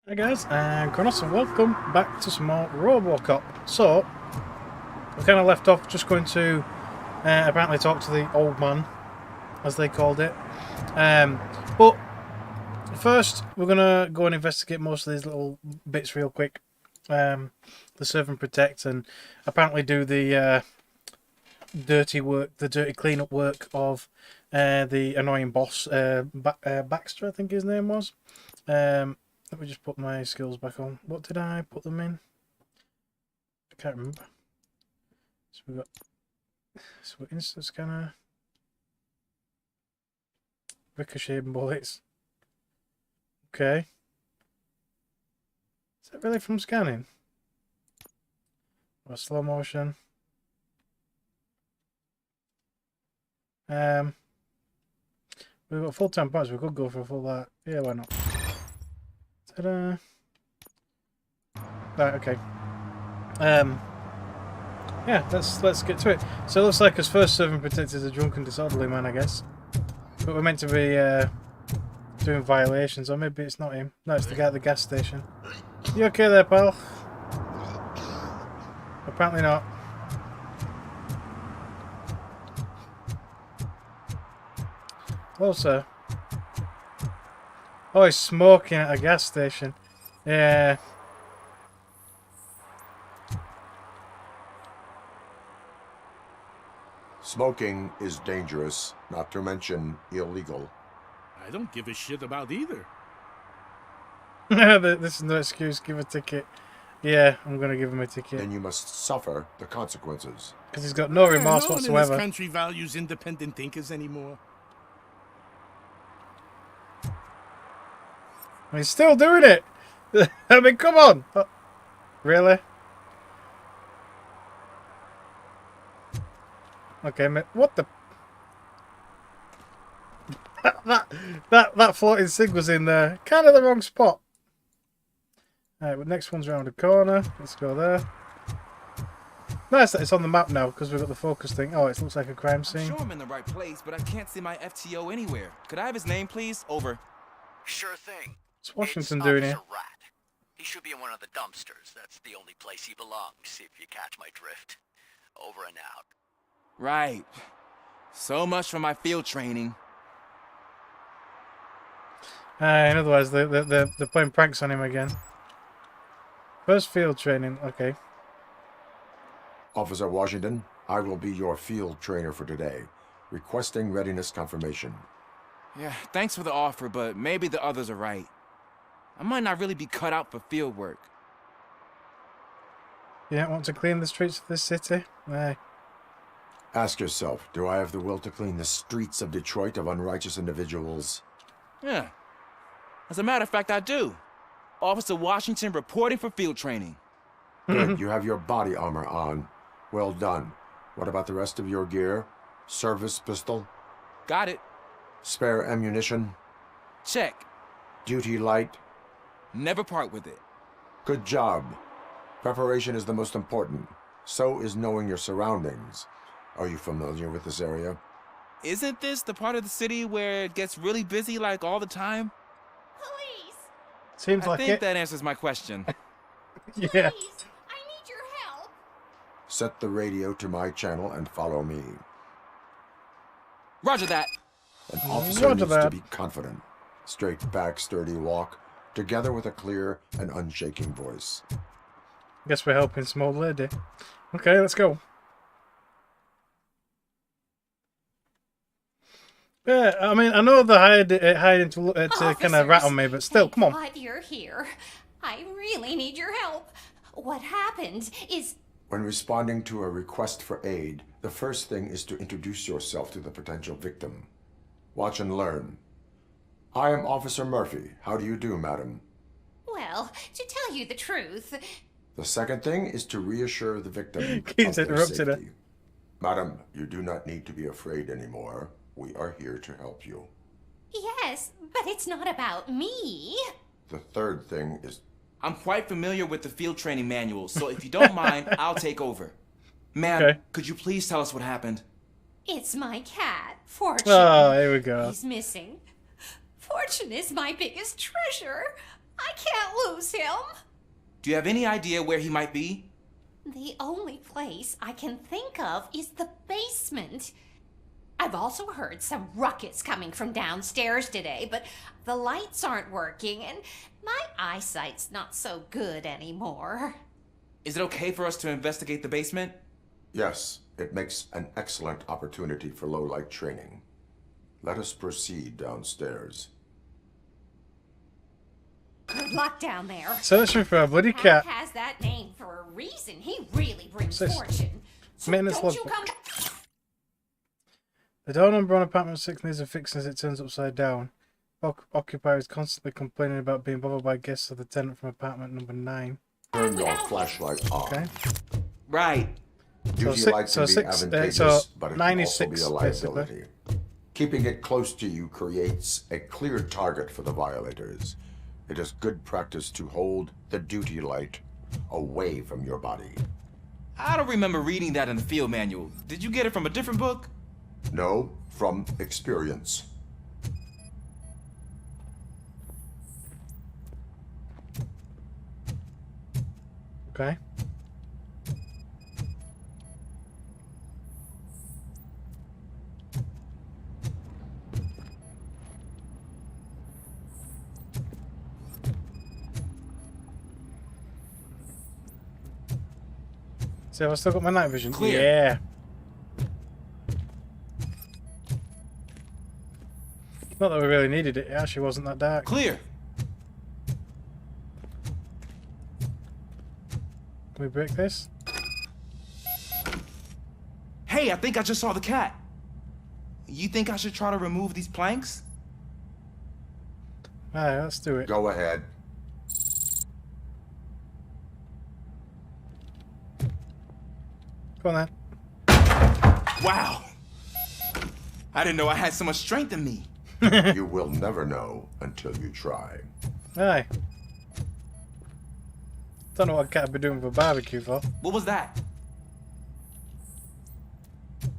Hi guys, and Crownos, and welcome back to some more RoboCop. So, we kind of left off just going to apparently talk to the old man, as they called it. But first, we're going to go and investigate most of these little bits real quick. The serve and protect, and apparently do the dirty work, the dirty cleanup work of the annoying boss, Baxter, I think his name was. Let me just put my skills back on. What did I put them in? I can't remember. So we've got instant scanner, ricocheting bullets. Okay. Is that really from scanning? Or slow motion? We've got full 10 points. We could go for a full that. Yeah, why not? Ta-da. Right, okay. Yeah, let's get to it. So it looks like his first servant protect is a drunken, disorderly man, I guess. But we're meant to be doing violations, or maybe it's not him. No, it's the guy at the gas station. You okay there, pal? Apparently not. Hello, sir. Oh, he's smoking at a gas station. Yeah. Smoking is dangerous, not to mention illegal. I don't give a shit about either. This is no excuse. Give a ticket. Yeah, I'm gonna give him a ticket. Then you must suffer the consequences. Because he's got no remorse no one whatsoever. in this country values independent thinkers anymore. And he's still doing it. I mean, come on. Really? Okay, mate. What the? That floating cig was in there. Kind of the wrong spot. Alright, well, next one's around the corner. Let's go there. Nice that it's on the map now because we've got the focus thing. Oh, it looks like a crime scene. I'm sure I'm in the right place, but I can't see my FTO anywhere. Could I have his name, please? Over. Sure thing. What's Washington It's doing Officer here? Rat. He should be in one of the dumpsters. That's the only place he belongs, if you catch my drift. Over and out. Right. So much for my field training. In other words, they're playing pranks on him again. First field training. Okay. Officer Washington, I will be your field trainer for today. Requesting readiness confirmation. Yeah, thanks for the offer, but maybe the others are right. I might not really be cut out for field work. You don't want to clean the streets of this city? Aye. Ask yourself, do I have the will to clean the streets of Detroit of unrighteous individuals? Yeah. As a matter of fact, I do. Officer Washington reporting for field training. Good, you have your body armor on. Well done. What about the rest of your gear? Service pistol? Got it. Spare ammunition? Check. Duty light? Never part with it. Good job. Preparation is the most important. So is knowing your surroundings. Are you familiar with this area? Isn't this the part of the city where it gets really busy like all the time? Police! Seems I like think it. that answers my question. Yeah. Please! I need your help! Set the radio to my channel and follow me. Roger that. An officer Roger needs to that. be confident. Straight back, sturdy walk, together with a clear and unshaking voice. Guess we're helping some old lady. Okay, let's go. Yeah, I mean, I know they're hiding to kind of rat on me, but still, come on. Thank God you're here. I really need your help. What happened is... When responding to a request for aid, the first thing is to introduce yourself to the potential victim. Watch and learn. I am Officer Murphy. How do you do, madam? Well, to tell you the truth... The second thing is to reassure the victim Keeps of their interrupting her. safety. Madam, you do not need to be afraid anymore. We are here to help you. Yes, but it's not about me. The third thing is... I'm quite familiar with the field training manual, so if you don't mind, I'll take over. Ma'am, Okay. could you please tell us what happened? It's my cat, Fortune. Oh, here we go. He's missing. Fortune is my biggest treasure. I can't lose him. Do you have any idea where he might be? The only place I can think of is the basement. I've also heard some ruckus coming from downstairs today, but the lights aren't working and my eyesight's not so good anymore. Is it okay for us to investigate the basement? Yes, it makes an excellent opportunity for low-light training. Let us proceed downstairs. Good luck down there. Searching for a bloody Pat cat. has that name for a reason. He really brings What's this? fortune. So Maintenance don't you logbook. come back. The door number on apartment 6 needs a fix as it turns upside down. Occupier is constantly complaining about being bothered by guests of the tenant from apartment number 9. Turn your flashlight on. Okay. Right. Duty So light can be six- advantageous, so but it 9 can is also 6, be a liability. Keeping it close to you creates a clear target for the violators. It is good practice to hold the duty light away from your body. I don't remember reading that in the field manual. Did you get it from a different book? No, from experience. Okay. See, have I still got my night vision? Clear. Yeah. Not that we really needed it. It actually wasn't that dark. Clear. Can we break this? Hey, I think I just saw the cat. You think I should try to remove these planks? Alright, let's do it. Go ahead. Go on then. Wow. I didn't know I had so much strength in me. You will never know until you try. Aye. Don't know what a cat would be doing for barbecue for. What was that?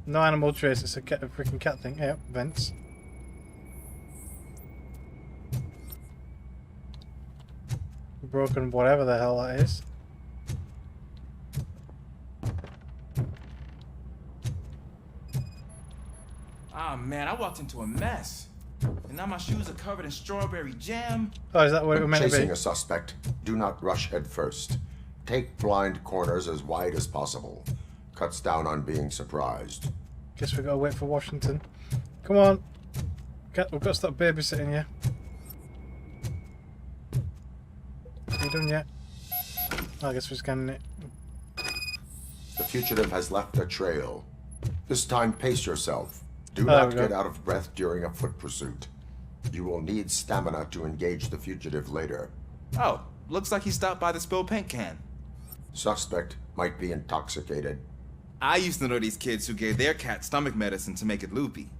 No animal trace, it's a freaking cat thing. Yep, vents. Broken whatever the hell that is. Ah, man, I walked into a mess. And now my shoes are covered in strawberry jam. Oh, is that what it When was meant to chasing be? a suspect, do not rush head first. Take blind corners as wide as possible. Cuts down on being surprised. Guess we gotta wait for Washington. Come on. We've got to stop babysitting you. Are you done yet? I guess we're scanning it. The fugitive has left a trail. This time, pace yourself. Do There not we go. get out of breath during a foot pursuit. You will need stamina to engage the fugitive later. Oh, looks like he stopped by the spilled paint can. Suspect might be intoxicated. I used to know these kids who gave their cat stomach medicine to make it loopy.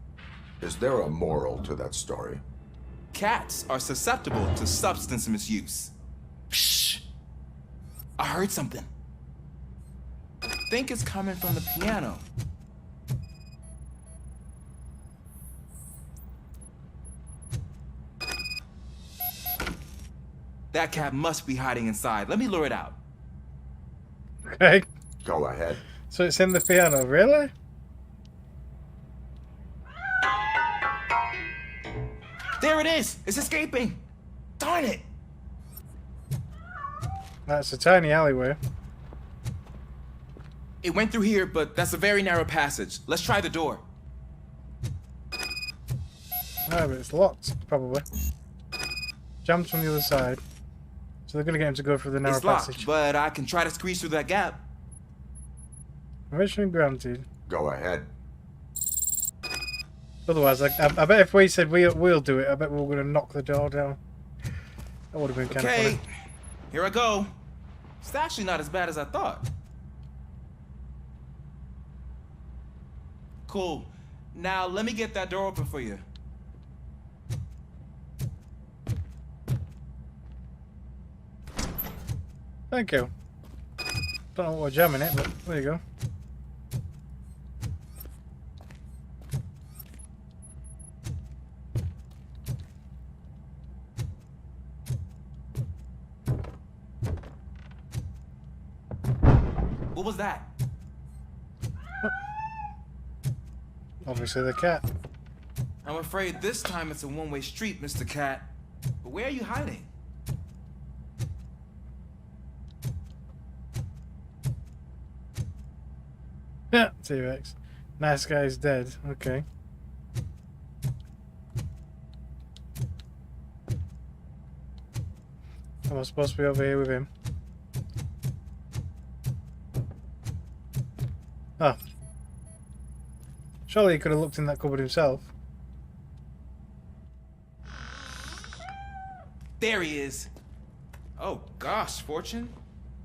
Is there a moral to that story? Cats are susceptible to substance misuse. Shh! I heard something. I think it's coming from the piano. That cat must be hiding inside. Let me lure it out. Okay. Go ahead. So it's in the piano, really? There it is! It's escaping! Darn it! That's a tiny alleyway. It went through here, but that's a very narrow passage. Let's try the door. No, but it's locked, probably. Jammed from the other side. So they're gonna get him to go through the narrow It's locked, passage. but I can try to squeeze through that gap. Permission granted. Go ahead. Otherwise, I bet if we said we'll do it, I bet we were gonna knock the door down. That would have been kind of Okay, funny. here I go. It's actually not as bad as I thought. Cool. Now let me get that door open for you. Thank you. Don't know what we're jamming it, but there you go. What was that? Obviously the cat. I'm afraid this time it's a one-way street, Mr. Cat. But where are you hiding? Yeah, T-Rex. Nice guy's dead. Okay. Am I supposed to be over here with him? Oh. Surely he could have looked in that cupboard himself. There he is. Oh gosh, Fortune.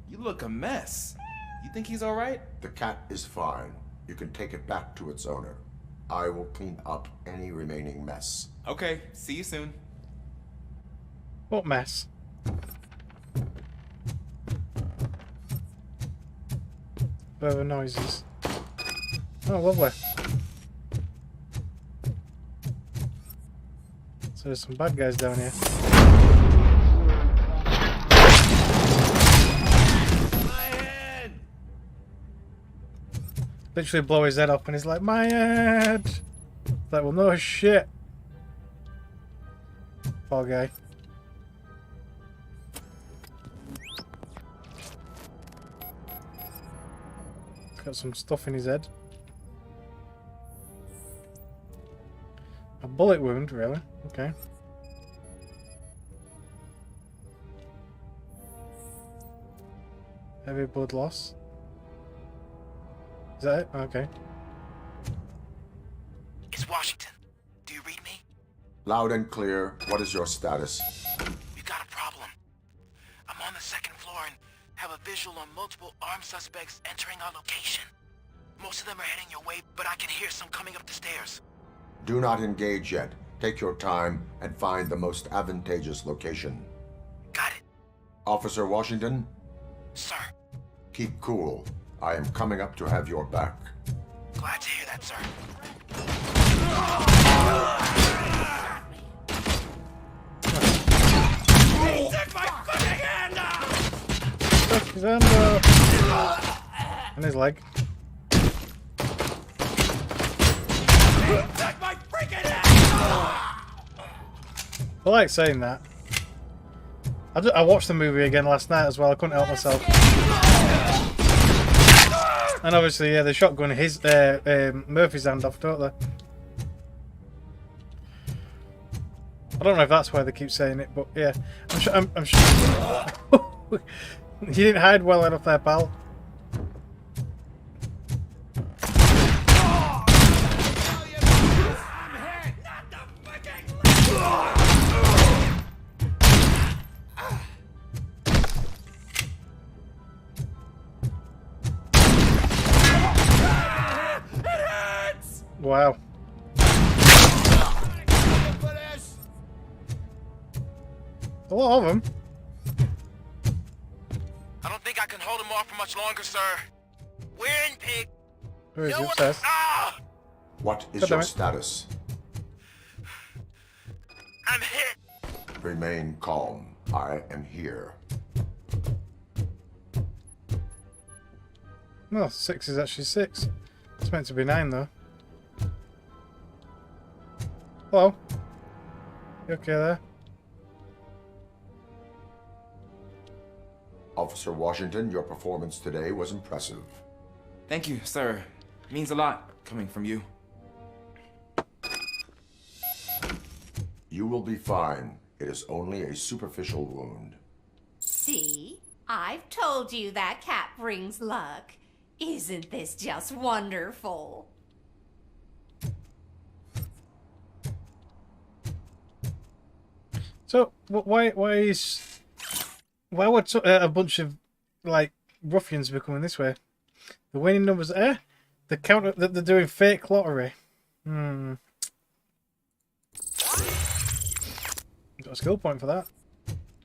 You look a mess. You think he's alright? The cat is fine. You can take it back to its owner. I will clean up any remaining mess. Okay, see you soon. What mess? Further noises. Oh, lovely. So there's some bad guys down here. Literally blow his head up and he's like, my head! Like, well, no shit. Poor guy. Got some stuff in his head. A bullet wound, really? Okay. Heavy blood loss. Is that it? Okay. It's Washington. Do you read me? Loud and clear. What is your status? We've got a problem. I'm on the second floor and have a visual on multiple armed suspects entering our location. Most of them are heading your way, but I can hear some coming up the stairs. Do not engage yet. Take your time and find the most advantageous location. Got it. Officer Washington, Sir. keep cool. I am coming up to have your back. Glad to hear that, sir. Take my fucking hand off! Took his hand off. And his leg. Take my freaking hand off! I like saying that. I watched the movie again last night as well. I couldn't help myself. And obviously, yeah, the shotgun his Murphy's hand off, don't they? I don't know if that's why they keep saying it, but yeah, I'm sure. You didn't hide well enough there, pal. Wow. A lot of them. I don't think I can hold him off for much longer, sir. We're in, pig. Where is No it? one- Upstairs. Ah! What is God damn your it. status? I'm hit. Remain calm. I am here. No, 6 is actually 6. It's meant to be 9 though. Hello. You okay there? Officer Washington, your performance today was impressive. Thank you, sir. Means a lot coming from you. You will be fine. It is only a superficial wound. See? I've told you that cat brings luck. Isn't this just wonderful? So why would a bunch of like ruffians be coming this way? The winning numbers, the counter that they're doing fake lottery. Got a skill point for that.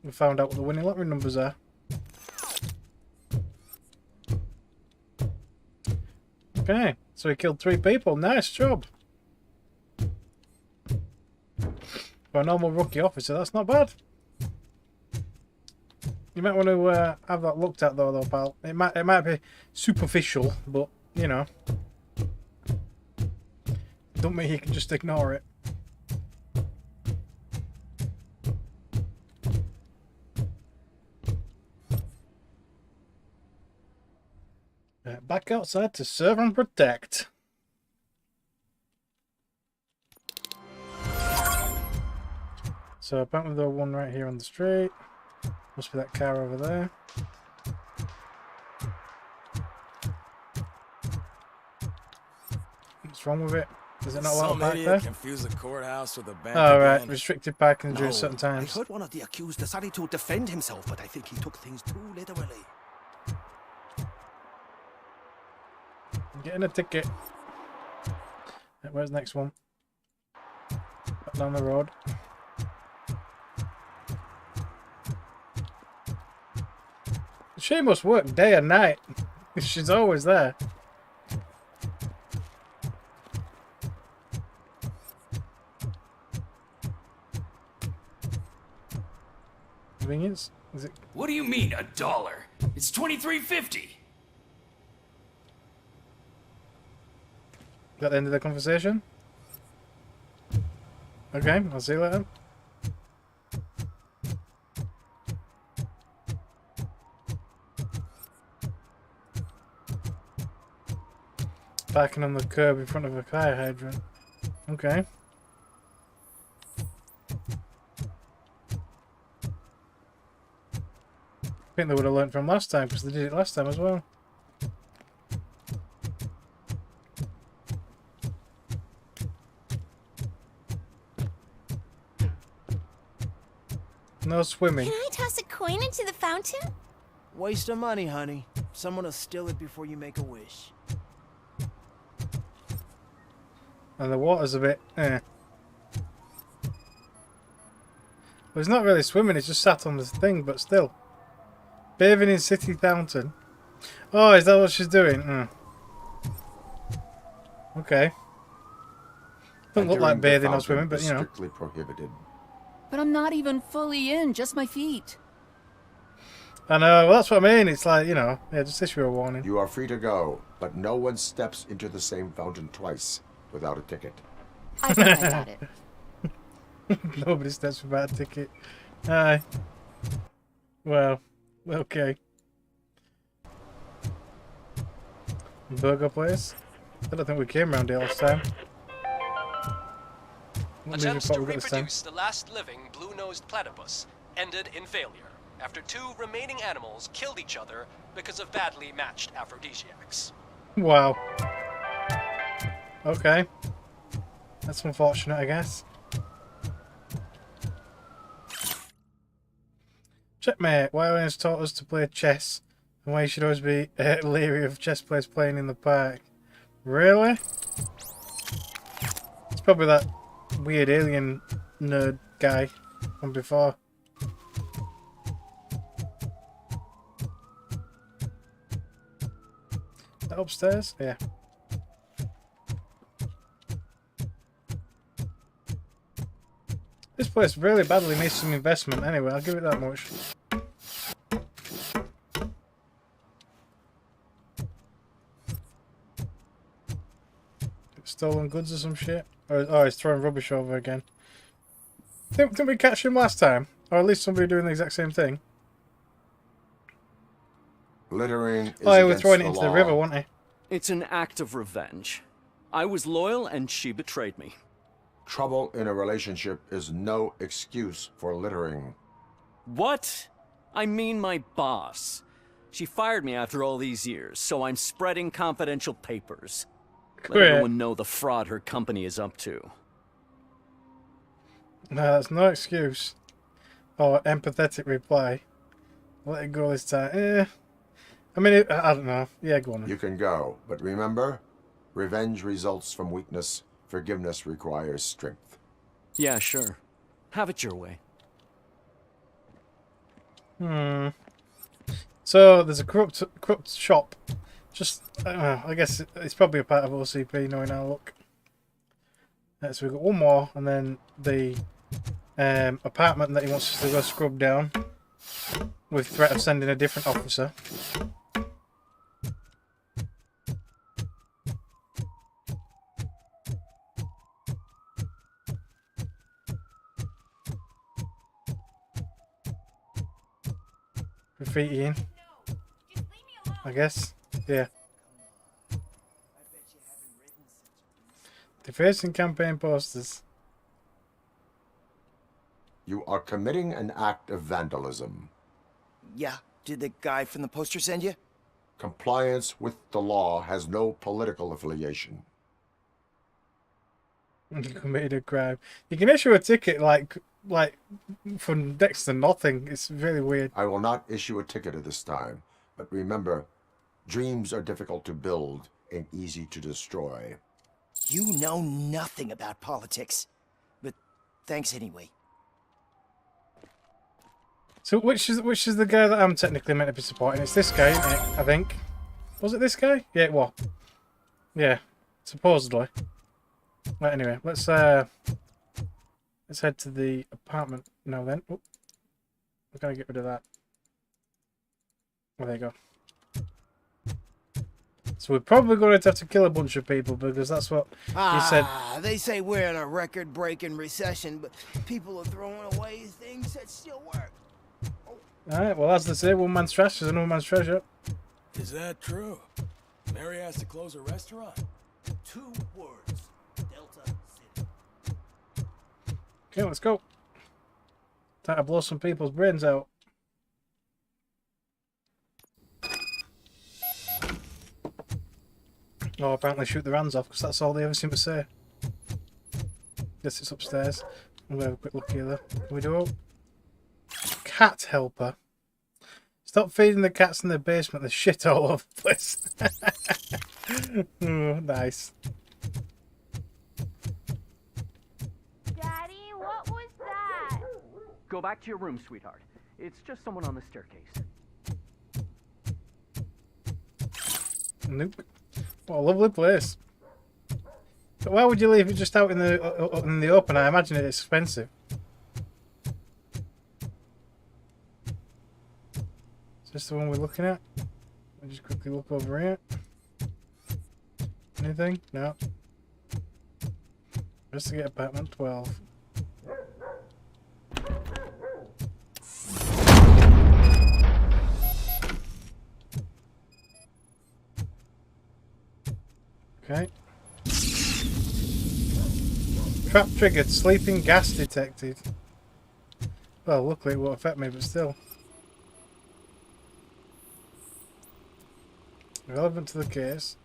We found out what the winning lottery numbers are. Okay, so he killed 3 people. Nice job. For a normal rookie officer, that's not bad. You might want to have that looked at though, pal. It might be superficial, but you know, don't mean you can just ignore it. Back outside to serve and protect. So apparently there's one right here on the street. Must be that car over there. What's wrong with it? Is it not allowed to park there? Confuse the courthouse with a bank. Oh right, restricted parking during certain I times. heard one of the accused decided to defend himself, but I think he took things too literally. I'm getting a ticket. Where's the next one? Back down the road. She must work day and night. She's always there. Convenience? Is it? What do you mean, $1? It's $23.50. Is that the end of the conversation? Okay, I'll see you later. Parking on the curb in front of a fire hydrant. Okay. I think they would have learned from last time because they did it last time as well. No swimming. Can I toss a coin into the fountain? Waste of money, honey. Someone will steal it before you make a wish. And the water's a bit, Well, it's not really swimming, it's just sat on this thing, but still. Bathing in city fountain. Oh, is that what she's doing? Okay. Doesn't look like Entering the bathing or fountain swimming, but is you know. strictly prohibited. But I'm not even fully in, just my feet. I know, well that's what I mean, it's like, you know, yeah, just issue a warning. You are free to go, but no one steps into the same fountain twice without a ticket. I think I got it. Nobody steps without a ticket. Aye. Well, okay. Burger place? I don't think we came around here last time. Attempts to reproduce the last living blue-nosed platypus ended in failure after 2 remaining animals killed each other because of badly matched aphrodisiacs. Wow. Okay. That's unfortunate, I guess. Checkmate. Wyoming has taught us to play chess, and why you should always be leery of chess players playing in the park. Really? It's probably that weird alien nerd guy from before. Is that upstairs? Yeah. This place really badly needs some investment anyway, I'll give it that much. Stolen goods or some shit? Or, oh, he's throwing rubbish over again. Didn't we catch him last time? Or at least somebody doing the exact same thing? Littering is Oh, he was against throwing it the into law. the river, wasn't he? It's an act of revenge. I was loyal and she betrayed me. Trouble in a relationship is no excuse for littering. What? I mean my boss. She fired me after all these years, so I'm spreading confidential papers. Let Great. everyone know the fraud her company is up to. No, that's no excuse. Or empathetic reply. Let it go this time. I mean, I don't know. Yeah, go on. You can go, but remember, revenge results from weakness. Forgiveness requires strength. Yeah, sure. Have it your way. So, there's a corrupt shop. Just, I guess it's probably a part of OCP, knowing our luck. So we've got one more, and then the apartment that he wants us to go scrub down. with threat of sending a different officer. Graffitiing, I guess. Yeah. Defacing campaign posters. You are committing an act of vandalism. Yeah, did the guy from the poster send you? Compliance with the law has no political affiliation. You committed a crime. You can issue a ticket like for next to nothing. It's really weird. I will not issue a ticket at this time, but remember, dreams are difficult to build and easy to destroy. You know nothing about politics, but thanks anyway. So which is the guy that I'm technically meant to be supporting? It's this guy, isn't it? I think. Was it this guy? Yeah, it was. Yeah, supposedly. Right, anyway, let's head to the apartment now then. Oh, we're gonna get rid of that. Well, there you go. So we're probably going to have to kill a bunch of people because that's what he said. They say we're in a record-breaking recession, but people are throwing away things that still work. Alright, well, as they say, one man's trash is another man's treasure. Is that true? Mary has to close her restaurant? 2 words. Delta City. Okay, let's go. Time to blow some people's brains out. Oh, apparently shoot their hands off because that's all they ever seem to say. Guess it's upstairs. I'm going to have a quick look here though. Can we do it? Cat helper. Stop feeding the cats in the basement. There's shit all over the place. Oh, nice. Daddy, what was that? Go back to your room, sweetheart. It's just someone on the staircase. Nope. What a lovely place. But why would you leave it just out in the open? I imagine it's expensive. Is this the one we're looking at? I'll just quickly look over here. Anything? No. Investigate apartment 12. Okay. Trap triggered. Sleeping gas detected. Well, luckily it won't affect me, but still. Relevant to the case.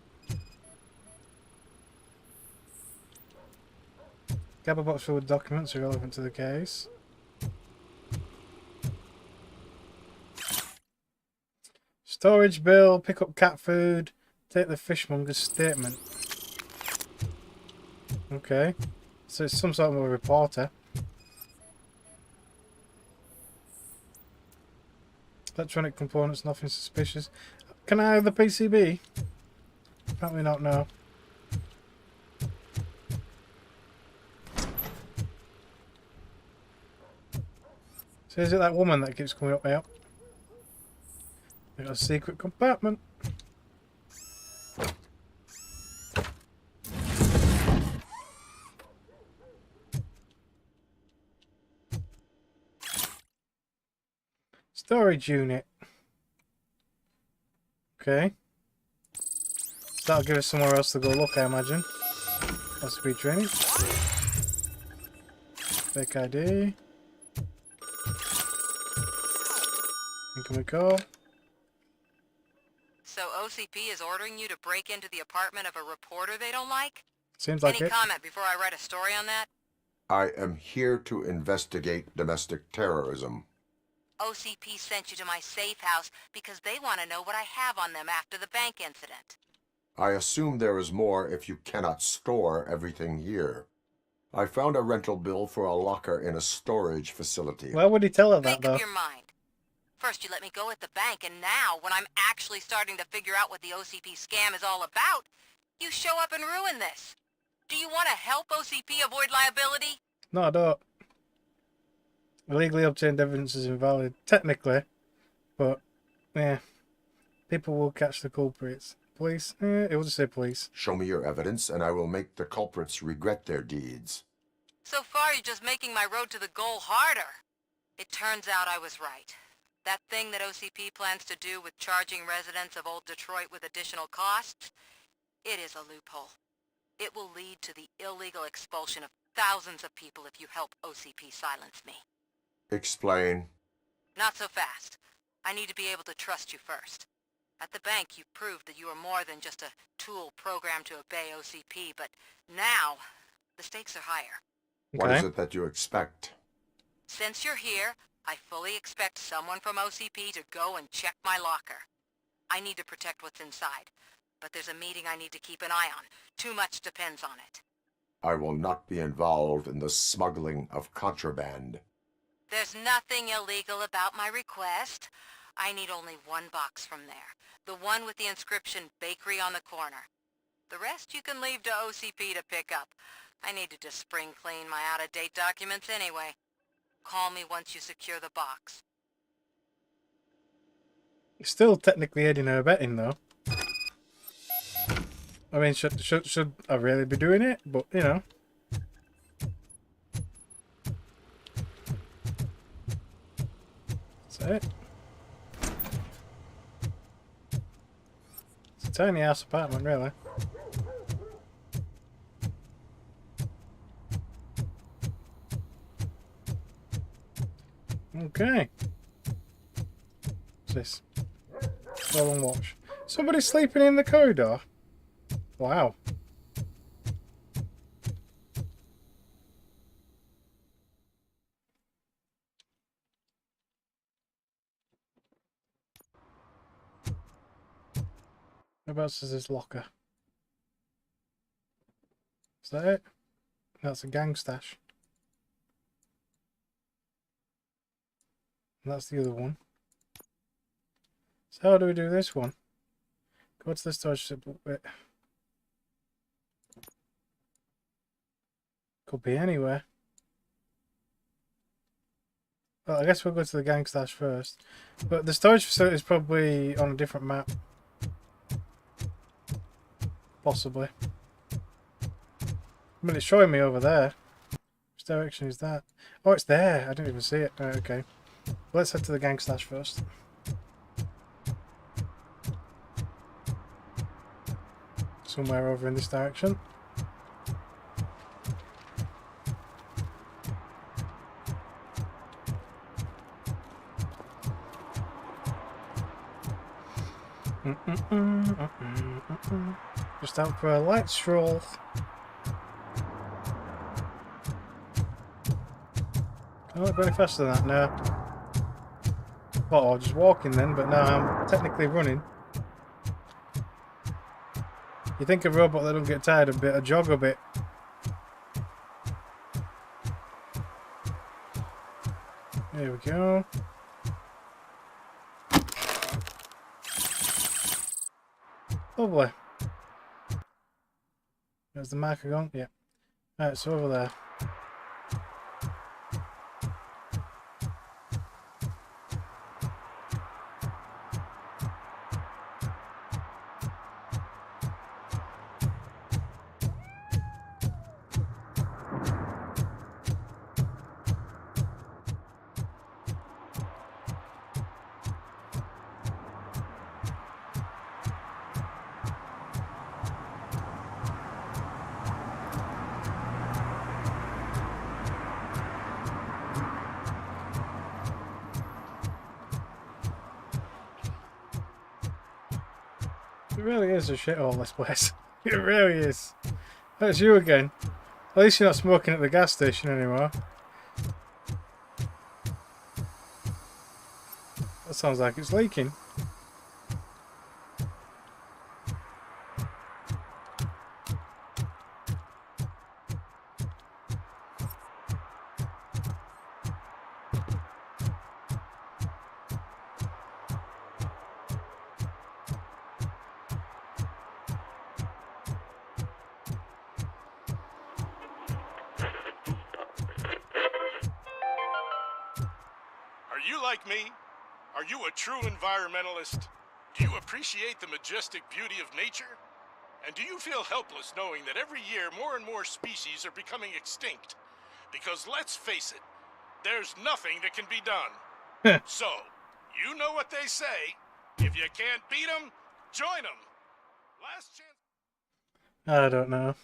Gabba box filled with documents irrelevant to the case. Storage bill, pick up cat food, take the fishmonger's statement. Okay. So it's some sort of a reporter. Electronic components, nothing suspicious. Can I have the PCB? Apparently not, no. So is it that woman that keeps coming up here? They got a secret compartment. Storage unit. Okay. So that'll give us somewhere else to go look, I imagine. That's speed training. Fake ID. Incoming call. So OCP is ordering you to break into the apartment of a reporter they don't like? Seems like Any it. comment before I write a story on that? I am here to investigate domestic terrorism. OCP sent you to my safe house because they want to know what I have on them after the bank incident. I assume there is more if you cannot store everything here. I found a rental bill for a locker in a storage facility. Why would he tell her that, though? Make up your mind. First you let me go at the bank, and now, when I'm actually starting to figure out what the OCP scam is all about, you show up and ruin this. Do you want to help OCP avoid liability? No, I don't. Illegally obtained evidence is invalid. Technically, But, yeah. People will catch the culprits. Police? It will just say police. Show me your evidence, and I will make the culprits regret their deeds. So far, you're just making my road to the goal harder. It turns out I was right. That thing that OCP plans to do with charging residents of Old Detroit with additional costs, it is a loophole. It will lead to the illegal expulsion of thousands of people if you help OCP silence me. Explain. Not so fast. I need to be able to trust you first. At the bank, you proved that you are more than just a tool programmed to obey OCP, but now, the stakes are higher. What is it that you expect? Since you're here, I fully expect someone from OCP to go and check my locker. I need to protect what's inside, but there's a meeting I need to keep an eye on. Too much depends on it. I will not be involved in the smuggling of contraband. There's nothing illegal about my request. I need only one box from there. The one with the inscription Bakery on the corner. The rest you can leave to OCP to pick up. I needed to spring clean my out-of-date documents anyway. Call me once you secure the box. You're still technically aiding or abetting, though. I mean, should I really be doing it? But, you know. That's it. It's a tiny house apartment, really. Okay. What's this? Roll and watch. Somebody's sleeping in the corridor? Wow. Whereabouts is his locker? Is that it? That's a gang stash. And that's the other one. So how do we do this one? Go to the storage bit. Could be anywhere. Well, I guess we'll go to the gang stash first. But the storage facility is probably on a different map. Possibly. I mean, it's showing me over there. Which direction is that? Oh, it's there. I didn't even see it. Right, okay. Let's head to the gang stash first. Somewhere over in this direction. Just out for a light stroll. Can I go any faster than that? No. Oh, just walking then, but now I'm technically running. You think a robot that don't get tired a bit, a jog a bit. There we go. Lovely. There's the marker gone? Yeah. Right, it's over there. It really is a shithole, this place. It really is. That's you again. At least you're not smoking at the gas station anymore. That sounds like it's leaking. Are you like me? Are you a true environmentalist? Do you appreciate the majestic beauty of nature? And do you feel helpless knowing that every year more and more species are becoming extinct? Because let's face it, there's nothing that can be done. So, you know what they say. If you can't beat them, join them. Last chance. I don't know.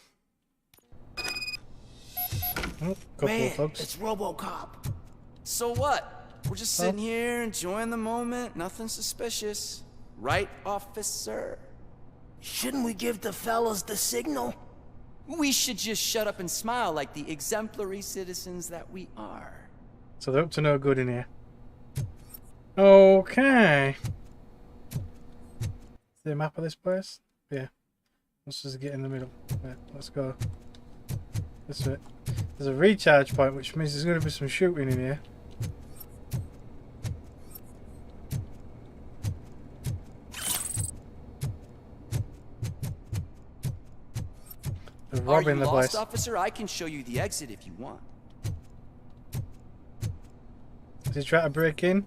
Oh, couple Man, of folks. it's RoboCop. So what? We're just sitting here enjoying the moment. Nothing suspicious. Right, officer? Shouldn't we give the fellas the signal? We should just shut up and smile like the exemplary citizens that we are. So they're up to no good in here. Okay. Is there a map of this place? Yeah. Let's just get in the middle. Yeah, let's go. This way. There's a recharge point, which means there's going to be some shooting in here. They're robbing the place. Officer? I can show you the exit if you want. Is he trying to break in?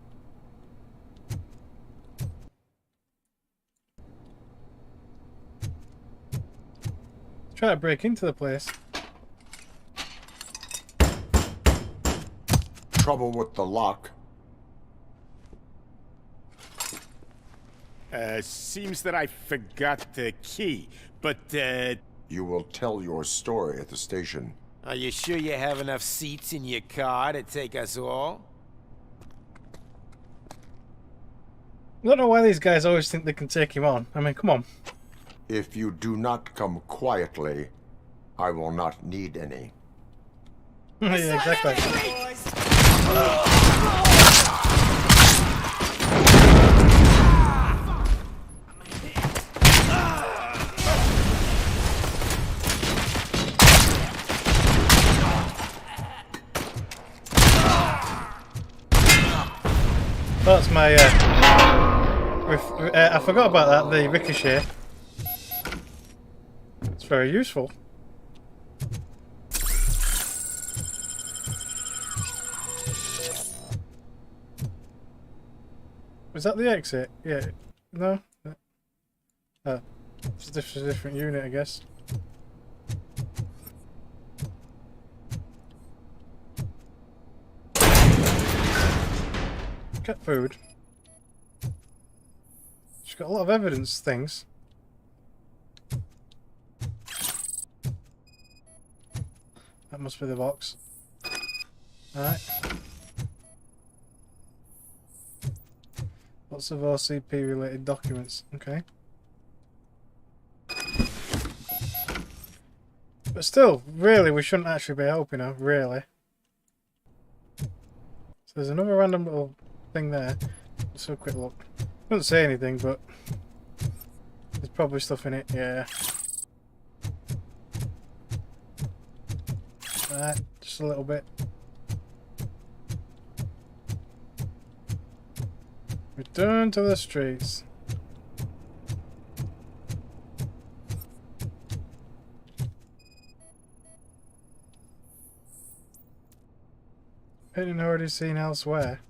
Try to break into the place. Trouble with the lock. Seems that I forgot the key, but, You will tell your story at the station. Are you sure you have enough seats in your car to take us all? I don't know why these guys always think they can take him on. I mean, come on. If you do not come quietly, I will not need any. Yeah, exactly. That's my, I forgot about that, the ricochet. It's very useful. Was that the exit? Yeah. No? Oh. It's a different unit, I guess. Cat food. She's got a lot of evidence things. That must be the box. Alright. Lots of OCP related documents. Okay. But still, really, we shouldn't actually be helping her, really. So there's another random little thing there. Let's have a quick look. Doesn't say anything, but there's probably stuff in it, yeah. Alright, just a little bit. Return to the streets. Hidden already seen elsewhere.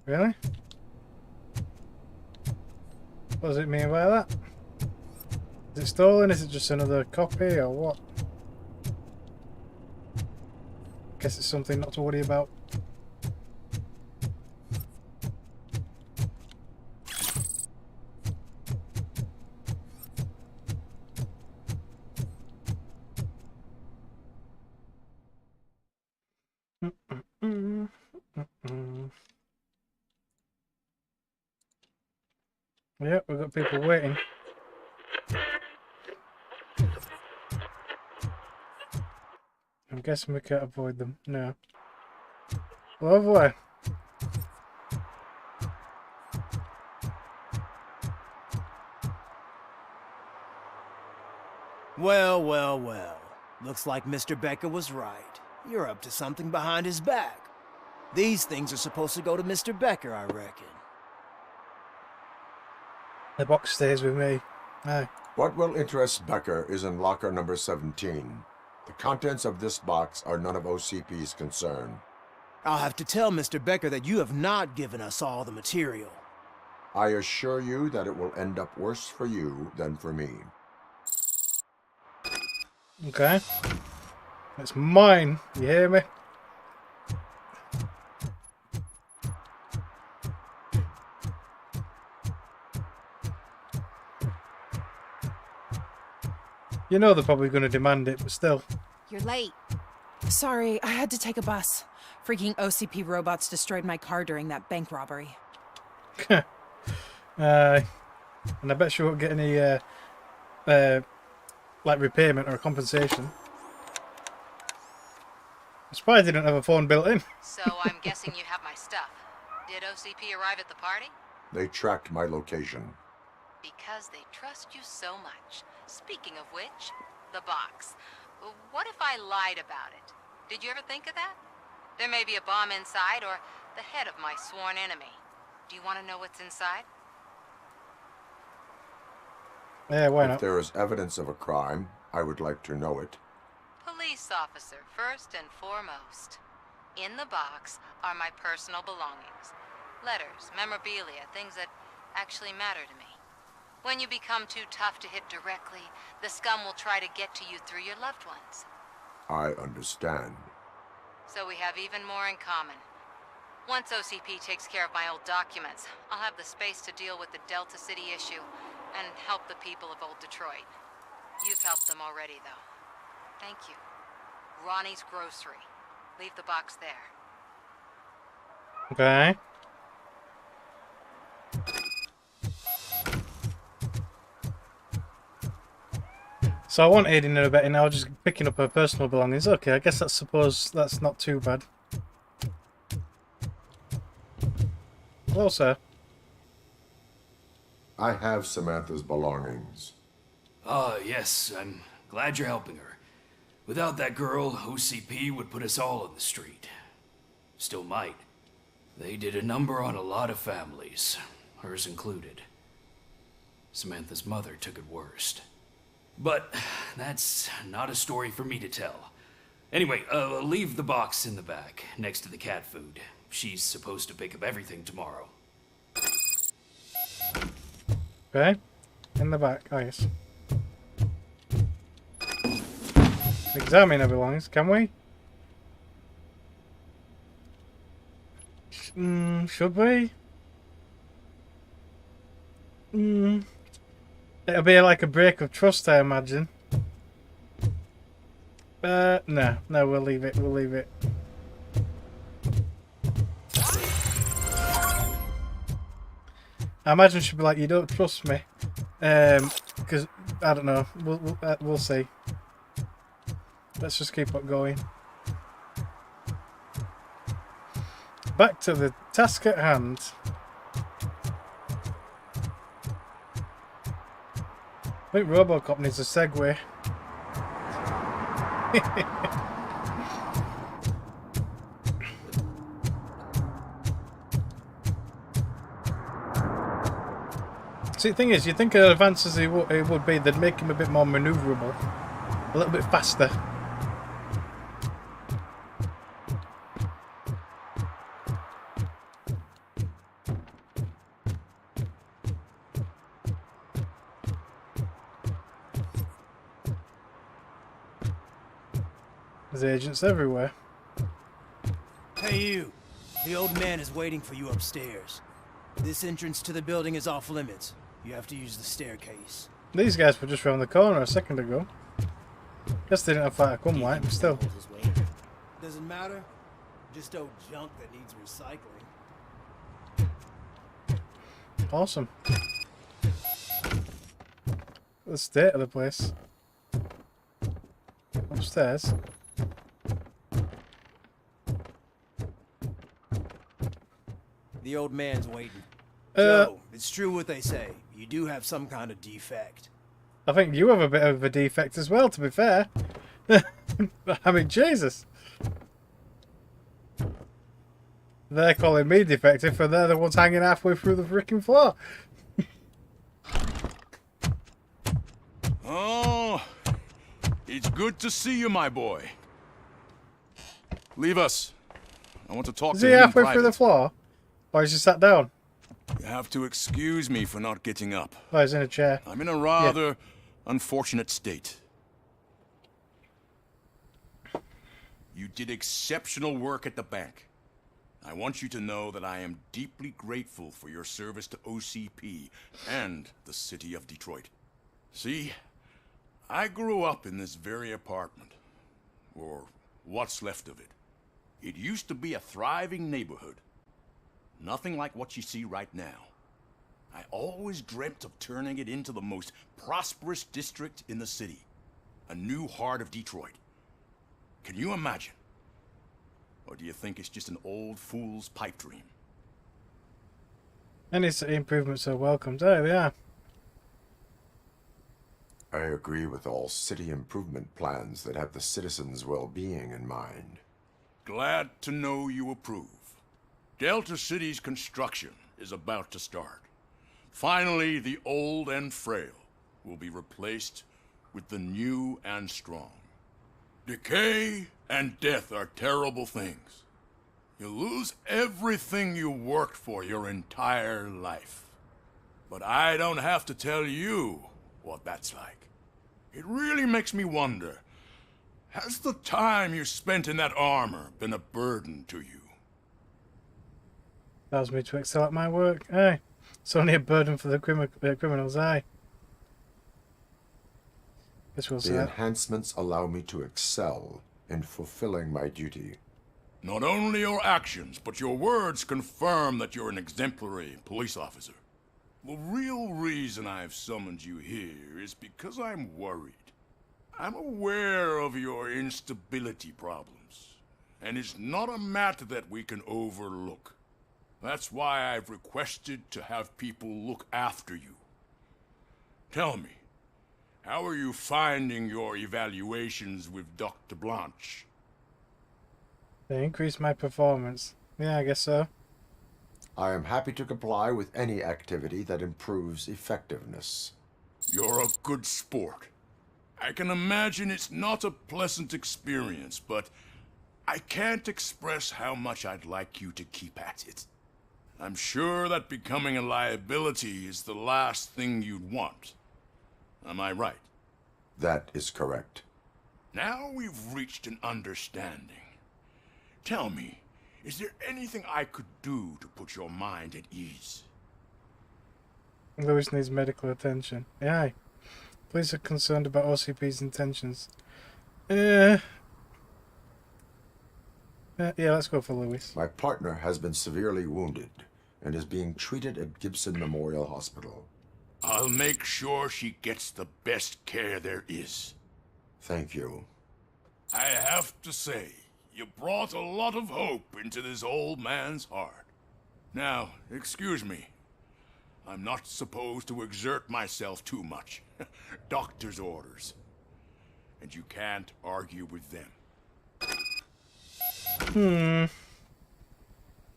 Really? What does it mean by that? Is it stolen? Is it just another copy or what? Guess it's something not to worry about. Yep, we've got people waiting. I'm guessing we can't avoid them. No. Lovely. Well, well, well. Looks like Mr. Becker was right. You're up to something behind his back. These things are supposed to go to Mr. Becker, I reckon. The box stays with me. Aye. What will interest Becker is in locker number 17. The contents of this box are none of OCP's concern. I'll have to tell Mr. Becker that you have not given us all the material. I assure you that it will end up worse for you than for me. Okay. It's mine. You hear me? You know they're probably going to demand it, but still. You're late. Sorry, I had to take a bus. Freaking OCP robots destroyed my car during that bank robbery. And I bet you won't get any, like, repayment or compensation. I'm surprised they didn't have a phone built in. So I'm guessing you have my stuff. Did OCP arrive at the party? They tracked my location. Because they trust you so much. Speaking of which, the box. What if I lied about it? Did you ever think of that? There may be a bomb inside or the head of my sworn enemy. Do you want to know what's inside? Yeah, why not? If there is evidence of a crime, I would like to know it. Police officer, first and foremost. In the box are my personal belongings. Letters, memorabilia, things that actually matter to me. When you become too tough to hit directly, the scum will try to get to you through your loved ones. I understand. So we have even more in common. Once OCP takes care of my old documents, I'll have the space to deal with the Delta City issue and help the people of old Detroit. You've helped them already, though. Thank you. Ronnie's Grocery. Leave the box there. Okay. So I want aiding and abetting now, just picking up her personal belongings. Okay, I guess that's not too bad. Hello, sir. I have Samantha's belongings. Ah, yes, I'm glad you're helping her. Without that girl, OCP would put us all on the street. Still might. They did a number on a lot of families, hers included. Samantha's mother took it worst. But that's not a story for me to tell. Anyway, leave the box in the back, next to the cat food. She's supposed to pick up everything tomorrow. Okay. In the back. Oh, yes. Examine her belongings, can we? Should we? It'll be like a break of trust, I imagine. No, we'll leave it. We'll leave it. I imagine she'll be like, "You don't trust me," because I don't know. We'll see. Let's just keep on going. Back to the task at hand. I think RoboCop needs a segue. See, the thing is, you think as advanced as it would be, they'd make him a bit more manoeuvrable, a little bit faster. There's agents everywhere. Hey you! The old man is waiting for you upstairs. This entrance to the building is off limits. You have to use the staircase. These guys were just round the corner a second ago. Guess they didn't have fire come light, but still. Doesn't matter. Just old junk that needs recycling. Awesome. The state of the place. Upstairs. The old man's waiting. Joe, it's true what they say. You do have some kind of defect. I think you have a bit of a defect as well, to be fair. I mean, Jesus. They're calling me defective, and they're the ones hanging halfway through the freaking floor. Oh, it's good to see you, my boy. Leave us. I want to talk Is to he him in halfway through the private. floor? Or is he sat down? You have to excuse me for not getting up. Oh, he's in a chair. I'm in a rather unfortunate state. You did exceptional work at the bank. I want you to know that I am deeply grateful for your service to OCP and the city of Detroit. See, I grew up in this very apartment, or what's left of it. It used to be a thriving neighborhood. Nothing like what you see right now. I always dreamt of turning it into the most prosperous district in the city. A new heart of Detroit. Can you imagine? Or do you think it's just an old fool's pipe dream? Any improvements are welcomed. There we are. I agree with all city improvement plans that have the citizens' well-being in mind. Glad to know you approve. Delta City's construction is about to start. Finally, the old and frail will be replaced with the new and strong. Decay and death are terrible things. You lose everything you worked for your entire life. But I don't have to tell you what that's like. It really makes me wonder, has the time you spent in that armor been a burden to you? Allows me to excel at my work. Aye. It's only a burden for the criminals. Aye. Guess we'll see The that. enhancements allow me to excel in fulfilling my duty. Not only your actions, but your words confirm that you're an exemplary police officer. The real reason I've summoned you here is because I'm worried. I'm aware of your instability problems, and it's not a matter that we can overlook. That's why I've requested to have people look after you. Tell me, how are you finding your evaluations with Dr. Blanche? They increase my performance. Yeah, I guess so. I am happy to comply with any activity that improves effectiveness. You're a good sport. I can imagine it's not a pleasant experience, but I can't express how much I'd like you to keep at it. I'm sure that becoming a liability is the last thing you'd want. Am I right? That is correct. Now we've reached an understanding. Tell me, is there anything I could do to put your mind at ease? Lewis needs medical attention. Yeah. Police are concerned about OCP's intentions. Yeah, let's go for Lewis. My partner has been severely wounded and is being treated at Gibson Memorial Hospital. I'll make sure she gets the best care there is. Thank you. I have to say, you brought a lot of hope into this old man's heart. Now, excuse me. I'm not supposed to exert myself too much. Doctor's orders. And you can't argue with them.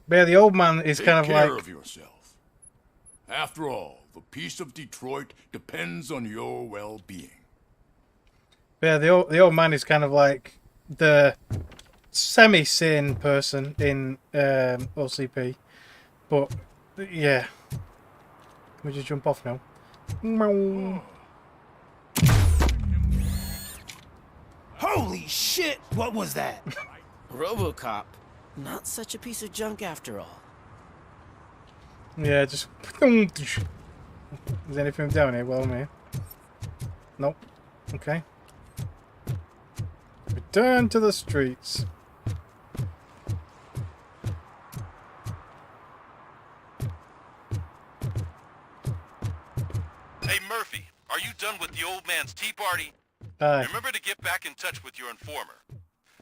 But yeah, the old man is kind of Take like... care of yourself. After all, the peace of Detroit depends on your well-being. Yeah, the old man is kind of like the semi-sane person in OCP. But, yeah. Can we just jump off now? Holy shit! What was that? RoboCop. Not such a piece of junk after all. Yeah, just... Is anything down here? Well, me. Nope. Okay. Return to the streets. Hey, Murphy, are you done with the old man's tea party? Remember to get back in touch with your informer.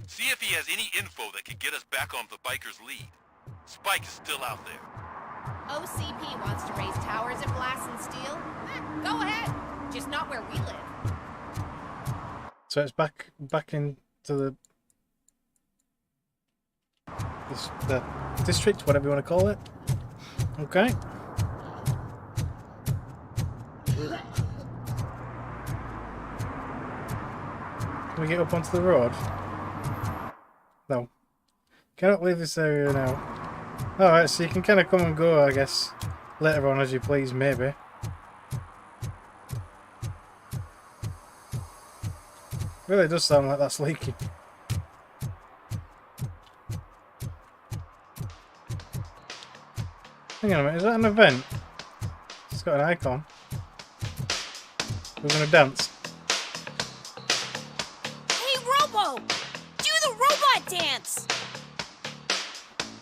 See if he has any info that could get us back on the biker's lead. Spike is still out there. OCP wants to raise towers and blast and steel? Go ahead. Just not where we live. So it's back into the district, whatever you want to call it. Okay. Can we get up onto the road? No. Cannot leave this area now. Alright, so you can kind of come and go, I guess, later on as you please, maybe. Really does sound like that's leaking. Hang on a minute, is that an event? It's got an icon. We're gonna dance. Hey, Robo! Do the robot dance!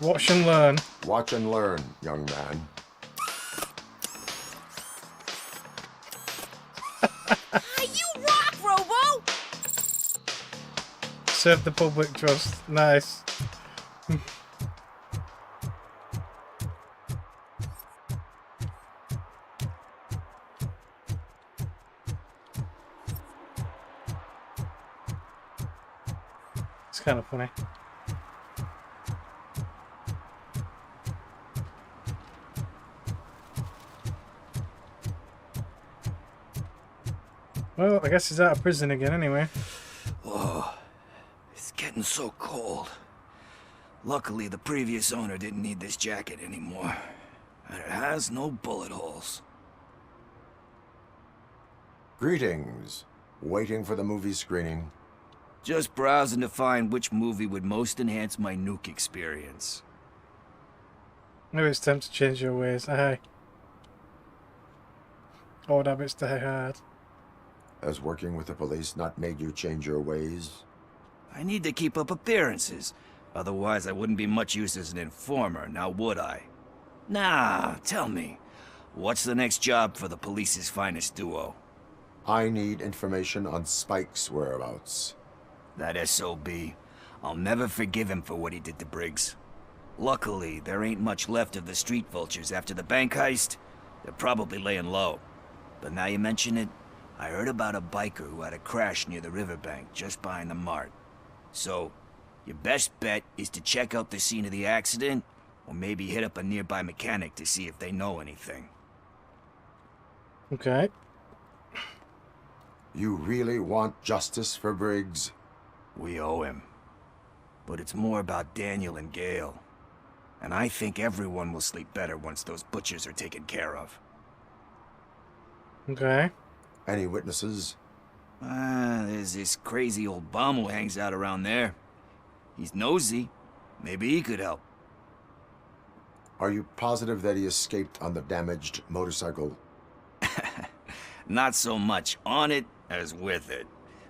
Watch and learn. Watch and learn, young man. You rock, Robo! Serve the public trust. Nice. It's kind of funny. Well, I guess he's out of prison again anyway. Whoa, it's getting so cold. Luckily, the previous owner didn't need this jacket anymore. And it has no bullet holes. Greetings. Waiting for the movie screening. Just browsing to find which movie would most enhance my nuke experience. Maybe it's time to change your ways. Aye. Old habits die hard. Has working with the police not made you change your ways? I need to keep up appearances. Otherwise, I wouldn't be much use as an informer, now would I? Nah, tell me. What's the next job for the police's finest duo? I need information on Spike's whereabouts. That SOB. I'll never forgive him for what he did to Briggs. Luckily, there ain't much left of the street vultures after the bank heist. They're probably laying low. But now you mention it, I heard about a biker who had a crash near the riverbank just behind the mart. So, your best bet is to check out the scene of the accident, or maybe hit up a nearby mechanic to see if they know anything. Okay. You really want justice for Briggs? We owe him. But it's more about Daniel and Gale. And I think everyone will sleep better once those butchers are taken care of. Okay. Any witnesses? There's this crazy old bum who hangs out around there. He's nosy. Maybe he could help. Are you positive that he escaped on the damaged motorcycle? Not so much on it as with it.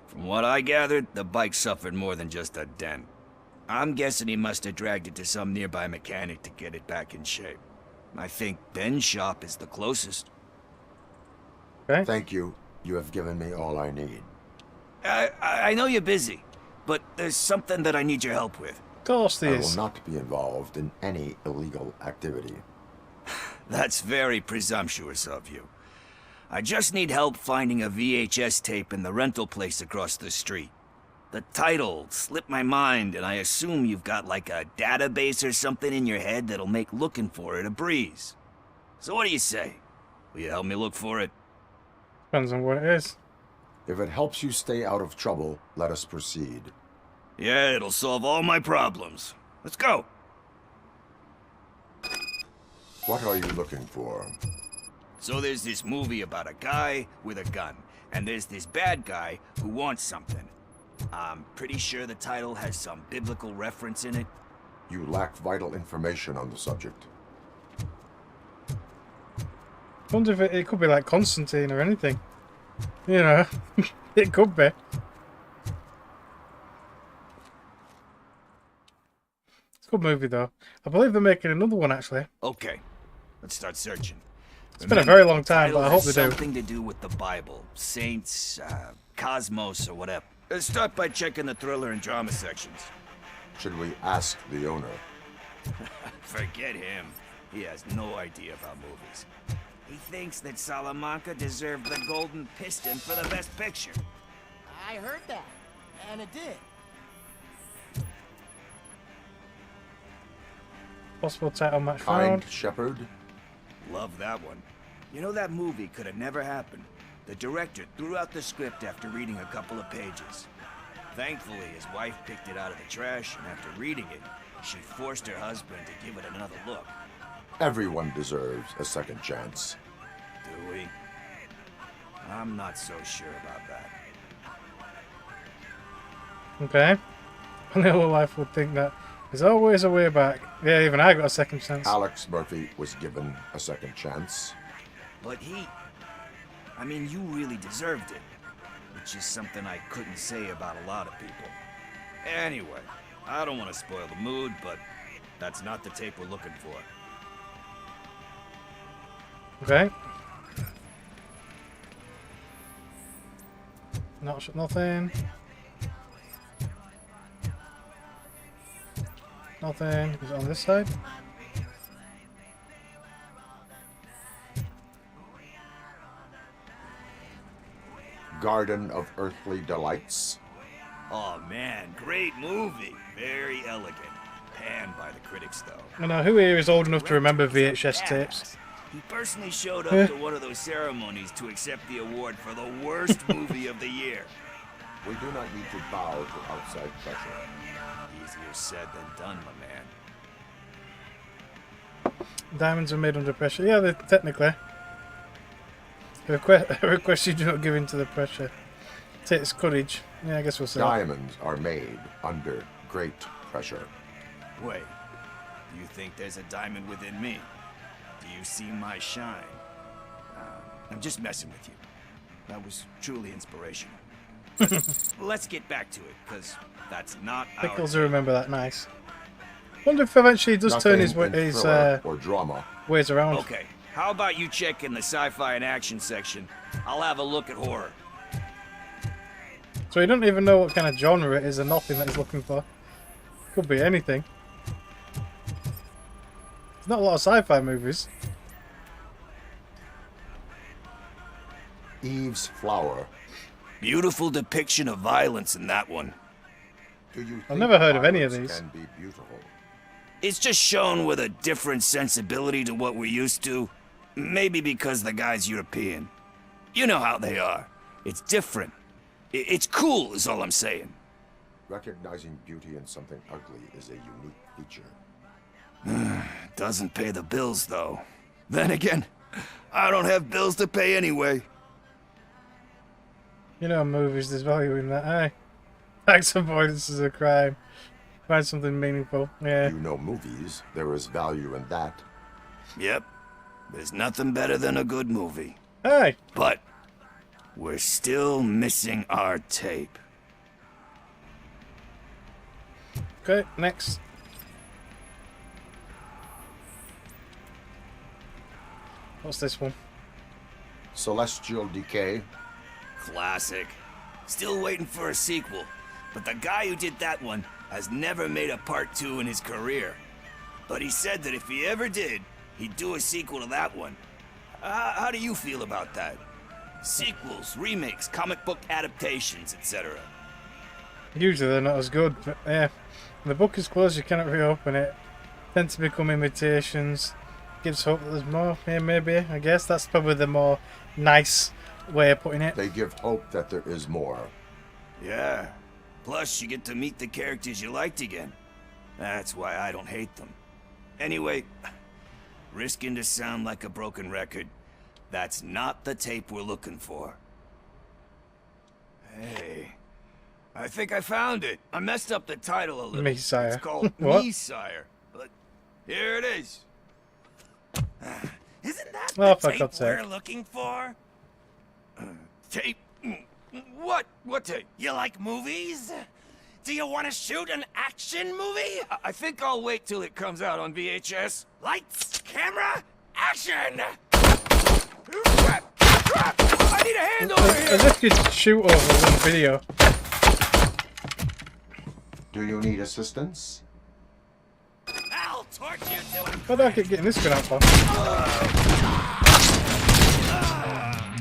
From what I gathered, the bike suffered more than just a dent. I'm guessing he must have dragged it to some nearby mechanic to get it back in shape. I think Ben's shop is the closest. Okay. Thank you. You have given me all I need. I know you're busy, but there's something that I need your help with. Of course there is. I will not be involved in any illegal activity. That's very presumptuous of you. I just need help finding a VHS tape in the rental place across the street. The title slipped my mind, and I assume you've got like a database or something in your head that'll make looking for it a breeze. So what do you say? Will you help me look for it? Depends on what it is. If it helps you stay out of trouble, let us proceed. Yeah, it'll solve all my problems. Let's go. What are you looking for? So there's this movie about a guy with a gun, and there's this bad guy who wants something. I'm pretty sure the title has some biblical reference in it. You lack vital information on the subject. I wonder if it could be like Constantine or anything. You know, it could be. It's a good movie though. I believe they're making another one actually. Okay, let's start searching. It's been a very long time, but I hope they do. Something to do with the Bible, saints, cosmos, or whatever. Let's start by checking the thriller and drama sections. Should we ask the owner? Forget him. He has no idea about movies. He thinks that Salamanca deserved the Golden Piston for the Best Picture. I heard that, and it did. Possible title match found. Kind Shepherd? Love that one. You know, that movie could have never happened. The director threw out the script after reading a couple of pages. Thankfully, his wife picked it out of the trash, and after reading it, she forced her husband to give it another look. Everyone deserves a second chance. Do we? I'm not so sure about that. Okay. My little wife would think that there's always a way back. Yeah, even I got a second chance. Alex Murphy was given a second chance. But I mean, you really deserved it. Which is something I couldn't say about a lot of people. Anyway, I don't want to spoil the mood, but that's not the tape we're looking for. Okay. Nothing. Nothing. Is it on this side? Garden of Earthly Delights. Oh man, great movie. Very elegant. Panned by the critics, though. I know, who here is old enough to remember VHS tapes? He personally showed up to one of those ceremonies to accept the award for the worst movie of the year. We do not need to bow to outside pressure. Easier said than done, my man. Diamonds are made under pressure. Yeah, they're technically. A request you do not give in to the pressure. Takes courage. Yeah, I guess we'll say. Diamonds are made under great pressure. Wait, do you think there's a diamond within me? Do you see my shine? I'm just messing with you. That was truly inspirational. Let's get back to it, because that's not Pickles will remember that. Nice. Wonder if eventually he does turn his or drama. Ways around. Okay, how about you check in the sci-fi and action section? I'll have a look at horror. So he doesn't even know what kind of genre it is or nothing that he's looking for. Could be anything. There's not a lot of sci-fi movies. Eve's Flower. Beautiful depiction of violence in that one. I've never heard of any of these. Can be beautiful. It's just shown with a different sensibility to what we're used to. Maybe because the guy's European. You know how they are. It's different. It's cool is all I'm saying. Recognizing beauty in something ugly is a unique feature. Doesn't pay the bills, though. Then again, I don't have bills to pay anyway. You know, movies, there's value in that, eh? Tax avoidance is a crime. Find something meaningful, yeah. You know movies, there is value in that. Yep. There's nothing better than a good movie. Hey! But we're still missing our tape. Okay, next. What's this one? Celestial Decay. Classic. Still waiting for a sequel, but the guy who did that one has never made a part 2 in his career. But he said that if he ever did, he'd do a sequel to that one. How do you feel about that? Sequels, remakes, comic book adaptations, etc. Usually they're not as good, but yeah. When the book is closed, you cannot reopen it. Tend to become imitations. Gives hope that there's more. Yeah, maybe. I guess that's probably the more nice way of putting it. They give hope that there is more. Yeah. Plus, you get to meet the characters you liked again. That's why I don't hate them. Anyway, risking to sound like a broken record, that's not the tape we're looking for. Hey, I think I found it. I messed up the title a little. Messiah. It's called What? Messiah, but here it is. Isn't that Oh, the for tape God's sake. we're looking for? Tape? What tape? You like movies? Do you want to shoot an action movie? I think I'll wait till it comes out on VHS. Lights, camera, action! I need a hand over here! As if you'd shoot over one video. Do you need assistance? I'll torch you to How do I keep getting this gun out for?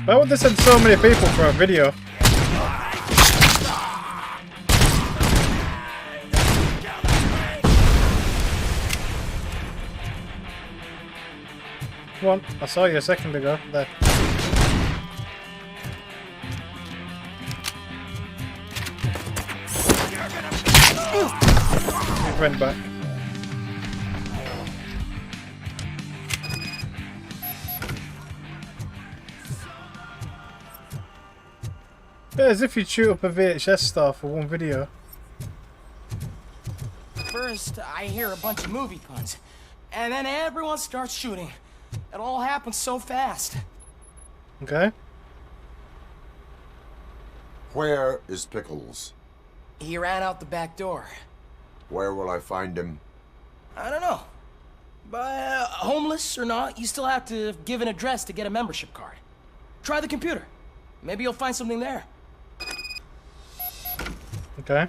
Why would they send so many people for a video? Come on, I saw you a second ago. There. friend back. Yeah, as if you'd shoot up a VHS star for one video. First, I hear a bunch of movie puns, and then everyone starts shooting. It all happens so fast. Okay. Where is Pickles? He ran out the back door. Where will I find him? I don't know. But homeless or not, you still have to give an address to get a membership card. Try the computer. Maybe you'll find something there. Okay.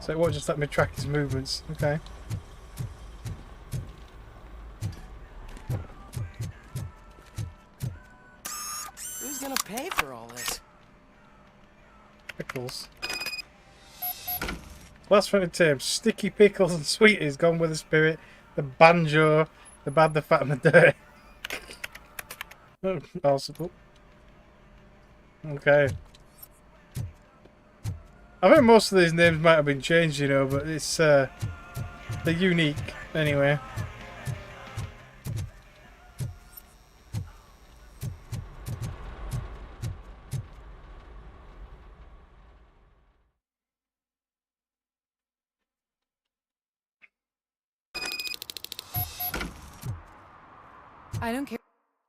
So it won't just let me track his movements. Okay. Who's gonna pay for all this? Pickles. Last friendly terms: sticky pickles and sweeties gone with the spirit. The banjo, the bad, the fat, and the dirty. Oh, possible. Okay. I think most of these names might have been changed, you know, but it's they're unique anyway. I don't care.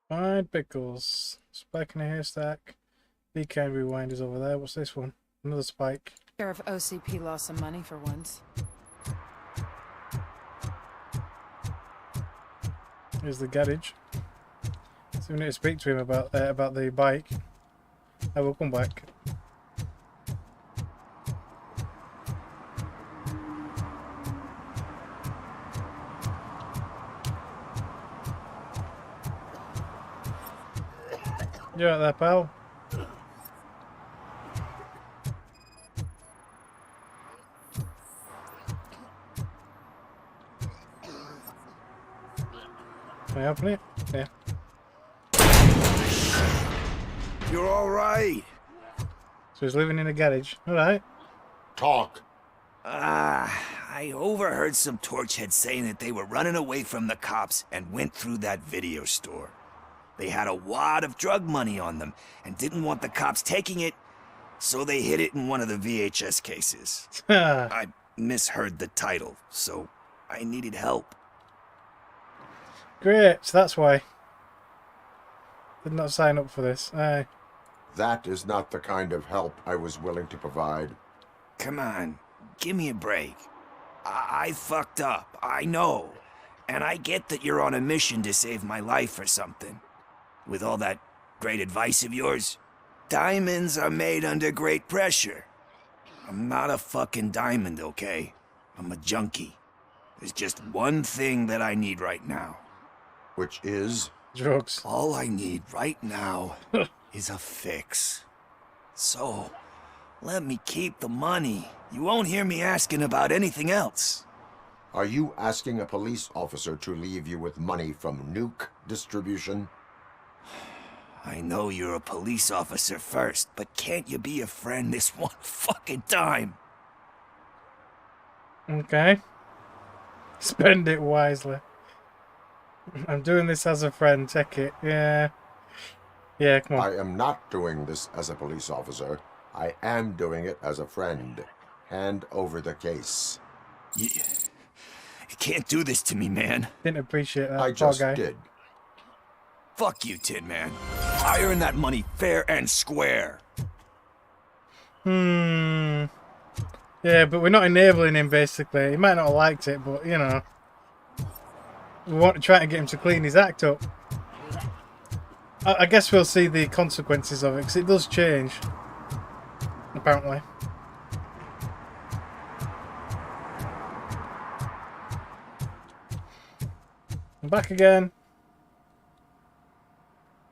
Fine pickles. Spike in a haystack. Be kind, rewind is over there. What's this one? Another spike. Care if OCP lost some money for once. Here's the garage. So we need to speak to him about the bike. I will come back. You right there, pal? Can I open it? Yeah. You're all right. So he's living in a garage. All right. Talk. I overheard some torchheads saying that they were running away from the cops and went through that video store. They had a wad of drug money on them and didn't want the cops taking it, so they hid it in one of the VHS cases. I misheard the title, so I needed help. Great, so that's why. Did not sign up for this. Aye. That is not the kind of help I was willing to provide. Come on, give me a break. I fucked up, I know. And I get that you're on a mission to save my life or something. With all that great advice of yours, diamonds are made under great pressure. I'm not a fucking diamond, okay? I'm a junkie. There's just one thing that I need right now. Which is? Drugs. All I need right now is a fix. So, let me keep the money. You won't hear me asking about anything else. Are you asking a police officer to leave you with money from nuke distribution? I know you're a police officer first, but can't you be a friend this one fucking time? Okay. Spend it wisely. I'm doing this as a friend, check it. Yeah. Yeah, come on. I am not doing this as a police officer. I am doing it as a friend. Hand over the case. You can't do this to me, man. Didn't appreciate that. I just did. Fuck you, Tin Man. I earned that money fair and square. Yeah, but we're not enabling him, basically. He might not have liked it, but, you know. We want to try to get him to clean his act up. I guess we'll see the consequences of it, because it does change. Apparently. I'm back again.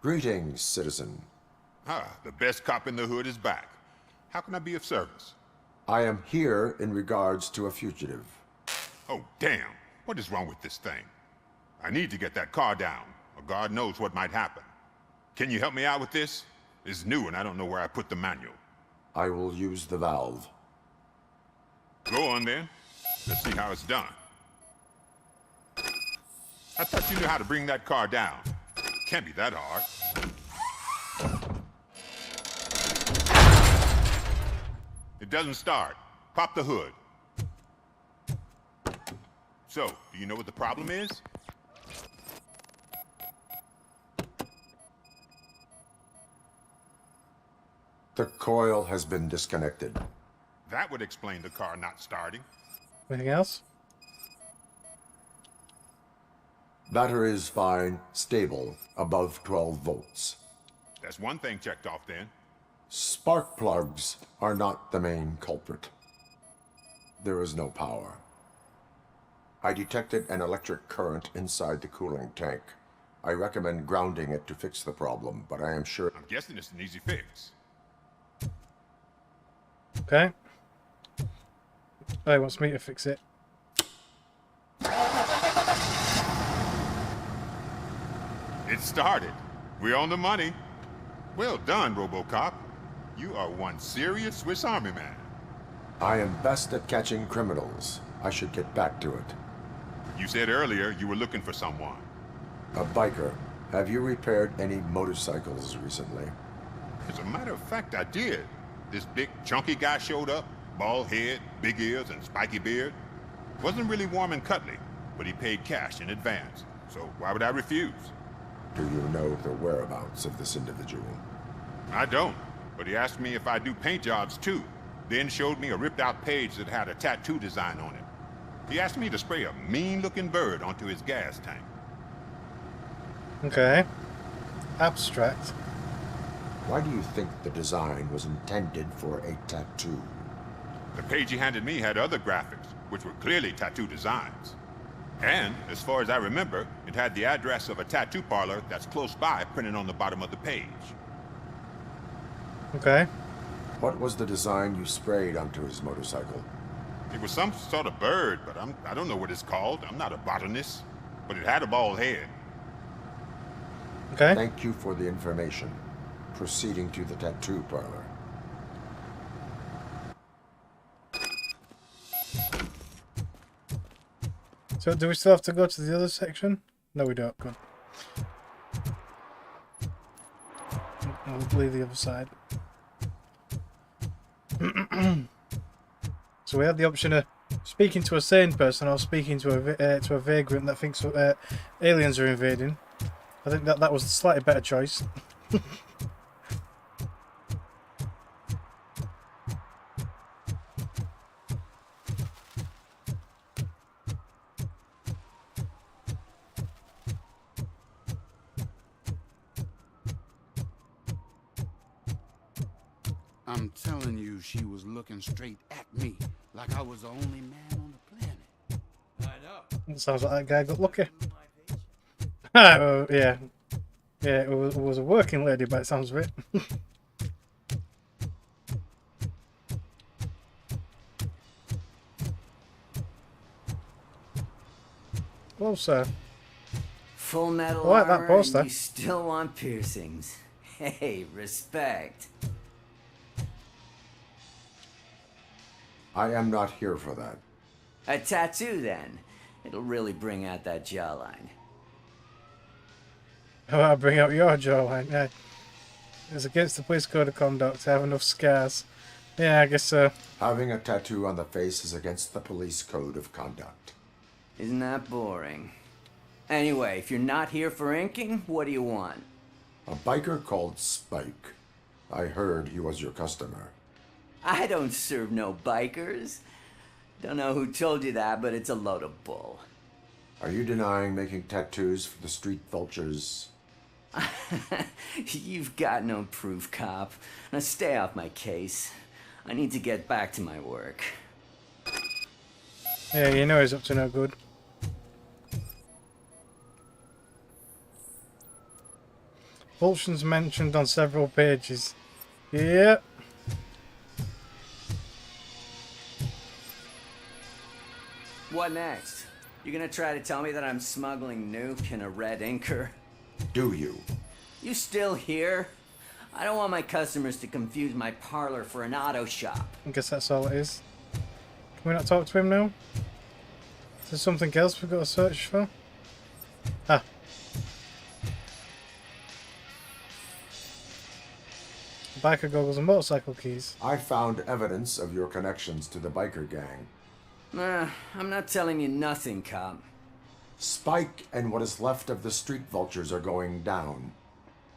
Greetings, citizen. The best cop in the hood is back. How can I be of service? I am here in regards to a fugitive. Oh, damn. What is wrong with this thing? I need to get that car down, or God knows what might happen. Can you help me out with this? It's new and I don't know where I put the manual. I will use the valve. Go on then. Let's see how it's done. I thought you knew how to bring that car down. Can't be that hard. It doesn't start. Pop the hood. So, do you know what the problem is? The coil has been disconnected. That would explain the car not starting. Anything else? Battery is fine, stable, above 12 volts. That's one thing checked off then. Spark plugs are not the main culprit. There is no power. I detected an electric current inside the cooling tank. I recommend grounding it to fix the problem, but I am sure... I'm guessing it's an easy fix. Okay. Oh, he wants me to fix it. It started. We're on the money. Well done, RoboCop. You are one serious Swiss Army man. I am best at catching criminals. I should get back to it. You said earlier you were looking for someone. A biker. Have you repaired any motorcycles recently? As a matter of fact, I did. This big, chunky guy showed up. Bald head, big ears, and spiky beard. Wasn't really warm and cuddly, but he paid cash in advance. So why would I refuse? Do you know the whereabouts of this individual? I don't, but he asked me if I do paint jobs too. Then showed me a ripped-out page that had a tattoo design on it. He asked me to spray a mean-looking bird onto his gas tank. Okay. Abstract. Why do you think the design was intended for a tattoo? The page he handed me had other graphics, which were clearly tattoo designs. And, as far as I remember, it had the address of a tattoo parlor that's close by printed on the bottom of the page. Okay. What was the design you sprayed onto his motorcycle? It was some sort of bird, but I don't know what it's called. I'm not a botanist. But it had a bald head. Okay. Thank you for the information. Proceeding to the tattoo parlor. So do we still have to go to the other section? No, we don't. Good. I'll leave the other side. So we had the option of speaking to a sane person or speaking to a vagrant that thinks aliens are invading. I think that was a slightly better choice. I'm telling you, she was looking straight at me, like I was the only man on the planet. I know. It sounds like that guy got lucky. Yeah. Yeah, it was a working lady by the sounds of it. Hello, sir. Full metal I like that armor poster. and you still want piercings. Hey, respect. I am not here for that. A tattoo, then. It'll really bring out that jawline. How about I bring out your jawline? Yeah. It's against the police code of conduct to have enough scars. Yeah, I guess so. Having a tattoo on the face is against the police code of conduct. Isn't that boring? Anyway, if you're not here for inking, what do you want? A biker called Spike. I heard he was your customer. I don't serve no bikers. Don't know who told you that, but it's a load of bull. Are you denying making tattoos for the street vultures? You've got no proof, cop. Now stay off my case. I need to get back to my work. Yeah, you know he's up to no good. Vultures mentioned on several pages. Yep. What next? You gonna try to tell me that I'm smuggling nuke in a red inker? Do you? You still here? I don't want my customers to confuse my parlor for an auto shop. I guess that's all it is. Can we not talk to him now? Is there something else we've got to search for? Ah. Biker goggles and motorcycle keys. I found evidence of your connections to the biker gang. I'm not telling you nothing, cop. Spike and what is left of the street vultures are going down.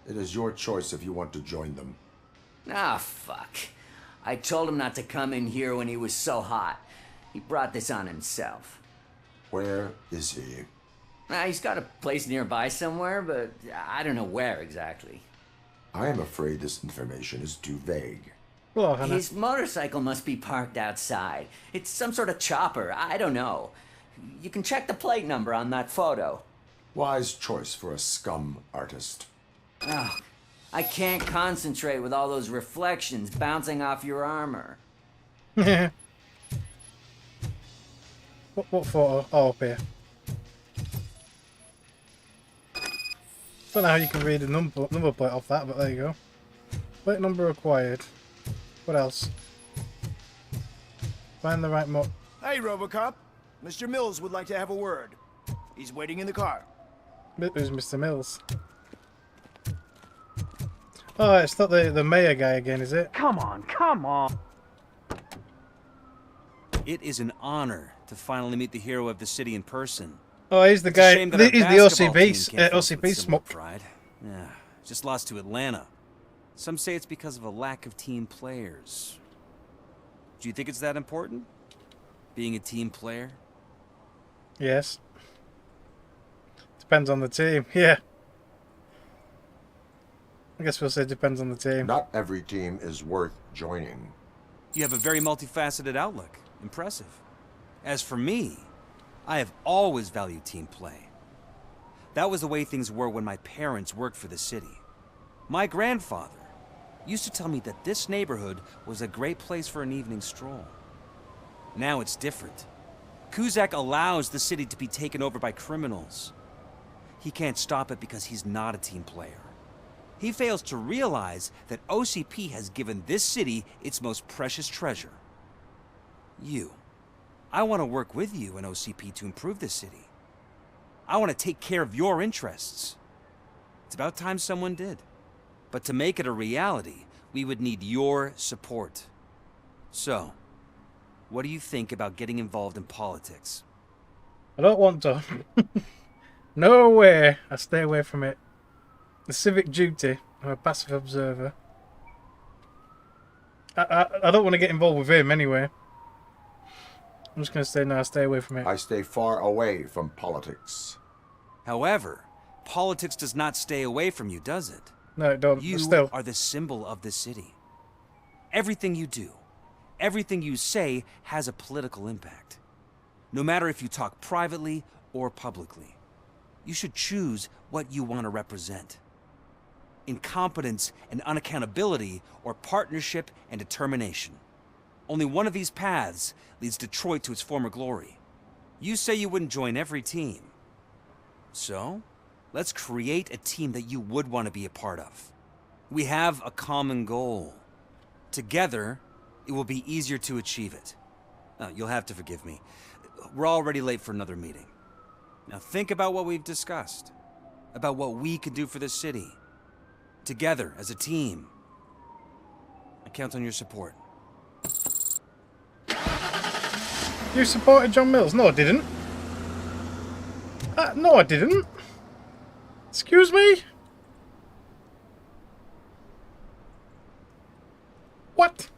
It is your choice if you want to join them. Ah, fuck. I told him not to come in here when he was so hot. He brought this on himself. Where is he? He's got a place nearby somewhere, but I don't know where exactly. I am afraid this information is too vague. Hello, Hannah. His motorcycle must be parked outside. It's some sort of chopper. I don't know. You can check the plate number on that photo. Wise choice for a scum artist. Oh, I can't concentrate with all those reflections bouncing off your armor. What photo? Oh, up here. Don't know how you can read a number plate off that, but there you go. Plate number acquired. What else? Find the right Hey, RoboCop. Mr. Mills would like to have a word. He's waiting in the car. Who's Mr. Mills? Oh, it's not the mayor guy again, is it? Come on, come on. It is an honor to finally meet the hero of the city in person. Oh, he's the guy. He's the OCP smoke. Pride. Yeah, just lost to Atlanta. Some say it's because of a lack of team players. Do you think it's that important? Being a team player? Yes. Depends on the team, yeah. I guess we'll say depends on the team. Not every team is worth joining. You have a very multifaceted outlook. Impressive. As for me, I have always valued team play. That was the way things were when my parents worked for the city. My grandfather used to tell me that this neighborhood was a great place for an evening stroll. Now it's different. Kuzak allows the city to be taken over by criminals. He can't stop it because he's not a team player. He fails to realize that OCP has given this city its most precious treasure. You. I want to work with you and OCP to improve this city. I want to take care of your interests. It's about time someone did. But to make it a reality, we would need your support. So, what do you think about getting involved in politics? I don't want to. No way. I stay away from it. The civic duty. I'm a passive observer. I don't want to get involved with him anyway. I'm just going to say no, I stay away from it. I stay far away from politics. However, politics does not stay away from you, does it? No, it don't. You Still. are the symbol of the city. Everything you do, everything you say has a political impact. No matter if you talk privately or publicly. You should choose what you want to represent. Incompetence and unaccountability, or partnership and determination. Only one of these paths leads Detroit to its former glory. You say you wouldn't join every team. So, let's create a team that you would want to be a part of. We have a common goal. Together, it will be easier to achieve it. You'll have to forgive me. We're already late for another meeting. Now think about what we've discussed. About what we can do for this city. Together, as a team. I count on your support. You supported John Mills? No, I didn't. No, I didn't. Excuse me? What?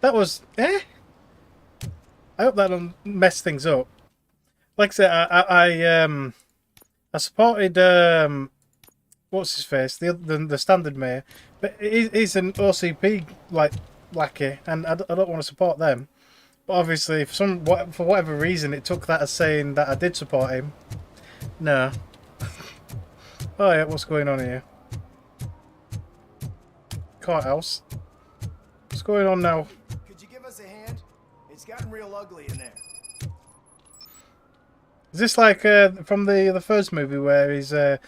That was... I hope that don't mess things up. Like I said, I supported... what's his face? The standard mayor. But he's an OCP, like, lackey, and I don't want to support them. But obviously, for whatever reason, it took that as saying that I did support him. No. Oh yeah, what's going on here? Courthouse. What's going on now? Could you give us a hand? It's gotten real ugly in there. Is Is this like from the first movie where he's got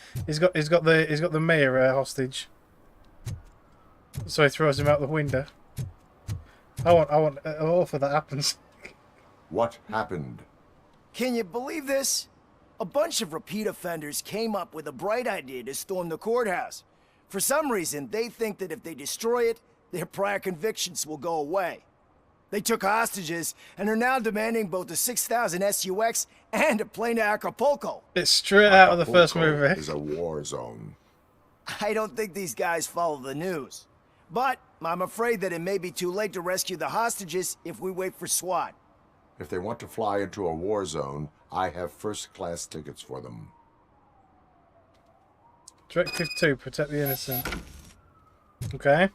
the mayor hostage, so he throws him out the window? I want if that happens. What happened? Can you believe this? A bunch of repeat offenders came up with a bright idea to storm the courthouse. For some reason, they think that if they destroy it, their prior convictions will go away. They took hostages and are now demanding both a 6,000 SUX and a plane to Acapulco. It's straight out of the first movie. Is a war zone. I don't think these guys follow the news. But I'm afraid that it may be too late to rescue the hostages if we wait for SWAT. If they want to fly into a war zone, I have first-class tickets for them. Directive 2, protect the innocent. Okay.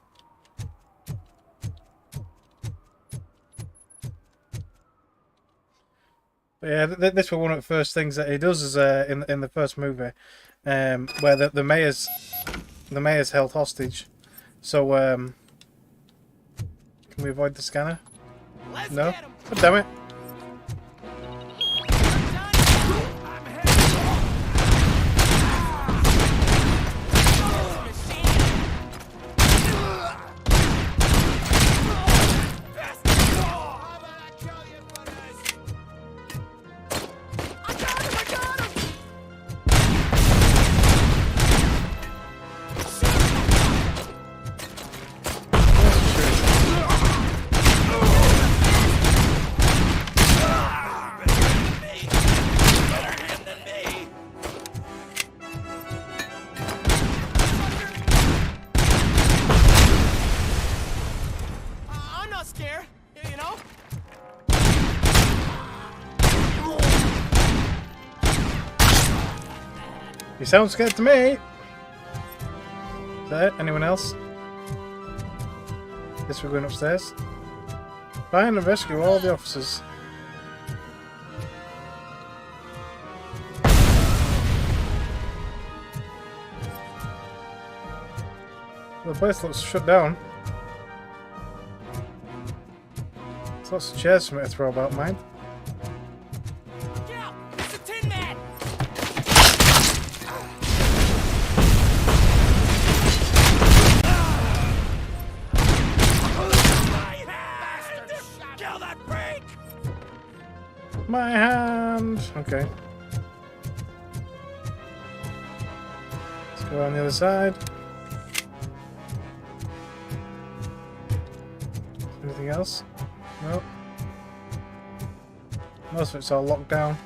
But yeah, this was one of the first things that he does is in the first movie, where the mayor's held hostage. So can we avoid the scanner? No. Oh, damn it. You sound scared to me. Is that it? Anyone else? Guess we're going upstairs. Find and rescue all the officers. The place looks shut down. There's lots of chairs for me to throw about, mind. My hand! Okay. Let's go on the other side. Anything else? No. Most of it's all locked down.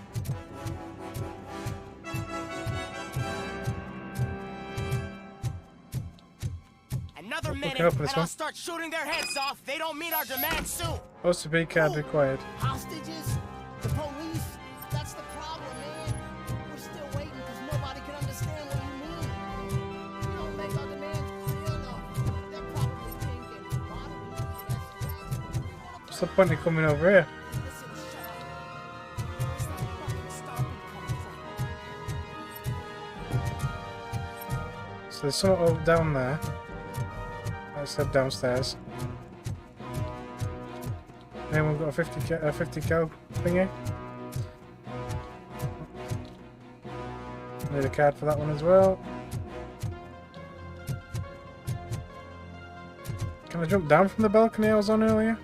Another minute, and I'll start shooting their heads off. They don't meet our demands soon. OCP card required. Hostages? The police? That's the problem, man. We're still waiting because nobody can understand what you mean. We don't make our demands clear enough. They're probably thinking, what's the point of coming over here? So there's something over down there. Let's head downstairs. Anyone got a 50 cal thingy? Need a card for that one as well. Can I jump down from the balcony I was on earlier?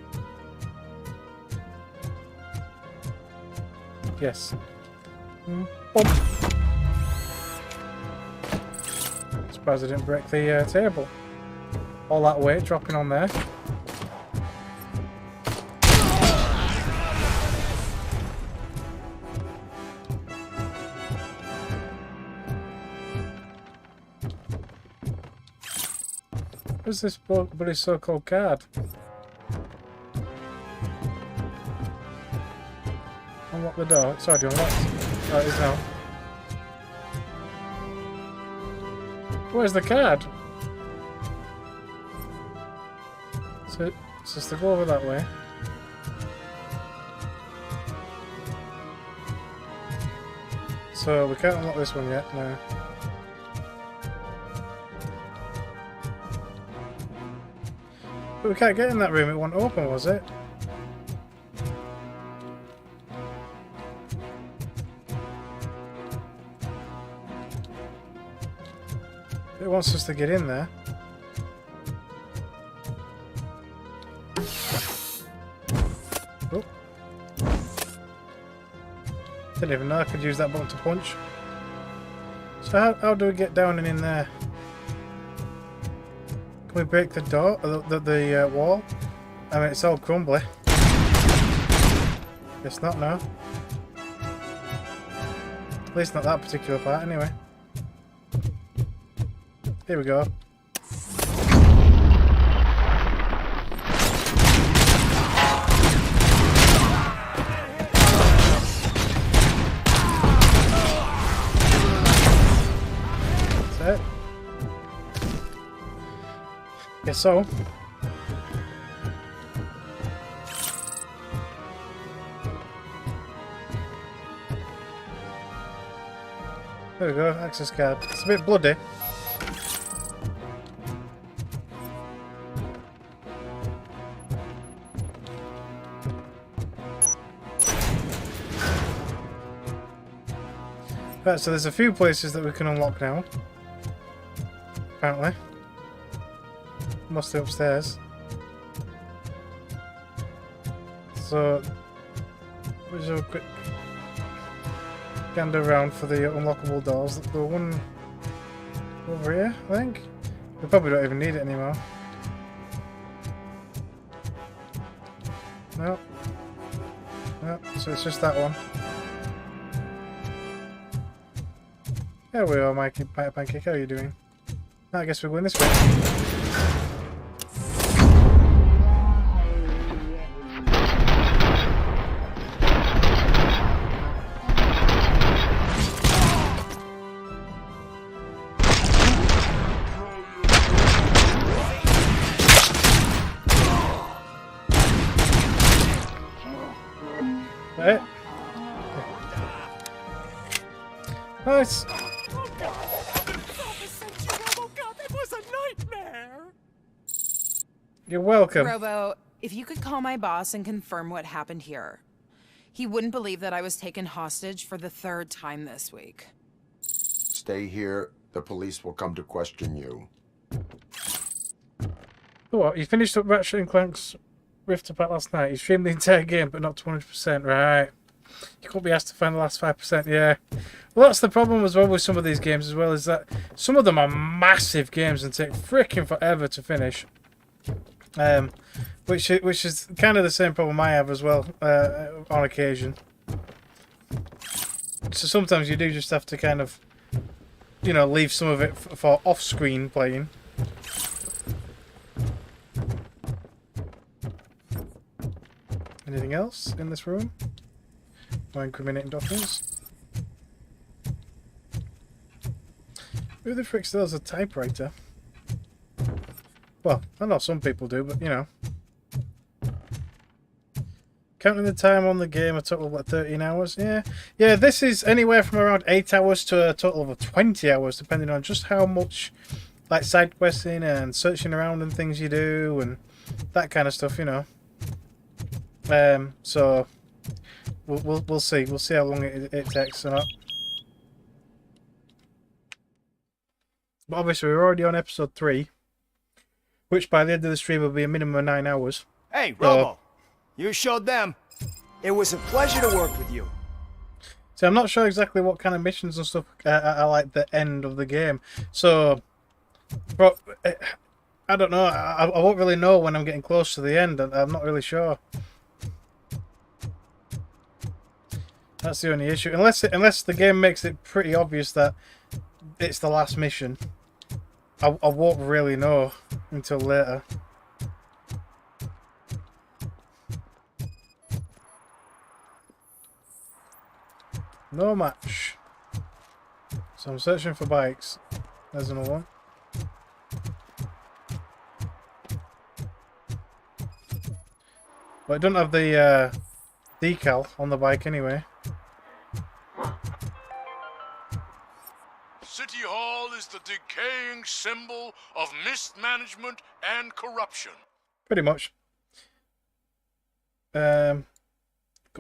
Yes. Boom. Surprised I didn't break the table. All that weight dropping on there. What's this bloody so-called card? Unlock the door. It's already unlocked. Oh, it is now. Where's the card? So it's just to go over that way. So we can't unlock this one yet, no. But we can't get in that room, it wasn't open, was it? wants us to get in there. Oh. Didn't even know I could use that button to punch. So how do we get down and in there? Can we break the door, the wall? I mean, it's all crumbly. It's not now. At least not that particular part, anyway. Here we go. That's it. Guess so. There we go, access card. It's a bit bloody. Right, so there's a few places that we can unlock now. Apparently. Mostly upstairs. So, we'll just have a quick gander around for the unlockable doors. The one over here, I think. We probably don't even need it anymore. No. No, so it's just that one. There we are, Mikey Pancake. How are you doing? I guess we're going this way. Right. Nice. You're welcome. Robo, if you could call my boss and confirm what happened here. He wouldn't believe that I was taken hostage for the 3rd time this week. Stay here. The police will come to question you. What? You finished up Ratchet and Clank's Rift Apart last night. You streamed the entire game, but not 200%. Right. You couldn't be asked to find the last 5%. Yeah. Well, that's the problem as well with some of these games as well, is that some of them are massive games and take freaking forever to finish. Which is kind of the same problem I have as well on occasion. So sometimes you do just have to kind of, you know, leave some of it for off-screen playing. Anything else in this room? No incriminating documents. Who the frick still has a typewriter? Well, I know some people do, but you know. Counting the time on the game, a total of like 13 hours. Yeah, this is anywhere from around 8 hours to a total of 20 hours, depending on just how much like side questing and searching around and things you do and that kind of stuff, you know. So we'll see. We'll see how long it takes or not. But obviously we're already on episode 3. Which by the end of the stream will be a minimum of 9 hours. Hey, Robo! You showed them. It was a pleasure to work with you. So I'm not sure exactly what kind of missions and stuff are like the end of the game. So, but I don't know. I won't really know when I'm getting close to the end. I'm not really sure. That's the only issue. Unless the game makes it pretty obvious that it's the last mission. I won't really know until later. No match. So I'm searching for bikes. There's another one. But I don't have the decal on the bike anyway. City Hall is the decaying symbol of mismanagement and corruption. Pretty much. Got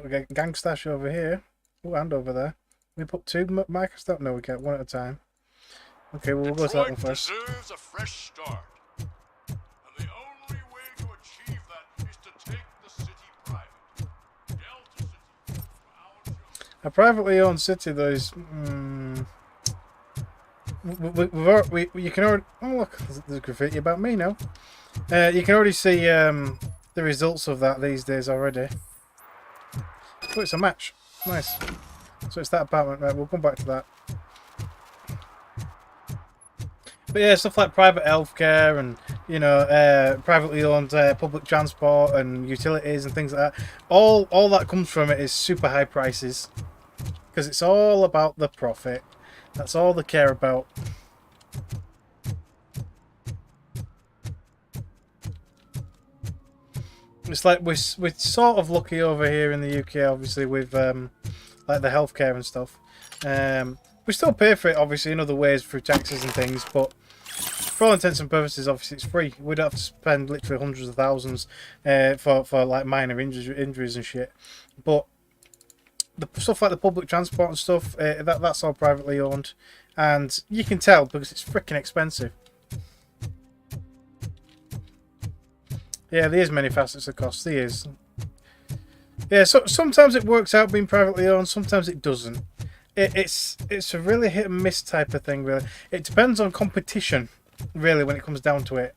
a gang stash over here. Oh, and over there. We put 2 markers down? No, we get 1 at a time. Okay, well, we'll go to that one first. Deserves a fresh start. And the only way to achieve that is to take the city private. Delta City. A privately owned city, though, is... you can already... Oh, look, there's graffiti about me now. You can already see the results of that these days already. Oh, it's a match. Nice. So it's that apartment. Right, we'll come back to that. But yeah, stuff like private healthcare and, you know, privately owned public transport and utilities and things like that. All that comes from it is super high prices. Because it's all about the profit. That's all they care about. It's like we're sort of lucky over here in the UK, obviously, with like the healthcare and stuff. We still pay for it, obviously, in other ways through taxes and things, but for all intents and purposes, obviously, it's free. We don't have to spend literally hundreds of thousands for like minor injuries and shit. But the stuff like the public transport and stuff, that's all privately owned, and you can tell because it's freaking expensive. Yeah, there is many facets of cost. There is. Yeah, so sometimes it works out being privately owned, sometimes it doesn't. It's a really hit and miss type of thing, really. It depends on competition, really, when it comes down to it.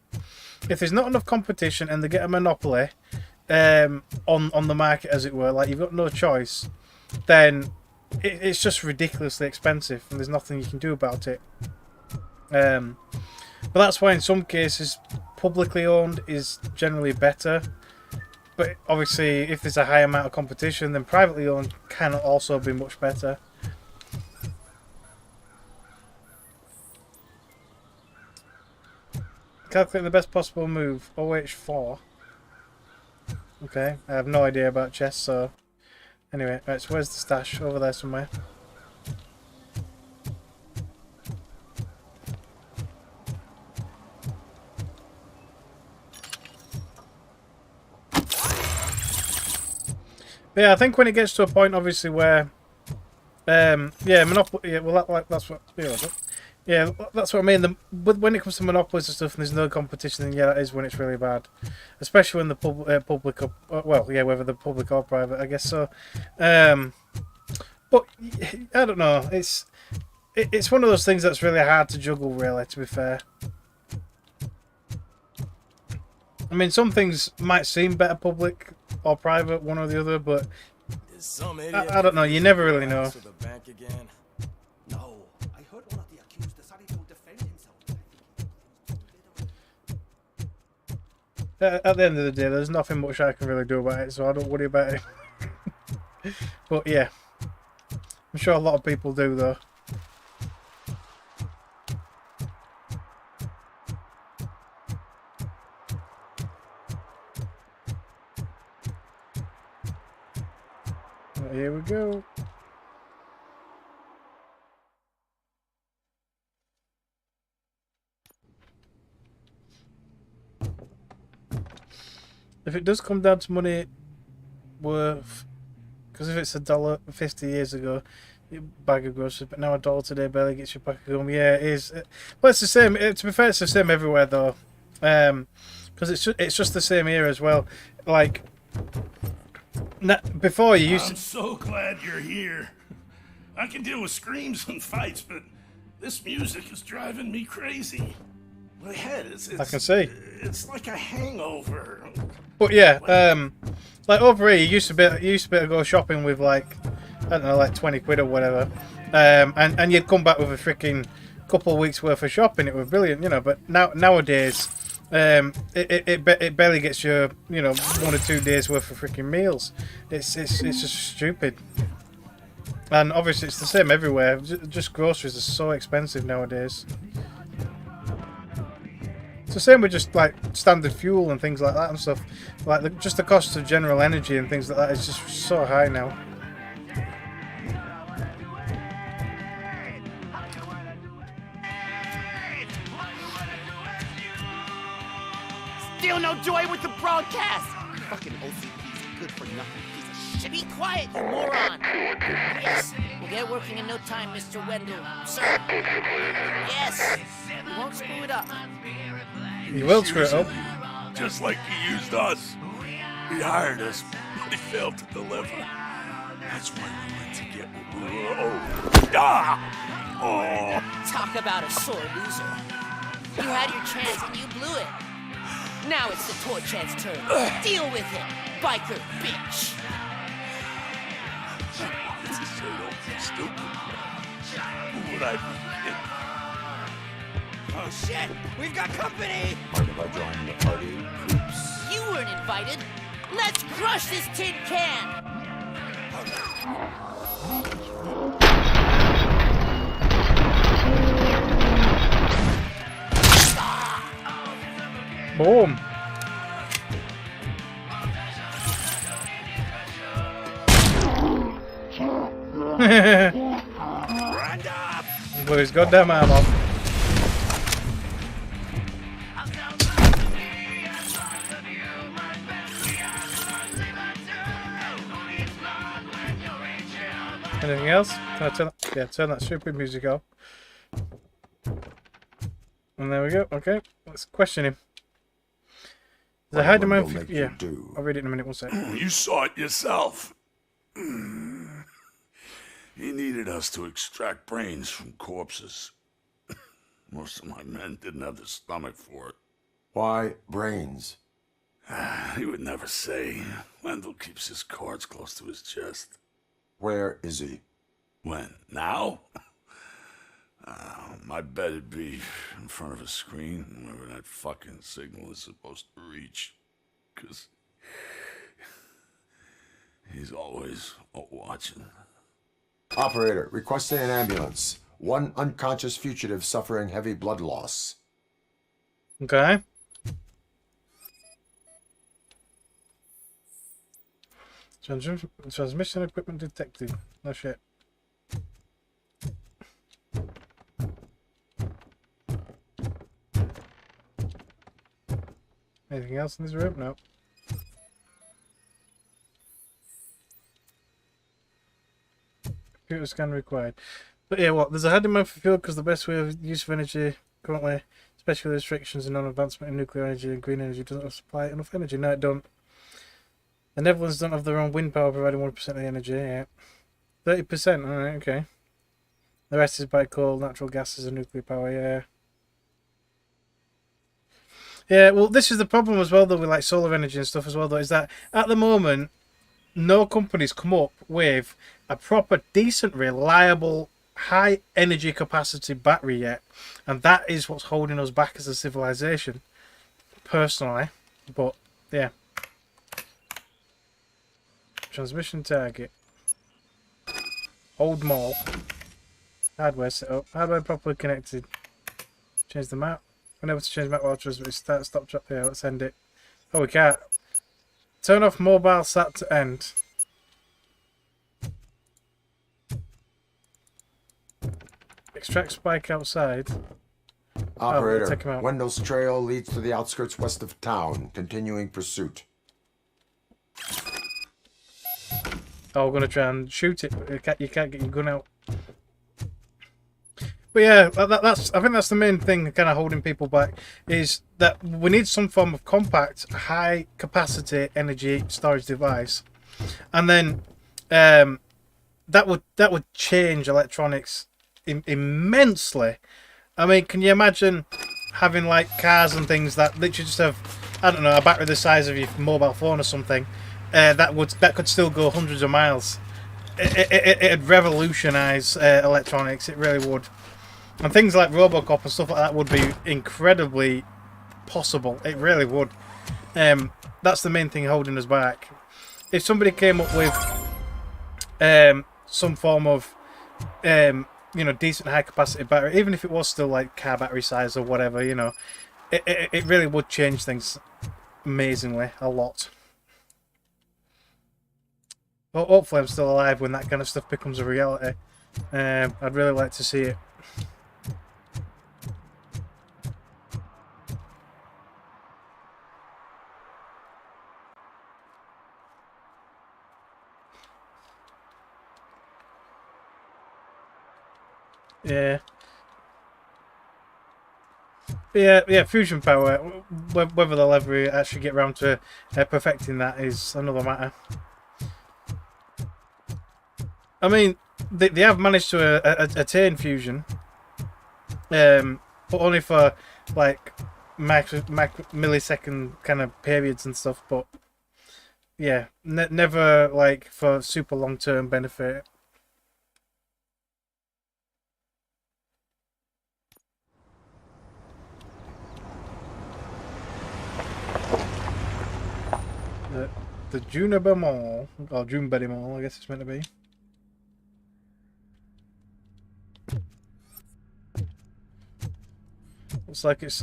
If there's not enough competition and they get a monopoly on the market, as it were, like you've got no choice, then it's just ridiculously expensive and there's nothing you can do about it. But that's why in some cases publicly owned is generally better. But obviously if there's a high amount of competition, then privately owned can also be much better. Calculate the best possible move. OH4. Okay, I have no idea about chess, so... Anyway, right, so where's the stash? Over there somewhere. But yeah, I think when it gets to a point, obviously, where... yeah, Monopoly... Yeah, well, that's what... Yeah, that's what I mean. When it comes to monopolies and stuff and there's no competition, then yeah, that is when it's really bad. Especially when the public... well, yeah, whether the public or private, I guess so. But, I don't know. It's one of those things that's really hard to juggle, really, to be fair. I mean, some things might seem better public or private, one or the other, but... I don't know. You never really know. At the end of the day, there's nothing much I can really do about it, so I don't worry about it. But yeah, I'm sure a lot of people do, though. Well, here we go. If it does come down to money worth, because if it's $1.50 years ago, a bag of groceries, but now $1 today barely gets you back home. Yeah, it is. But it's the same. To be fair, it's the same everywhere though, because it's just the same here as well. Like before, you used. I'm so glad you're here. I can deal with screams and fights, but this music is driving me crazy. My head is. I can see. It's like a hangover. But yeah, like over here, you used to be able to go shopping with like, I don't know, like 20 quid or whatever, and you'd come back with a freaking couple of weeks worth of shopping. It was brilliant, you know. But nowadays, it barely gets you, you know, 1 or 2 days worth of freaking meals. It's just stupid. And obviously, it's the same everywhere. Just groceries are so expensive nowadays. It's the same with just like standard fuel and things like that and stuff. Like just the cost of general energy and things like that is just so high now. Still no joy with the broadcast. Fucking OCP's good for nothing piece of shit. Be quiet, you moron. Yes, We'll get working in no time, Mr. Wendell. Sir. Yes. We won't screw it up. You will screw it up. Just like he used us. He hired us, but he failed to deliver. That's why we went to get what we were owed. Talk about a sore loser. You had your chance and you blew it. Now it's the torch head's turn. Deal with it, biker bitch. This is so stupid. Who would I be kidding? Oh shit! We've got company! Mind if I join the party, creeps? You weren't invited. Let's crush this tin can! Boom. Blew his goddamn arm off. Anything else? Can I turn that? Yeah, turn that stupid music off. And there we go. Okay, let's question him. The high demand for, yeah, I'll read it in a minute. One sec. You saw it yourself. He needed us to extract brains from corpses. Most of my men didn't have the stomach for it. Why brains? He would never say. Wendell keeps his cards close to his chest. Where is he? When? Now? I bet it'd be in front of a screen, wherever that fucking signal is supposed to reach. 'Cause he's always watching. Operator, requesting an ambulance. One unconscious fugitive suffering heavy blood loss. Okay. Transmission equipment detected. No shit. Anything else in this room? No. Computer scan required. But yeah, what? There's a high demand for fuel because the best way of use of energy currently, especially restrictions and non-advancement in nuclear energy and green energy, doesn't supply enough energy. No, it don't. The Netherlands don't have their own wind power providing 1% of the energy. Yeah, 30%. All right, okay. The rest is by coal, natural gases, and nuclear power. Yeah. Yeah, well, this is the problem as well, though, with like solar energy and stuff as well, though, is that at the moment, no companies come up with a proper, decent, reliable, high energy capacity battery yet, and that is what's holding us back as a civilization, personally. But yeah, transmission target, old mall, hardware setup, hardware properly connected. Change the map. Unable to change map watches, but stop drop here. Let's end it. Oh, we can't. Turn off mobile sat to end. Extract Spike outside. Operator, take him out. Wendell's trail leads to the outskirts west of town. Continuing pursuit. Oh, we're gonna try and shoot it, but you can't get your gun out. But yeah, that's I think that's the main thing kind of holding people back, is that we need some form of compact, high capacity energy storage device, and then that would change electronics immensely. I mean, can you imagine having like cars and things that literally just have, I don't know, a battery the size of your mobile phone or something, that could still go hundreds of miles. It'd revolutionise electronics. It really would. And things like RoboCop and stuff like that would be incredibly possible. It really would. That's the main thing holding us back. If somebody came up with some form of decent high capacity battery, even if it was still like car battery size or whatever, it really would change things amazingly a lot. Well, hopefully I'm still alive when that kind of stuff becomes a reality. I'd really like to see it. Yeah. Yeah, fusion power. Whether they'll ever actually get around to perfecting that is another matter. I mean, they have managed to attain fusion, but only for like millisecond kind of periods and stuff. But yeah, never like for super long-term benefit. The Juniper Mall, or Juneberry Mall, I guess it's meant to be. Looks like it's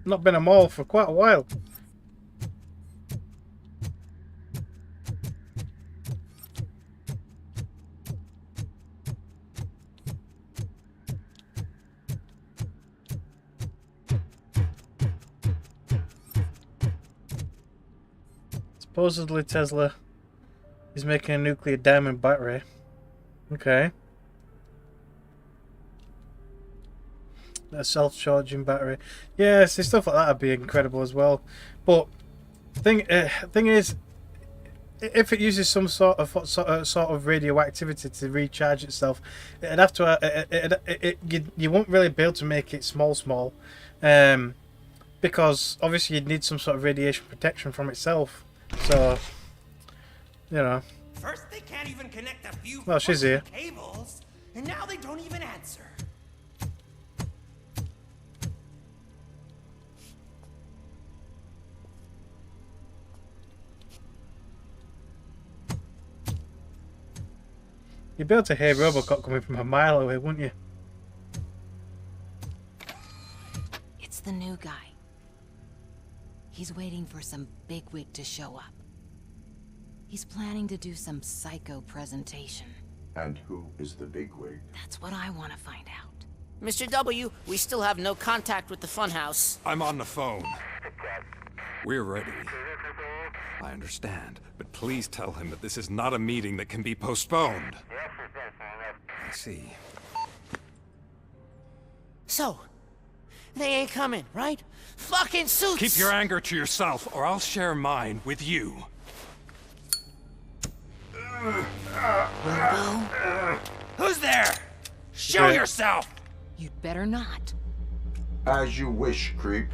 not been a mall for quite a while. Supposedly Tesla is making a nuclear diamond battery. Okay. A self-charging battery. Yeah, see, stuff like that would be incredible as well. But thing is, if it uses some sort of radioactivity to recharge itself, it'd have to. You won't really be able to make it small, because obviously you'd need some sort of radiation protection from itself. So, you know. First they can't even connect a few well, she's here. cables, and now they don't even answer. You'd be able to hear RoboCop coming from a mile away, wouldn't you? It's the new guy. He's waiting for some bigwig to show up. He's planning to do some psycho presentation. And who is the bigwig? That's what I want to find out. Mr. W, we still have no contact with the funhouse. I'm on the phone. We're ready. I understand, but please tell him that this is not a meeting that can be postponed. I see. So, they ain't coming, right? Fucking suits! Keep your anger to yourself, or I'll share mine with you. Robo? Who's there? Show yourself! You'd better not. As you wish, creep.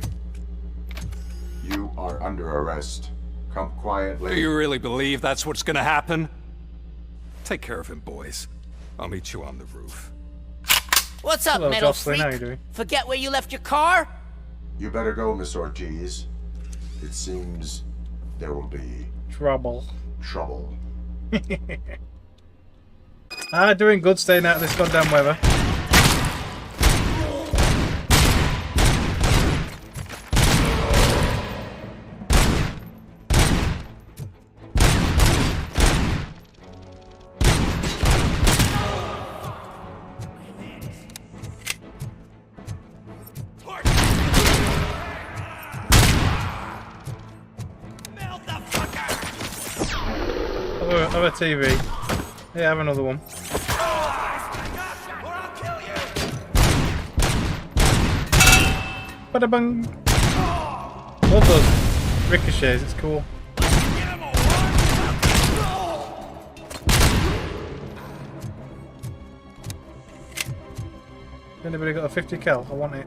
You are under arrest. Come quietly. Do you really believe that's what's gonna happen? Take care of him, boys. I'll meet you on the roof. What's up, Hello, metal Jocelyn, how you freak? doing? Forget where you left your car? You better go, Miss Ortiz. It seems there will be trouble. Trouble. Doing good staying out of this goddamn weather. Have a TV. Yeah, have another one. Bada bang! Love those ricochets, it's cool. Anybody got a 50 cal? I want it.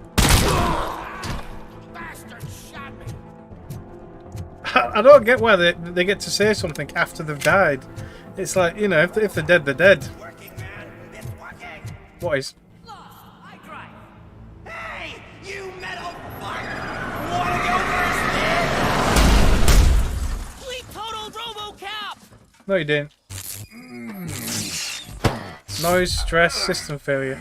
I don't get why they get to say something after they've died. It's like, you know, if they're dead, they're dead. What is? Hey, you metal fucker! Wanna go first, We totaled RoboCop! No, you didn't. Noise, stress, system failure.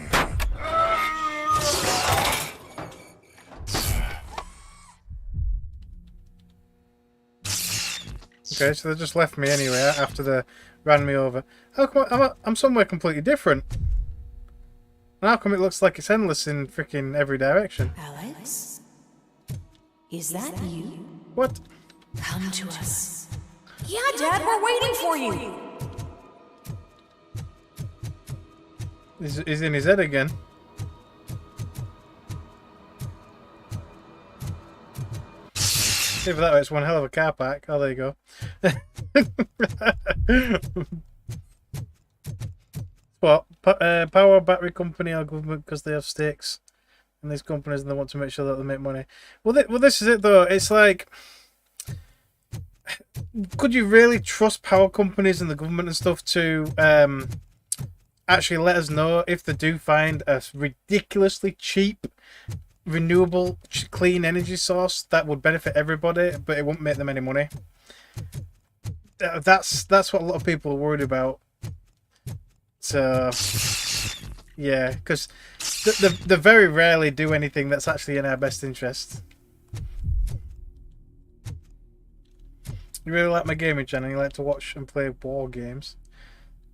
Okay, so they just left me anyway after they ran me over. How come I'm somewhere completely different? And how come it looks like it's endless in freaking every direction? Alex? Is that you? What? Come to us. Yeah, Dad, we're waiting for you. He's in his head again. If that way, it's one hell of a car park. Oh, there you go. What? Power battery company or government because they have stakes in these companies and they want to make sure that they make money. Well, this is it though. It's like, could you really trust power companies and the government and stuff to actually let us know if they do find a ridiculously cheap renewable clean energy source that would benefit everybody, but it won't make them any money? That's what a lot of people are worried about. So yeah, because they very rarely do anything that's actually in our best interest. You really like my gaming channel? You like to watch and play war games?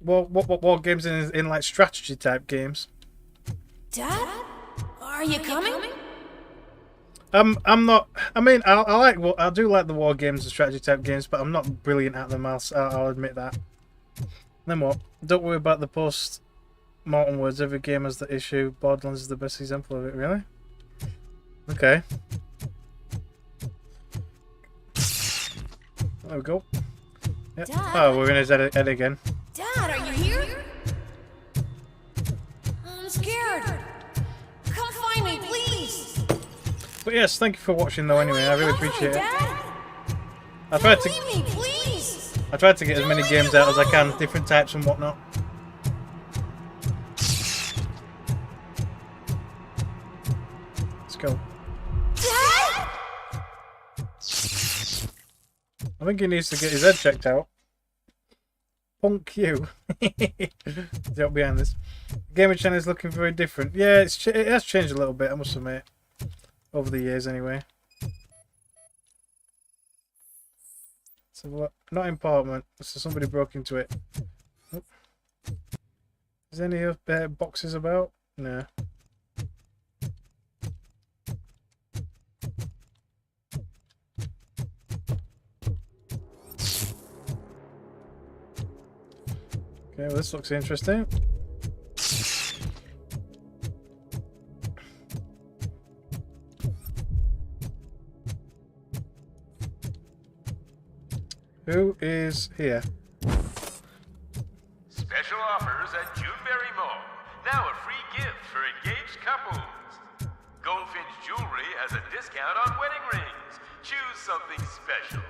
Well, what war games in like strategy type games? Dad, are you coming? I'm not. I mean, I do like the war games and strategy type games, but I'm not brilliant at them. I'll admit that. Then what? Don't worry about the post-mortem words. Every game has the issue. Borderlands is the best example of it. Really? Okay. There we go. Yep. Dad? Oh, we're in his head again. Dad, are you here? I'm scared. Come find me, please. But yes, thank you for watching though anyway. I really appreciate it. Dad? I tried to Leave me, please. I tried to get as many games out as I can, different types and whatnot. Let's go. Dad? I think he needs to get his head checked out. Punk you. Don't behind this. Gaming channel is looking very different. Yeah, it has changed a little bit, I must admit. Over the years, anyway. So what? Not important. So somebody broke into it. Oh. Is any of boxes about? No. Okay, well this looks interesting. Who is here? Special offers at Juneberry Mall. Now a free gift for engaged couples. Goldfinch Jewelry has a discount on wedding rings. Choose something special.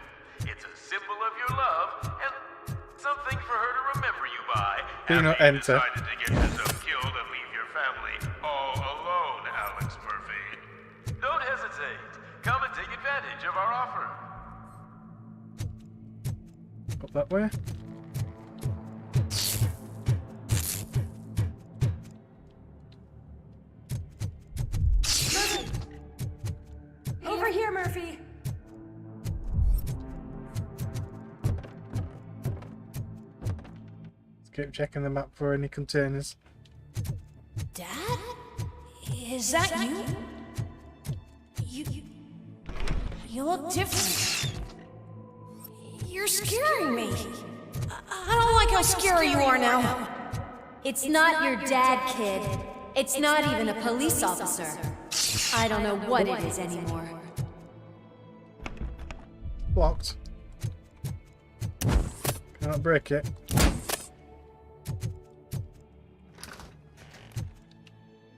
It's a symbol of your love and something for her to remember you by. Do not enter. Decided to get yourself killed and leave your family all alone, Alex Murphy. Don't hesitate. Come and take advantage of our offer. Up that way. Murphy! Over here, Murphy! Let's keep checking the map for any containers. Dad? Is that you? You look different. You're scaring me. I don't like how scary you are now. It's not your dad, kid. It's not even a police officer. I don't know what it is anymore. Blocked. Cannot break it.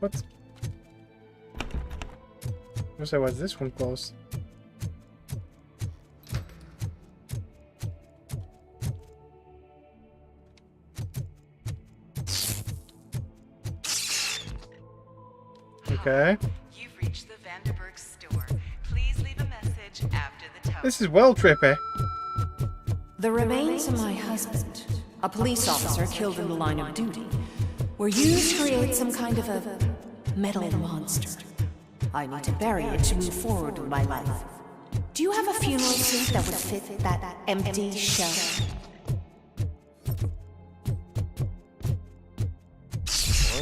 What? So why is this one closed? Okay. You've reached the Vanderburg store. Please leave a message after the tone. This is well trippy. The remains of my husband, a police officer killed in the line of duty, were used to create some kind of a metal monster. I need to bury it to move forward with my life. Do you have a funeral suit that would fit that empty shell?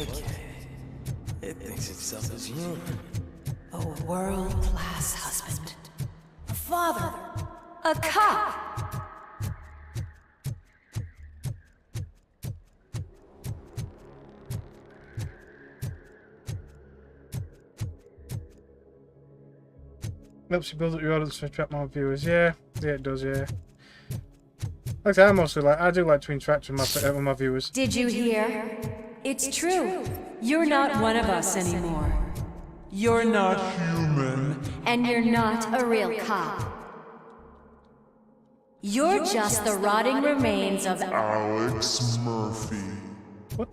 Okay. It thinks itself as human. A world-class husband. A father. A cop. Helps you build up your audience to attract more viewers. Yeah, it does. Yeah. Like I said, I do like to interact with my viewers. Did you hear? It's true. You're not one of us anymore. You're not human. And you're not a real cop. You're just the rotting remains of Alex Murphy. What?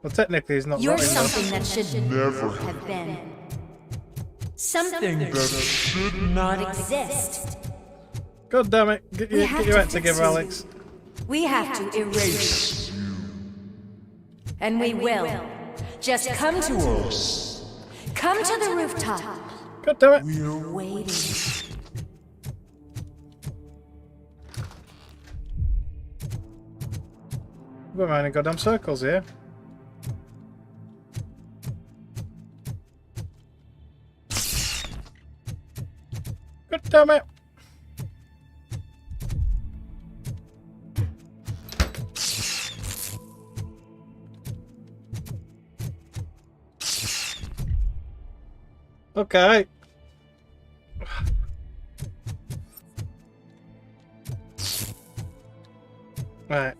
Well, technically, he's not. You're rotting, something that should never have been. Something that should not exist. God damn it! Get your act together, Alex. We have to erase you. And we will. Just come to us. Come to the rooftop. God damn it! We're waiting. We're running goddamn circles here. God damn it! Okay. Right.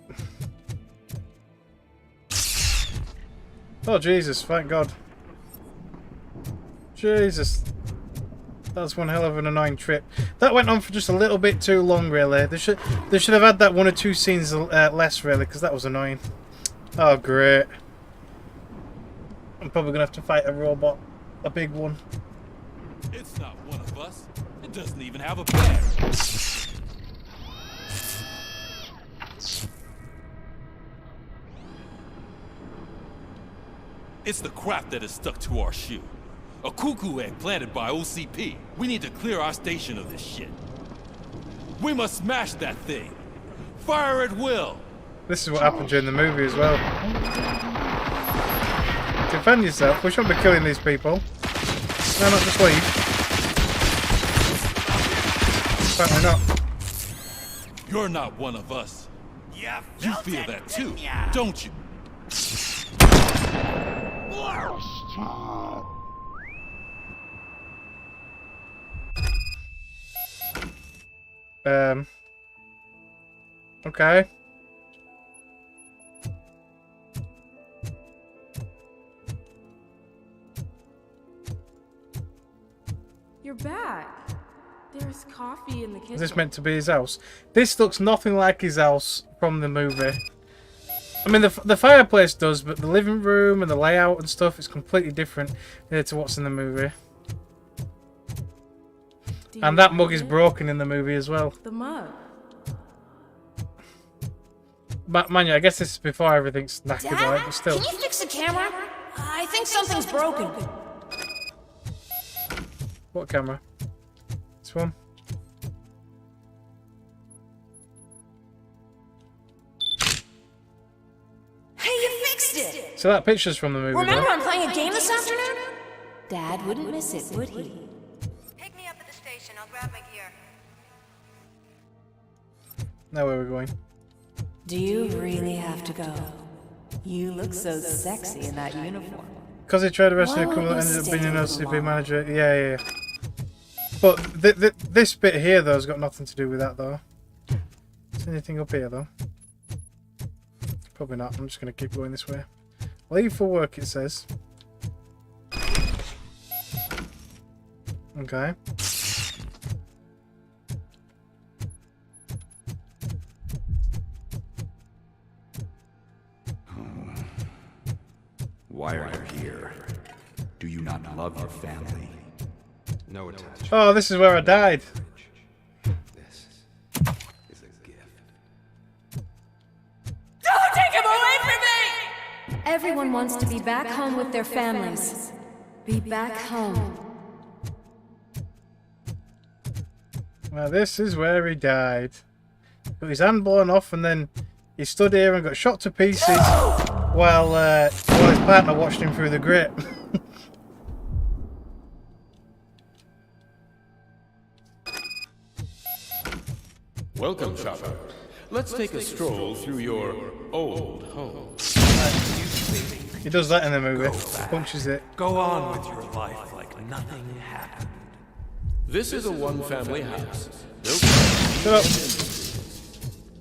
Oh Jesus, thank God. Jesus. That's one hell of an annoying trip. That went on for just a little bit too long, really. They should have had that one or two scenes less, really, because that was annoying. Oh, great. I'm probably going to have to fight a robot. A big one. It's not one of us. It doesn't even have a bag. It's the crap that is stuck to our shoe. A cuckoo egg planted by OCP. We need to clear our station of this shit. We must smash that thing. Fire at will. This is what happened during the movie as well. Defend yourself. We shouldn't be killing these people. No, not just leave. Apparently not. You're not one of us. You feel that too, don't you? Okay. You're back. There's coffee in the kitchen. Is this meant to be his house? This looks nothing like his house from the movie. I mean, the fireplace does, but the living room and the layout and stuff is completely different to what's in the movie. And that mug is broken in the movie as well. The mug. But man, I guess this is before everything's knackered, Dad, right? But still. can you fix the camera? I think something's broken. What camera? This one? Hey, you fixed it! So that picture's from the movie. Remember though. I'm playing a game this afternoon? Dad wouldn't miss it, would he? Pick me up at the station. I'll grab my gear. Now where are we going? Do you really have to go? You look so sexy in that uniform. Because he tried to arrest the crew that ended up being an OCP manager. Yeah. But this bit here, though, has got nothing to do with that, though. Is there anything up here, though? Probably not. I'm just going to keep going this way. Leave for work, it says. Okay. Why are you here? Do you not love your family? No attachment. Oh, this is where I died. This is a gift. Don't take him away from me! Everyone wants to be back home with their families. Be back home. Well, this is where he died. Got his hand blown off, and then he stood here and got shot to pieces while his partner watched him through the grate. Welcome, shopper. Let's take a stroll through your old home. He does that in the movie. Punches it. Go on with your life like nothing happened. This is a one-family house. Shut up.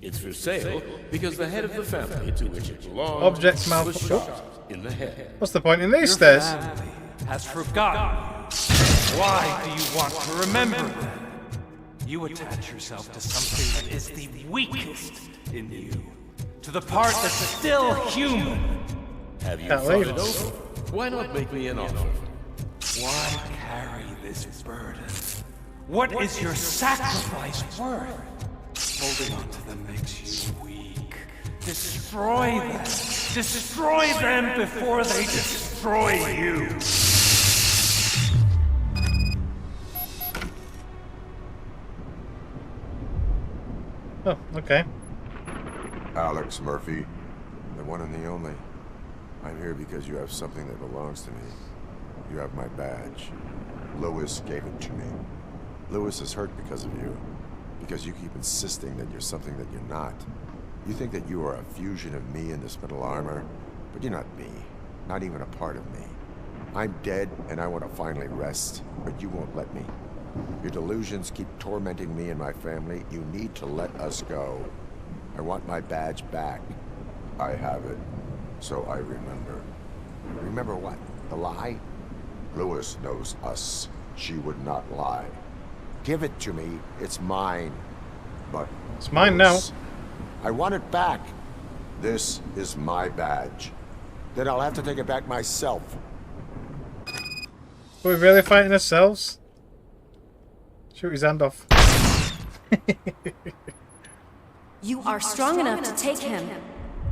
It's for sale because the head of the family to which it belongs Objects was malfunction. shot in the head. What's the point in these stairs? Has forgotten. Why do you want to remember them? You attach yourself to something that is the weakest in you. To the part that's still human. Have you Can't thought leave. it over? Why not make me an offer? Why carry this burden? What is your sacrifice worth? Holding on to them makes you weak. Destroy them. Destroy them before they destroy you. Oh, okay. Alex Murphy, the one and the only. I'm here because you have something that belongs to me. You have my badge. Lewis gave it to me. Lewis is hurt because of you. Because you keep insisting that you're something that you're not. You think that you are a fusion of me in this metal armor, but you're not me. Not even a part of me. I'm dead, and I want to finally rest, but you won't let me. Your delusions keep tormenting me and my family. You need to let us go. I want my badge back. I have it, so I remember. Remember what? The lie? Lewis knows us. She would not lie. Give it to me. It's mine. But it's mine Lewis, now. I want it back. This is my badge. Then I'll have to take it back myself. Are we really fighting ourselves? Shoot his hand off. You are strong enough to take him.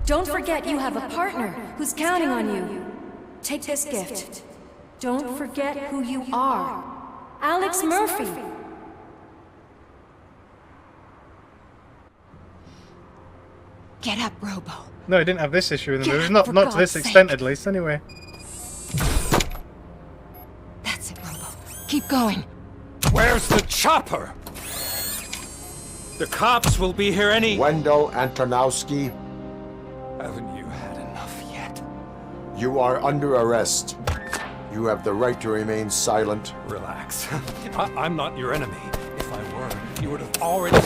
Don't forget you have a partner who's counting on you. Take this gift. Don't forget who you are. Alex Murphy. Get up, Robo. No, he didn't have this issue in the Get movie. up, Not for to this God's extent, sake. at least. Anyway. That's it, Robo. Keep going. Where's the chopper? The cops will be here any... Wendell Antonowski, Haven't you had enough yet? you are under arrest. You have the right to remain silent. Relax. I'm not your enemy. If I were, you would have already...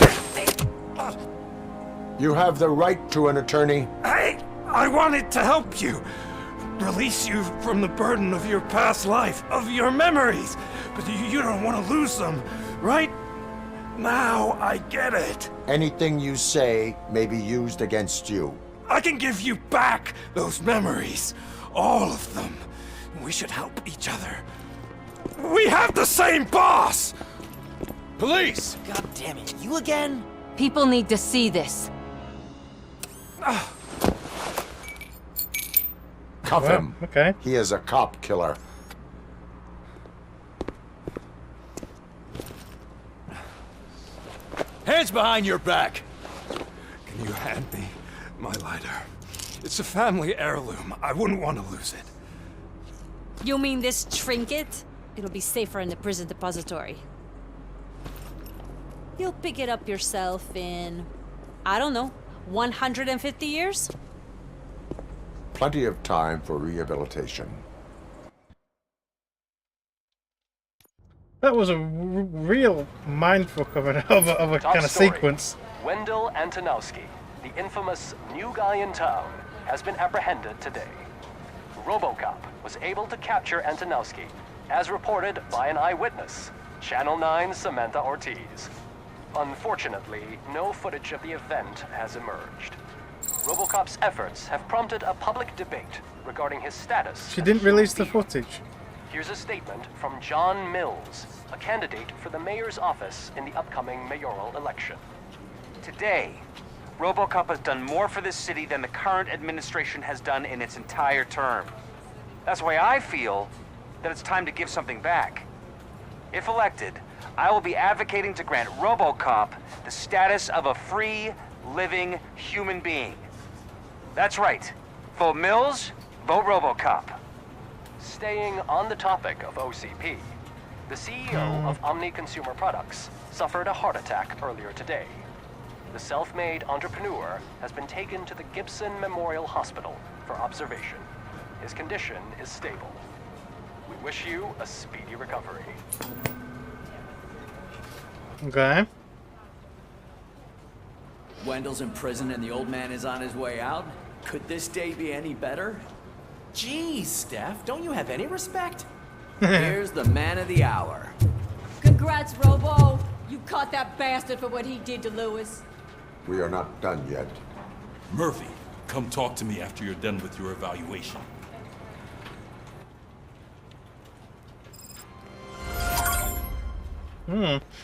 You have the right to an attorney. I wanted to help you. Release you from the burden of your past life, of your memories. But you don't want to lose them, right? Now I get it. Anything you say may be used against you. I can give you back those memories. All of them. We should help each other. We have the same boss! Police! God damn it, you again? People need to see this. Cuff him. Okay. He is a cop killer. Hands behind your back! Can you hand me my lighter? It's a family heirloom. I wouldn't want to lose it. You mean this trinket? It'll be safer in the prison depository. You'll pick it up yourself in, I don't know, 150 years? Plenty of time for rehabilitation. That was a real mindfuck of a Top kind of story. sequence. Wendell Antonowski, the infamous new guy in town, has been apprehended today. RoboCop was able to capture Antonowski, as reported by an eyewitness, Channel 9's Samantha Ortiz. Unfortunately, no footage of the event has emerged. RoboCop's efforts have prompted a public debate regarding his status. She didn't release the footage. Here's a statement from John Mills, a candidate for the mayor's office in the upcoming mayoral election. Today, RoboCop has done more for this city than the current administration has done in its entire term. That's why I feel that it's time to give something back. If elected, I will be advocating to grant RoboCop the status of a free, living human being. That's right. Vote Mills, vote RoboCop. Staying on the topic of OCP, the CEO of Omni Consumer Products suffered a heart attack earlier today. The self-made entrepreneur has been taken to the Gibson Memorial Hospital for observation. His condition is stable. We wish you a speedy recovery. Okay. Wendell's in prison and the old man is on his way out. Could this day be any better? Geez, Steph, don't you have any respect? Here's the man of the hour. Congrats, Robo. You caught that bastard for what he did to Lewis. We are not done yet. Murphy, come talk to me after you're done with your evaluation.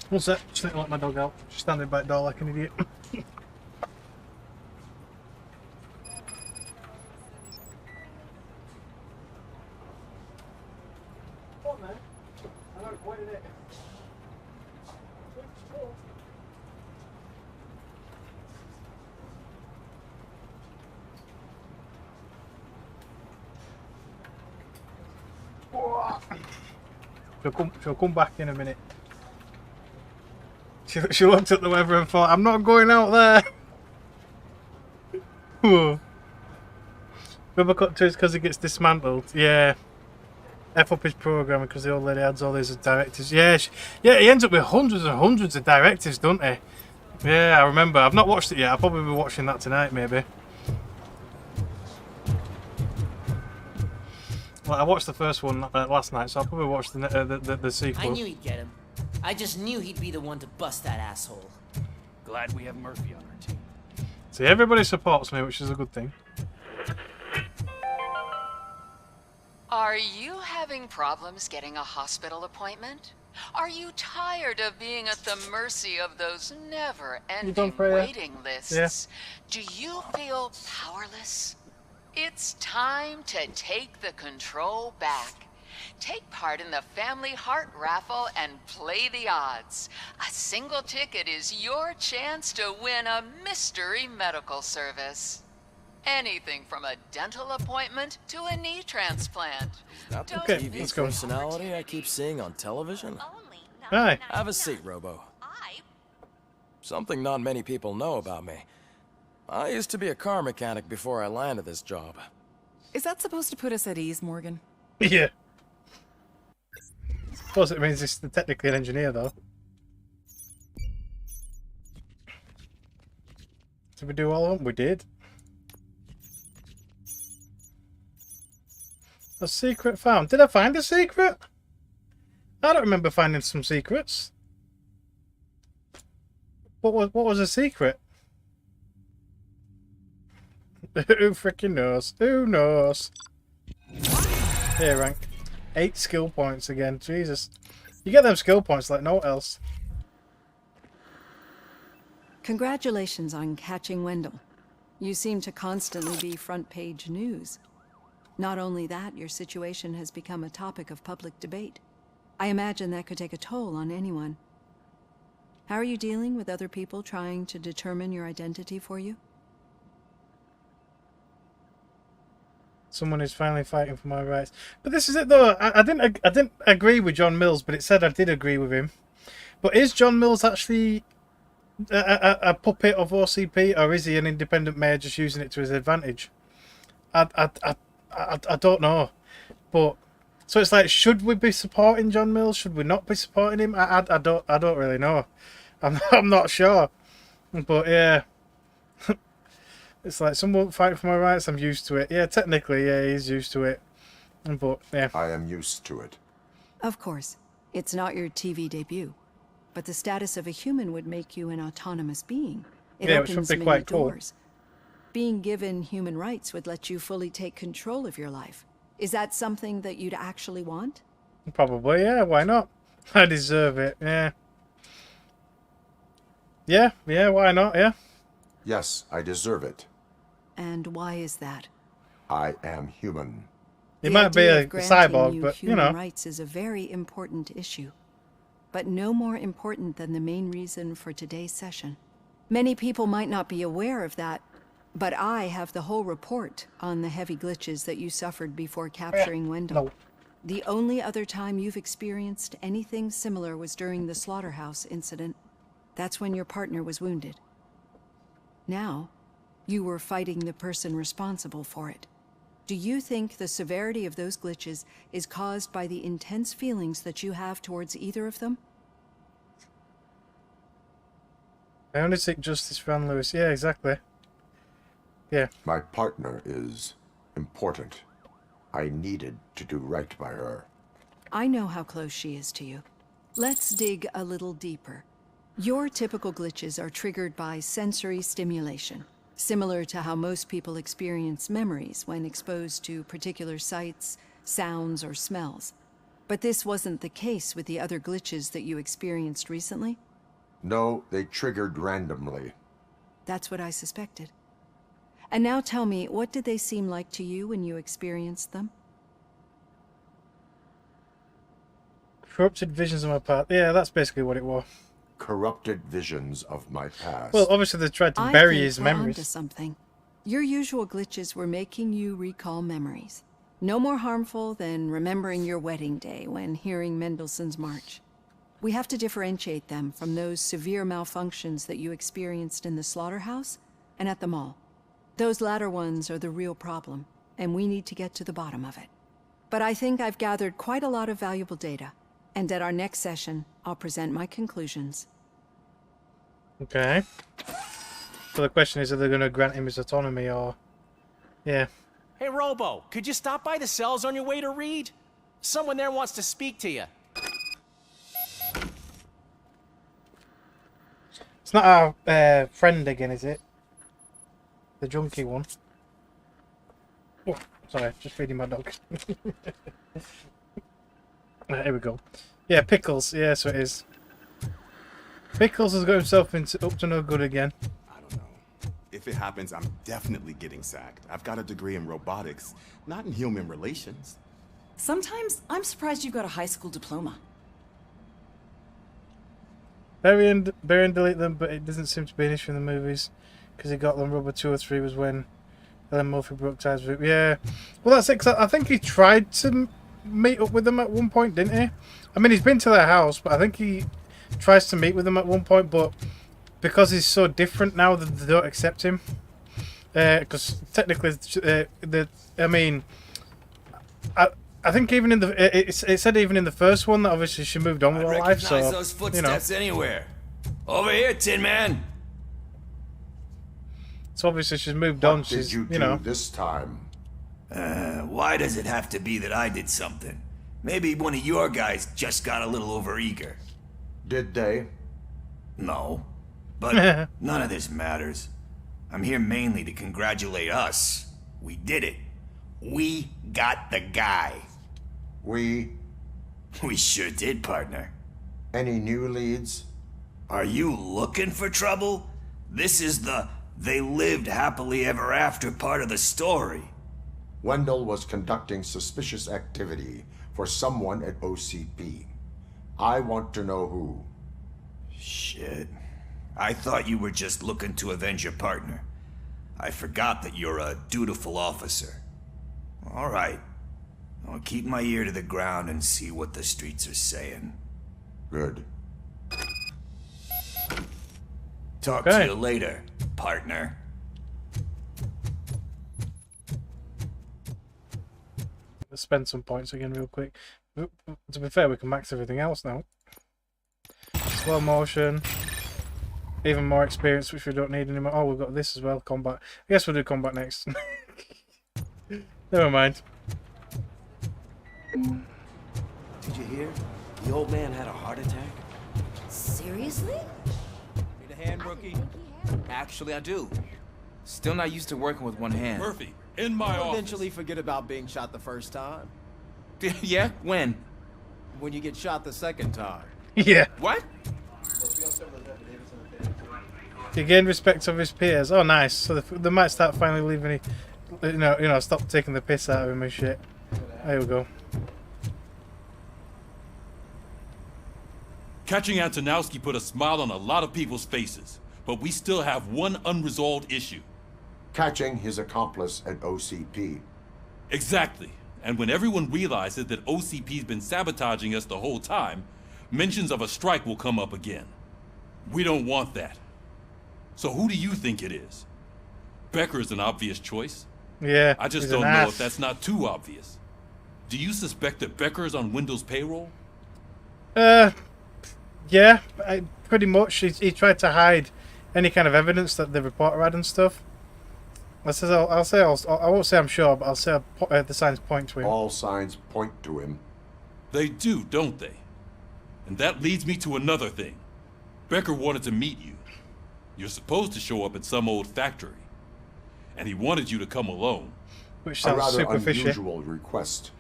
What's that? Just need to let my dog out. Just standing by the door like an idiot. She'll come back in a minute. She looked at the weather and thought, I'm not going out there. RoboCop 2 is because it gets dismantled. Yeah. F up his programming because the old lady adds all these directives. Yeah, yeah, he ends up with hundreds and hundreds of directives, don't he? Yeah, I remember. I've not watched it yet. I'll probably be watching that tonight, maybe. Well, I watched the first one last night, so I'll probably watch the sequel. I knew he'd get him. I just knew he'd be the one to bust that asshole. Glad we have Murphy on our team. See, everybody supports me, which is a good thing. Are you having problems getting a hospital appointment? Are you tired of being at the mercy of those never-ending waiting lists? Yeah. Do you feel powerless? It's time to take the control back. Take part in the Family Heart Raffle and play the odds. A single ticket is your chance to win a mystery medical service. Anything from a dental appointment to a knee transplant. That the Okay, TV let's go. personality I keep seeing on television? Hi. Have a seat, Robo. Something not many people know about me. I used to be a car mechanic before I landed this job. Is that supposed to put us at ease, Morgan? Yeah. Of course it means he's technically an engineer, though. Did we do all of them? We did. A secret found. Did I find a secret? I don't remember finding some secrets. What was a secret? Who freaking knows? Who knows? Here, rank. 8 skill points again. Jesus. You get them skill points like no else. Congratulations on catching Wendell. You seem to constantly be front page news. Not only that, your situation has become a topic of public debate. I imagine that could take a toll on anyone. How are you dealing with other people trying to determine your identity for you? Someone is finally fighting for my rights. But this is it, though. I didn't agree with John Mills, but it said I did agree with him. But is John Mills actually a puppet of OCP, or is he an independent mayor just using it to his advantage? I don't know. But so it's like, should we be supporting John Mills? Should we not be supporting him? I don't really know. I'm not sure. But yeah. It's like, someone fighting for my rights, I'm used to it. Yeah, technically, yeah, he's used to it. But, yeah. I am used to it. Of course. It's not your TV debut. But the status of a human would make you an autonomous being. It yeah, which would opens be many quite cool. doors. Being given human rights would let you fully take control of your life. Is that something that you'd actually want? Probably, yeah, why not? I deserve it, yeah. Yeah, why not, yeah? Yes, I deserve it. And why is that? I am human. He might be a cyborg, but, you know. Human rights is a very important issue. But no more important than the main reason for today's session. Many people might not be aware of that, but I have the whole report on the heavy glitches that you suffered before capturing Wendell. No. The only other time you've experienced anything similar was during the slaughterhouse incident. That's when your partner was wounded. Now, you were fighting the person responsible for it. Do you think the severity of those glitches is caused by the intense feelings that you have towards either of them? I only seek justice for Anne Lewis. Yeah, exactly. Yeah. My partner is important. I needed to do right by her. I know how close she is to you. Let's dig a little deeper. Your typical glitches are triggered by sensory stimulation, similar to how most people experience memories when exposed to particular sights, sounds, or smells. But this wasn't the case with the other glitches that you experienced recently? No, they triggered randomly. That's what I suspected. And now tell me, what did they seem like to you when you experienced them? Corrupted visions of my past. Yeah, that's basically what it was. Corrupted visions of my past. Well, obviously they tried to bury his memories. Onto something. Your usual glitches were making you recall memories. No more harmful than remembering your wedding day when hearing Mendelssohn's March. We have to differentiate them from those severe malfunctions that you experienced in the slaughterhouse and at the mall. Those latter ones are the real problem, and we need to get to the bottom of it. But I think I've gathered quite a lot of valuable data, and at our next session, I'll present my conclusions. Okay. So the question is, are they going to grant him his autonomy, or... Yeah. Hey, Robo, could you stop by the cells on your way to Reed? Someone there wants to speak to you. It's not our friend again, is it? The junkie one. Oh, sorry, just feeding my dog. Right, here we go. Yeah, Pickles. Yeah, so it is. Pickles has got himself up to no good again. I don't know. If it happens, I'm definitely getting sacked. I've got a degree in robotics, not in human relations. Sometimes I'm surprised you got a high school diploma. Bury and delete them, but it doesn't seem to be an issue in the movies because he got them. Rubber 2 or 3 was when Ellen Murphy broke ties with him. Yeah, well that's it. Cause I think he tried to meet up with them at one point, didn't he? I mean, he's been to their house, but I think he tries to meet with them at one point, but because he's so different now that they don't accept him. Because technically, I think even in the it said even in the first one that obviously she moved on with her life. So those footsteps anywhere. Over here, Tin Man. So obviously she's moved on. What did you do this time? Why does it have to be that I did something? Maybe one of your guys just got a little overeager. Did they? No. But none of this matters. I'm here mainly to congratulate us. We did it. We got the guy. We sure did, partner. Any new leads? Are you looking for trouble? This is the they lived happily ever after part of the story. Wendell was conducting suspicious activity for someone at OCP. I want to know who. Shit. I thought you were just looking to avenge your partner. I forgot that you're a dutiful officer. All right. I'll keep my ear to the ground and see what the streets are saying. Good. Talk to you later, partner. Let's spend some points again real quick. To be fair, we can max everything else now. Slow motion. Even more experience, which we don't need anymore. Oh, we've got this as well, combat. I guess we'll do combat next. Never mind. Did you hear? The old man had a heart attack. Seriously? Need a hand, rookie? Actually, I do. Still not used to working with one hand. Murphy, in my You'll office. eventually forget about being shot the first time. Yeah? When? When you get shot the second time. Yeah. What? He gained respect of his peers. Oh, nice. So they might start finally leaving. You know, stop taking the piss out of him and shit. There we go. Catching Antonowski put a smile on a lot of people's faces, but we still have one unresolved issue. Catching his accomplice at OCP. Exactly. And when everyone realizes that OCP's been sabotaging us the whole time, mentions of a strike will come up again. We don't want that. So who do you think it is? Becker's an obvious choice. Yeah, I just he's don't an know ass. if that's not too obvious. Do you suspect that Becker's on Wendell's payroll? Yeah, pretty much. He tried to hide any kind of evidence that the reporter had and stuff. I won't say I'm sure, but I'll say the signs point to him. All signs point to him. They do, don't they? And that leads me to another thing. Becker wanted to meet you. You're supposed to show up at some old factory. And he wanted you to come alone. Which A sounds rather super fishy. unusual request.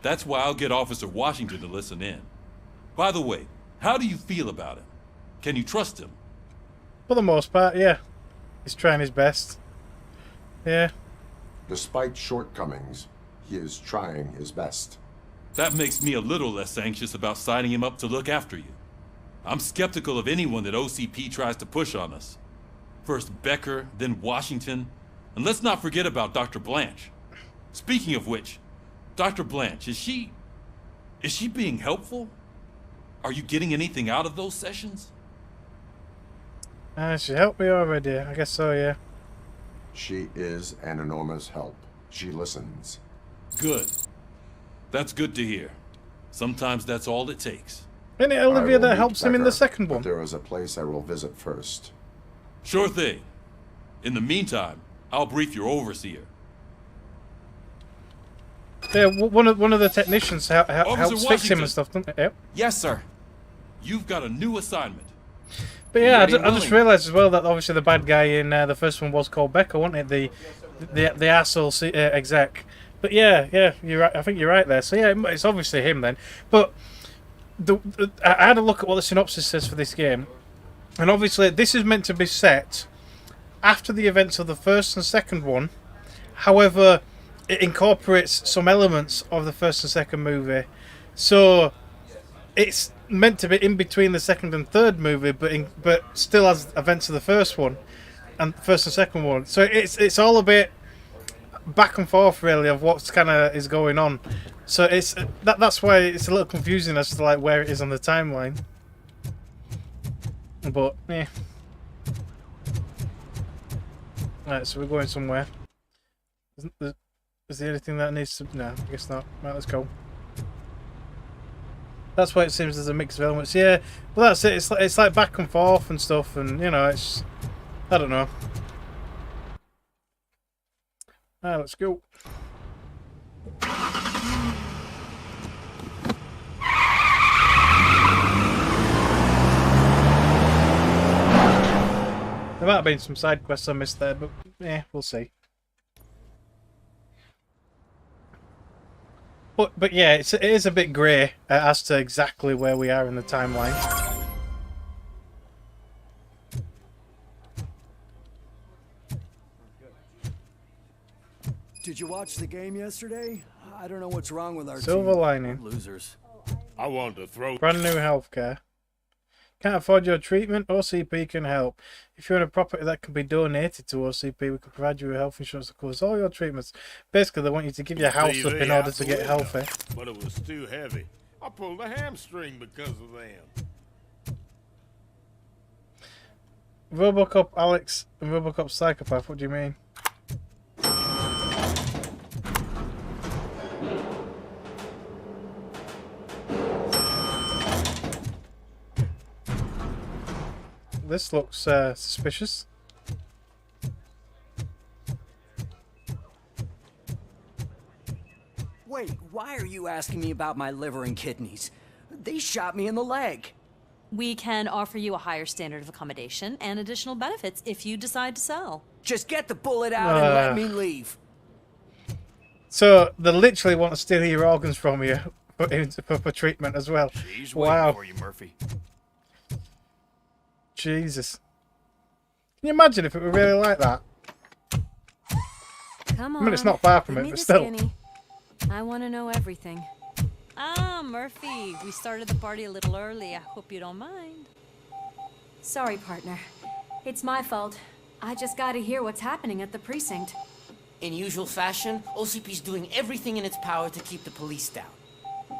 That's why I'll get Officer Washington to listen in. By the way, how do you feel about him? Can you trust him? For the most part, yeah. He's trying his best. Yeah. Despite shortcomings, he is trying his best. That makes me a little less anxious about signing him up to look after you. I'm skeptical of anyone that OCP tries to push on us. First Becker, then Washington. And let's not forget about Dr. Blanche. Speaking of which, Dr. Blanche, is she being helpful? Are you getting anything out of those sessions? She helped me already. I guess so, yeah. She is an enormous help. She listens. Good. That's good to hear. Sometimes that's all it takes. Isn't it Olivia that helps him in the second one? There is a place I will visit first. Sure thing. In the meantime, I'll brief your overseer. Yeah, one of the technicians helps Officer fix him Washington. and stuff, doesn't it? Yep. Yes, sir. You've got a new assignment. But yeah, Ready I and just willing. realised as well that obviously the bad guy in the first one was called Becker, wasn't it? The asshole exec. But yeah, you're right. I think you're right there. So yeah, it's obviously him then. But I had a look at what the synopsis says for this game, and obviously this is meant to be set after the events of the first and second one. However, it incorporates some elements of the first and second movie, so it's meant to be in between the second and third movie, but still has events of the first one and first and second one. So it's all a bit back and forth really of what's kind of is going on. So it's that's why it's a little confusing as to like where it is on the timeline. But yeah. Right, so we're going somewhere. Is there anything that needs to? No, I guess not. Right, let's go. That's why it seems there's a mix of elements. Yeah, well that's it. It's like back and forth and stuff, and you know, it's I don't know. Alright, let's go. There might have been some side quests I missed there, but yeah, we'll see. But yeah, it is a bit grey as to exactly where we are in the timeline. Did you watch the game yesterday? I don't know what's wrong with our Silver team. lining. Losers. I wanted to throw... Brand new healthcare. Can't afford your treatment? OCP can help. If you own a property that can be donated to OCP, we can provide you with health insurance that covers all your treatments. Basically, they want you to give your house up in order to get healthy. But it was too heavy. I pulled a hamstring because of them. RoboCop Alex and RoboCop Psychopath, what do you mean? This looks suspicious. Wait, why are you asking me about my liver and kidneys? They shot me in the leg. We can offer you a higher standard of accommodation and additional benefits if you decide to sell. Just get the bullet out and let me leave. So they literally want to steal your organs from you for treatment as well. She's wow. waiting for you, Murphy. Jesus. Can you imagine if it were really like that? Come on. I mean, it's not far from give it, me but the still. skinny. I want to know everything. Ah, Murphy, we started the party a little early. I hope you don't mind. Sorry, partner. It's my fault. I just gotta hear what's happening at the precinct. In usual fashion, OCP's doing everything in its power to keep the police down.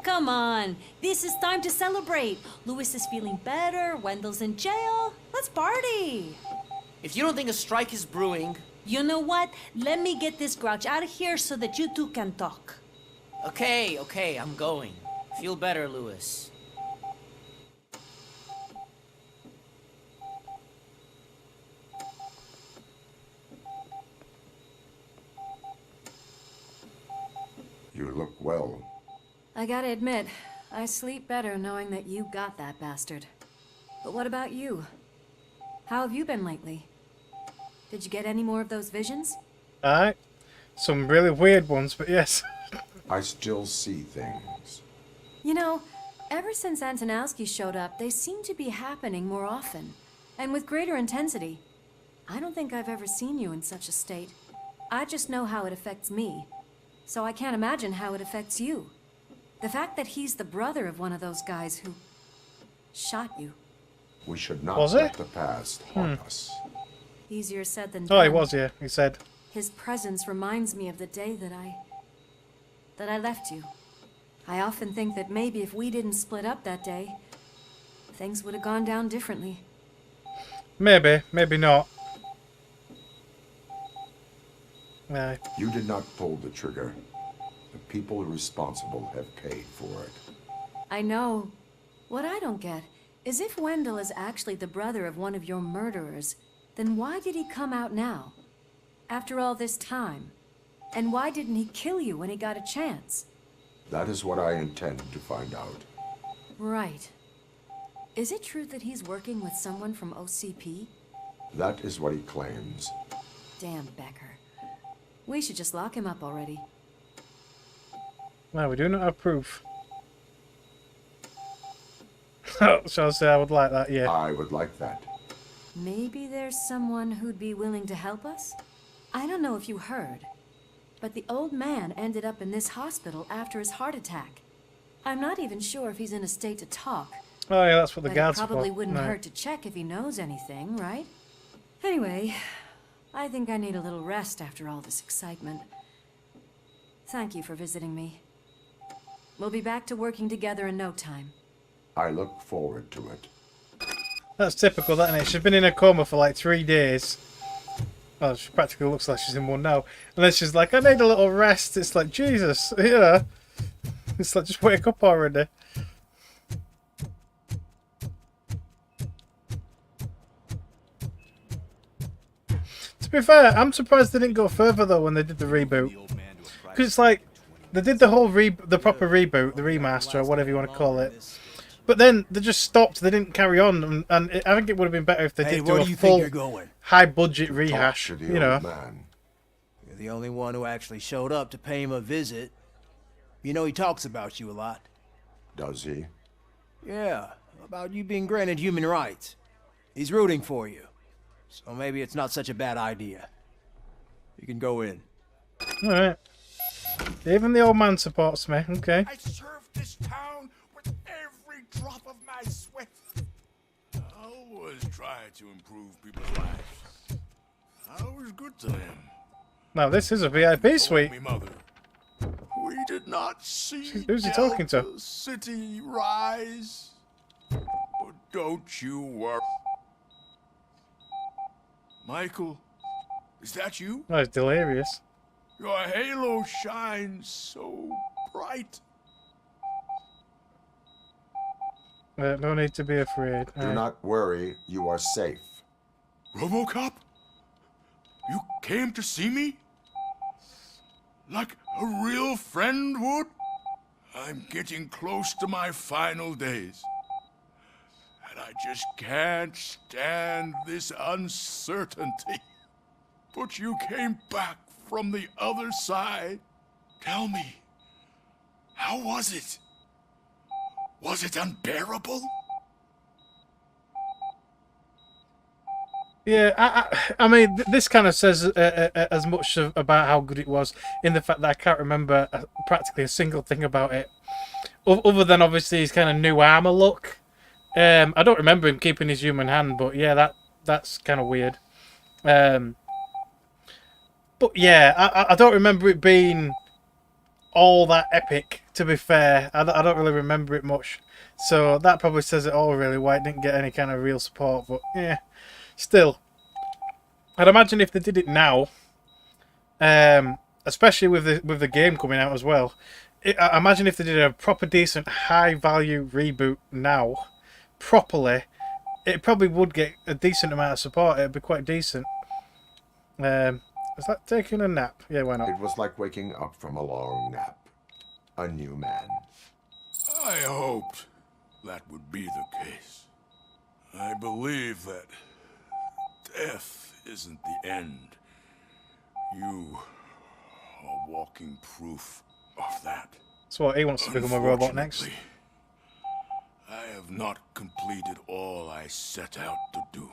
Come on, this is time to celebrate. Louis is feeling better, Wendell's in jail. Let's party. If you don't think a strike is brewing... You know what? Let me get this grouch out of here so that you two can talk. Okay, I'm going. Feel better, Louis. look well. I gotta admit, I sleep better knowing that you got that bastard. But what about you? How have you been lately? Did you get any more of those visions? Alright. Some really weird ones, but yes. I still see things. You know, ever since Antonowski showed up, they seem to be happening more often. And with greater intensity. I don't think I've ever seen you in such a state. I just know how it affects me. So I can't imagine how it affects you. The fact that he's the brother of one of those guys who shot you. We should not Was let it? the past haunt us. Easier said than done. Oh, he was, yeah, he said. His presence reminds me of the day that I left you. I often think that maybe if we didn't split up that day, things would have gone down differently. Maybe, maybe not. Aye. You did not pull the trigger. The people responsible have paid for it. I know. What I don't get is if Wendell is actually the brother of one of your murderers, then why did he come out now? After all this time? And why didn't he kill you when he got a chance? That is what I intend to find out. Right. Is it true that he's working with someone from OCP? That is what he claims. Damn Becker. We should just lock him up already. No, we do not have proof. Shall I say I would like that, yeah. I would like that. Maybe there's someone who'd be willing to help us? I don't know if you heard, but the old man ended up in this hospital after his heart attack. I'm not even sure if he's in a state to talk. Oh yeah, that's what the But guards it are for. probably wouldn't Right. hurt to check if he knows anything, right? Anyway, I think I need a little rest after all this excitement. Thank you for visiting me. We'll be back to working together in no time. I look forward to it. That's typical, that isn't it? She's been in a coma for like 3 days. Well, she practically looks like she's in one now. And then she's like, I need a little rest. It's like, Jesus, yeah. It's like, just wake up already. To be fair, I'm surprised they didn't go further though when they did the reboot. Because it's like, they did the whole the proper reboot, the remaster, or whatever you want to call it. But then they just stopped. They didn't carry on, and I think it would have been better if they did do a full, high-budget rehash. You know. You're the only one who actually showed up to pay him a visit. You know he talks about you a lot. Does he? Yeah, about you being granted human rights. He's rooting for you, so maybe it's not such a bad idea. You can go in. All right. Even the old man supports me. Okay. I served this town with every drop of my sweat. I always try to improve people's lives. I was good to them. Now this is a VIP suite. Me mother. We did not see Who's he talking to? Delta City rise. But don't you worry. Michael, is that you? Oh, it's delirious. Your halo shines so bright. No need to be afraid. Do not worry, you are safe. RoboCop? You came to see me? Like a real friend would? I'm getting close to my final days. And I just can't stand this uncertainty. But you came back from the other side. Tell me, how was it? Was it unbearable? Yeah, I mean, this kind of says as much about how good it was in the fact that I can't remember practically a single thing about it, other than obviously his kind of new armor look. I don't remember him keeping his human hand, but yeah, that's kind of weird. But yeah, I don't remember it being all that epic. To be fair, I don't really remember it much, so that probably says it all really. Why it didn't get any kind of real support, but yeah. Still, I'd imagine if they did it now, especially with the game coming out as well, I imagine if they did a proper, decent, high-value reboot now, properly, it probably would get a decent amount of support. It'd be quite decent. Is that taking a nap? Yeah, why not? It was like waking up from a long nap. a new man. I hoped that would be the case. I believe that death isn't the end. You are walking proof of that. That's what he wants to become a robot next. I have not completed all I set out to do.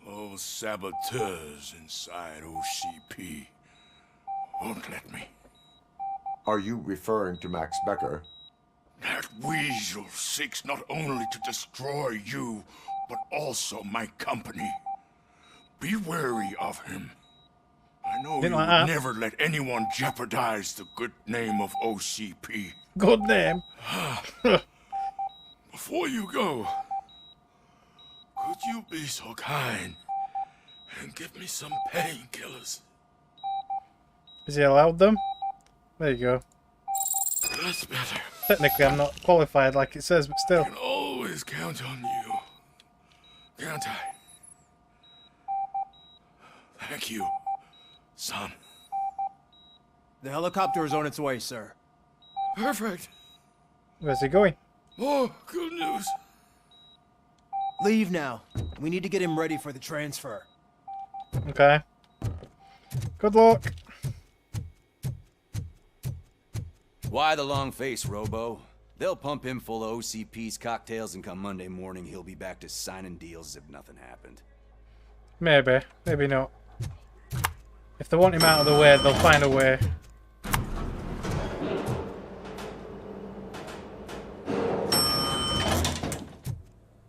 Those saboteurs inside OCP won't let me. Are you referring to Max Becker? That weasel seeks not only to destroy you, but also my company. Be wary of him. I know you would never let anyone jeopardize the good name of OCP. Good name? Before you go, could you be so kind and give me some painkillers? Is he allowed them? There you go. That's better. Technically, I'm not qualified like it says, but still. I can always count on you, can't I? Thank you, son. The helicopter is on its way, sir. Perfect. Where's he going? Oh, good news. Leave now. We need to get him ready for the transfer. Okay. Good luck. Why the long face, Robo? They'll pump him full of OCP's cocktails, and come Monday morning, he'll be back to signing deals as if nothing happened. Maybe. Maybe not. If they want him out of the way, they'll find a way.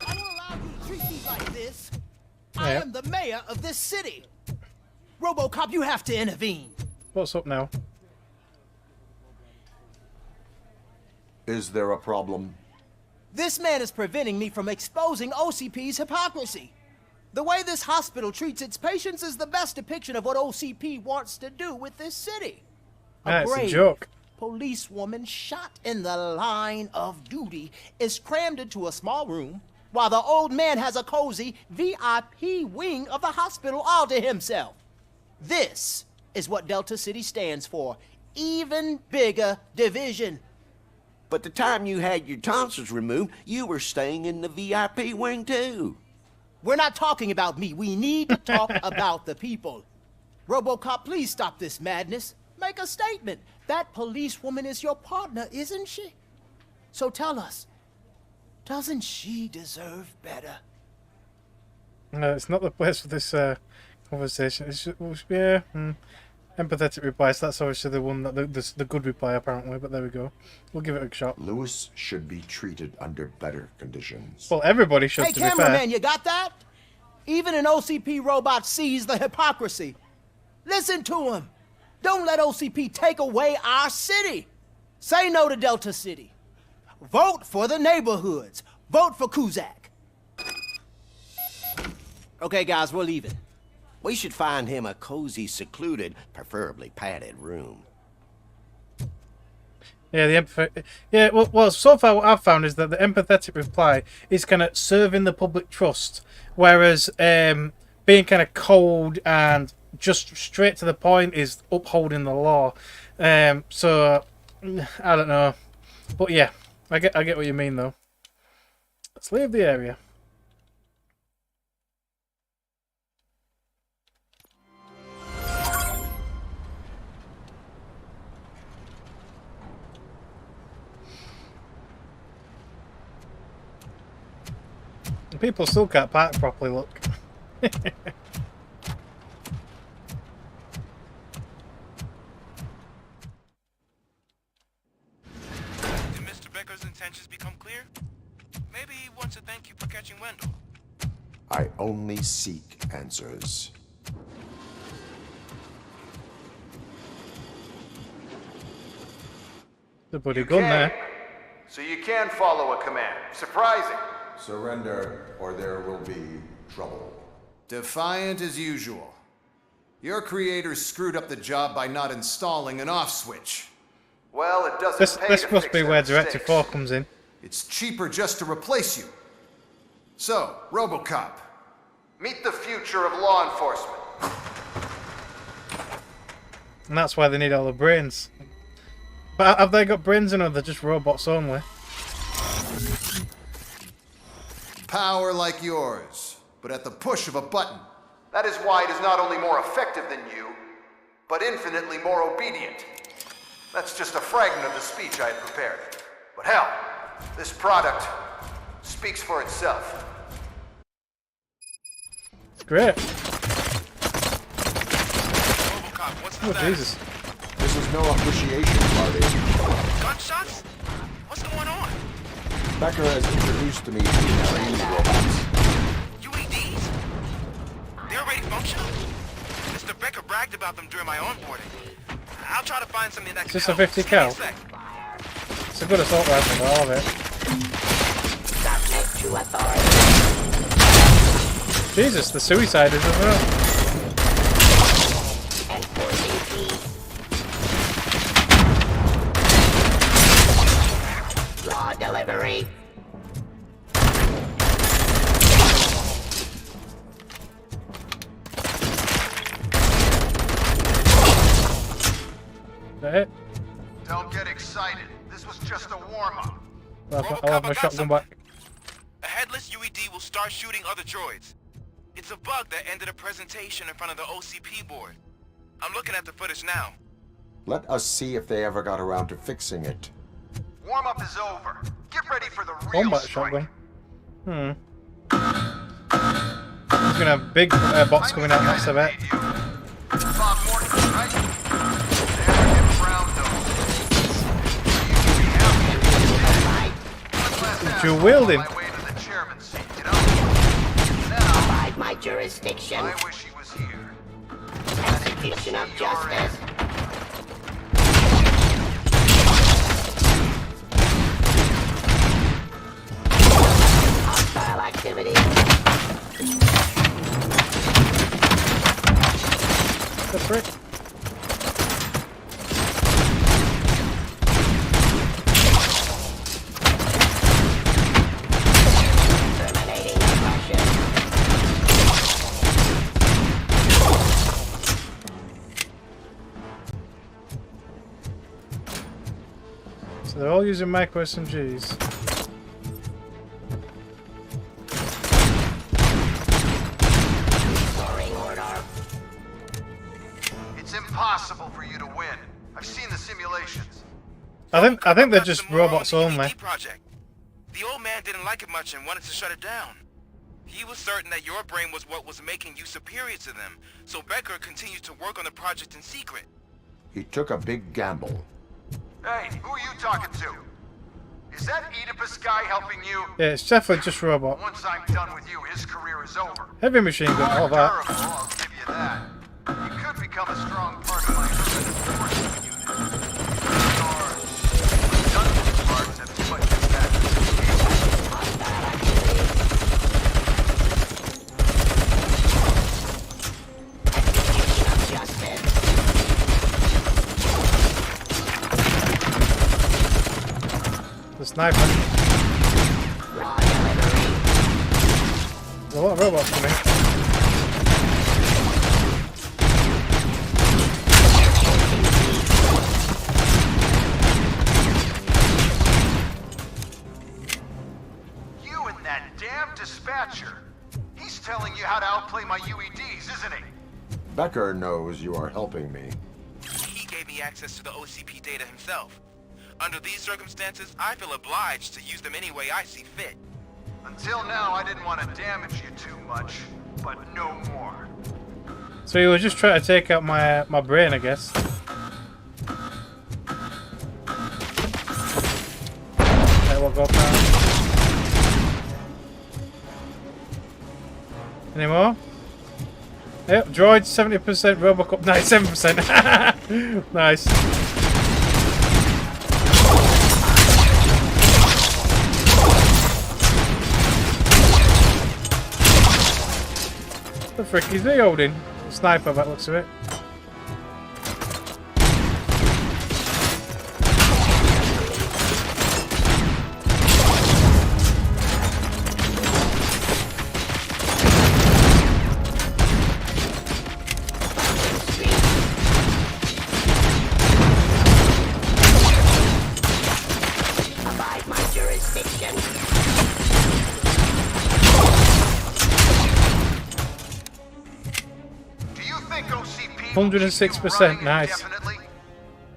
I don't allow you to treat me like this. Yeah. I am the mayor of this city. RoboCop, you have to intervene. What's up now? Is there a problem? This man is preventing me from exposing OCP's hypocrisy. The way this hospital treats its patients is the best depiction of what OCP wants to do with this city. That's a brave joke. policewoman shot in the line of duty is crammed into a small room, while the old man has a cozy VIP wing of the hospital all to himself. This is what Delta City stands for. Even bigger division. But the time you had your tonsils removed, you were staying in the VIP wing too. We're not talking about me. We need to talk about the people. RoboCop, please stop this madness. Make a statement. That policewoman is your partner, isn't she? So tell us, doesn't she deserve better? No, it's not the place for this conversation. It's just, yeah, empathetic replies. That's obviously the one that the good reply apparently. But there we go. We'll give it a shot. Lewis should be treated under better conditions. Well, everybody should. Hey, to be fair. cameraman, you got that? Even an OCP robot sees the hypocrisy. Listen to him. Don't let OCP take away our city. Say no to Delta City. Vote for the neighborhoods. Vote for Kuzak. Okay, guys, we're leaving. We should find him a cozy, secluded, preferably padded room. Yeah, the empathy. Yeah, well, so far what I've found is that the empathetic reply is kind of serving the public trust, whereas being kind of cold and just straight to the point is upholding the law. So I don't know, but yeah, I get what you mean though. Let's leave the area. People still can't park properly, look. Did Mr. Becker's intentions become clear? Maybe he wants to thank you for catching Wendell. I only seek answers. The bloody gun there. So you can follow a command. Surprising. Surrender, or there will be trouble. Defiant as usual. Your creators screwed up the job by not installing an off switch. Well, it doesn't This pay to must fix be their where Directive mistakes. 4 comes in. It's cheaper just to replace you. So, RoboCop. Meet the future of law enforcement. And that's why they need all the brains. But have they got brains in, or they're just robots only? Power like yours, but at the push of a button. That is why it is not only more effective than you, but infinitely more obedient. That's just a fragment of the speech I had prepared. But hell, this product speaks for itself. Great. RoboCop, what's the Oh, status? Jesus. This is no appreciation party. Gunshots? What's going on? Becker has introduced to me UED robots. UEDs? They're already functional? Mr. Becker bragged about them during my onboarding. I'll try to find something that Is can this a help. 50 Just give me cal? a sec. It's a good assault rifle, all of it. Jesus, the suicide is as well. Raw delivery. Is that it? Don't get excited. This was just a warm-up. I'll have my shotgun back. A headless UED will start shooting other droids. It's a bug that ended a presentation in front of the OCP board. I'm looking at the footage now. Let us see if they ever got around to fixing it. Warm-up is over. Get ready for the real Combat strike. shotgun. There's gonna have big bots coming out next, I bet. Bob Morton, right? There in brown nose. Dual wielding. By my jurisdiction. I wish he was here. Execution of justice. Hostile activity. The frick? Terminating aggression. So they're all using micro SMGs. It's impossible for you to win. I've seen the simulations. I think they're just robots only. Project. The old man didn't like it much and wanted to shut it down. He was certain that your brain was what was making you superior to them, so Becker continued to work on the project in secret. He took a big gamble. Hey, who are you talking to? Is that Oedipus guy helping you? Yeah, it's definitely just robot. Once I'm done with you, his career is over. Heavy machine gun, all that. Durable, I'll give you that. You could become a strong part of my urban enforcement unit. Or redundant parts have too much impact. The sniper. There's a lot of robots coming. You and that damn dispatcher. He's telling you how to outplay my UEDs, isn't he? Becker knows you are helping me. He gave me access to the OCP data himself. Under these circumstances, I feel obliged to use them any way I see fit. Until now, I didn't want to damage you too much, but no more. So he was just trying to take out my brain, I guess. Okay, we'll go now. Any more? Yep, droid 70%, RoboCop 97%. Nice. The frick is he holding? A sniper, by the looks of it. 106%, nice.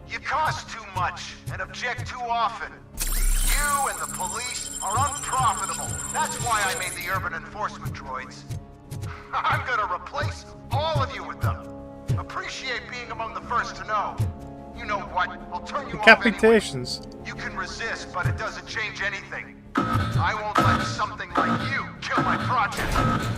You cost too much and object too often. You and the police are unprofitable. That's why I made the urban enforcement droids. I'm gonna replace all of you with them. Appreciate being among the first to know. You know what? I'll turn you off anyway. Decapitations. You can resist, but it doesn't change anything. I won't let something like you kill my project.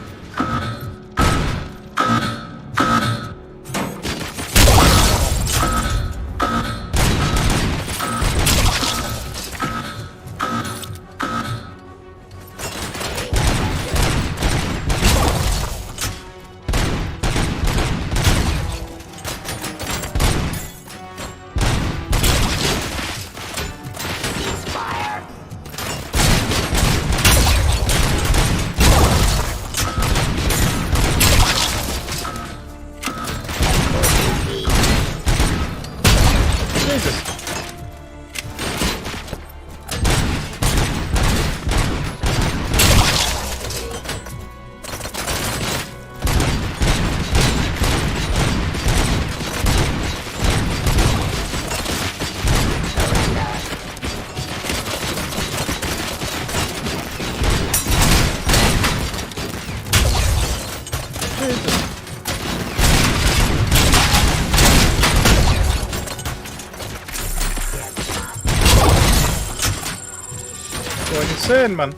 Going insane, man.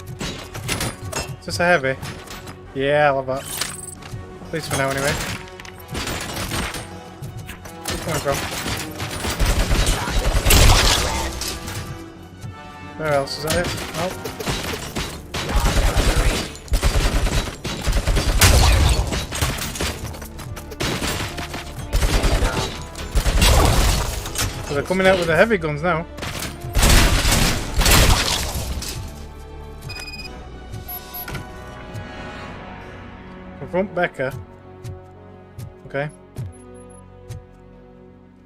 Is this a heavy? Yeah, I love that. At least for now, anyway. Where's it coming from? Where else? Is that it? Nope. So they're coming out with the heavy guns now. Confront Becker. Okay.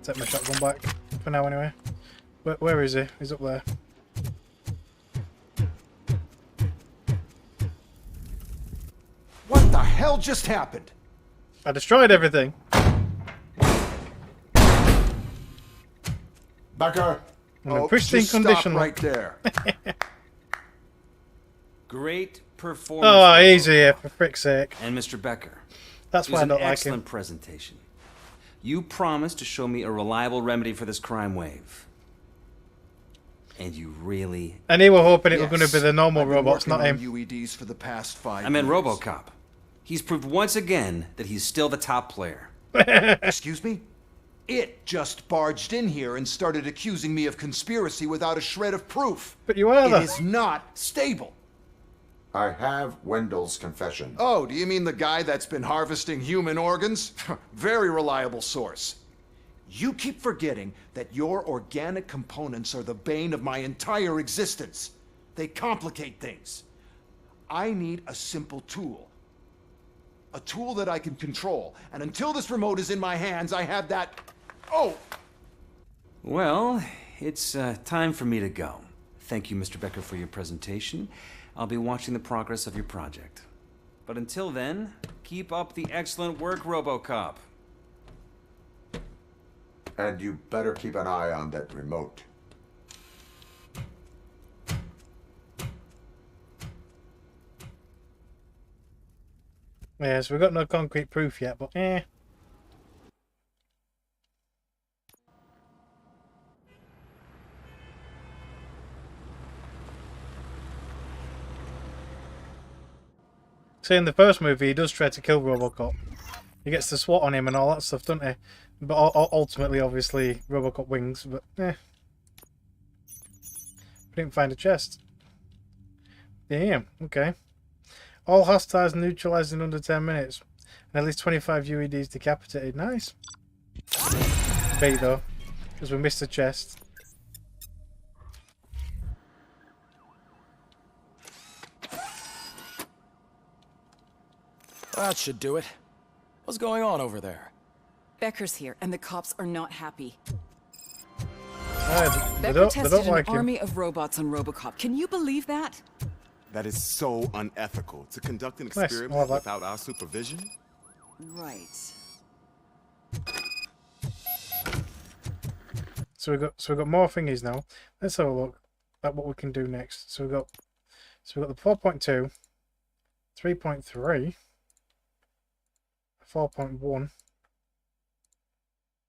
Take my shotgun back. For now, anyway. Where is he? He's up there. What the hell just happened? I destroyed everything. Becker. I'm in pristine condition. Stop right there. Great performance. Oh, easy here, for frick's sake. And Mr. Becker. That's why I don't like him. Excellent presentation. You promised to show me a reliable remedy for this crime wave. And you really... And they were hoping it was going to be the normal robots, not him. UEDs for the past 5 I meant RoboCop. He's proved once again that he's still the top player. Excuse me? It just barged in here and started accusing me of conspiracy without a shred of proof. But you are It is not stable. I have Wendell's confession. Oh, do you mean the guy that's been harvesting human organs? Very reliable source. You keep forgetting that your organic components are the bane of my entire existence. They complicate things. I need a simple tool. A tool that I can control. And until this remote is in my hands, I have that... Oh! Well, it's time for me to go. Thank you, Mr. Becker, for your presentation. I'll be watching the progress of your project. But until then, keep up the excellent work, RoboCop. And you better keep an eye on that remote. Yeah, so we've got no concrete proof yet, but eh. See, in the first movie, he does try to kill RoboCop. He gets the SWAT on him and all that stuff, doesn't he? But ultimately, obviously, RoboCop wins, but eh. We didn't find a chest. Damn, okay. All hostiles neutralized in under 10 minutes. And at least 25 UEDs decapitated. Nice. Bait though, because we missed the chest. That should do it. What's going on over there? Becker's here, and the cops are not happy. They Becker don't tested like an him. army of robots on RoboCop. Can you believe that? That is so unethical. To conduct an Nice. experiment Well, without our supervision? Right. So we've got more thingies now. Let's have a look at what we can do next. So we've got the 4.2, 3.3, 4.1.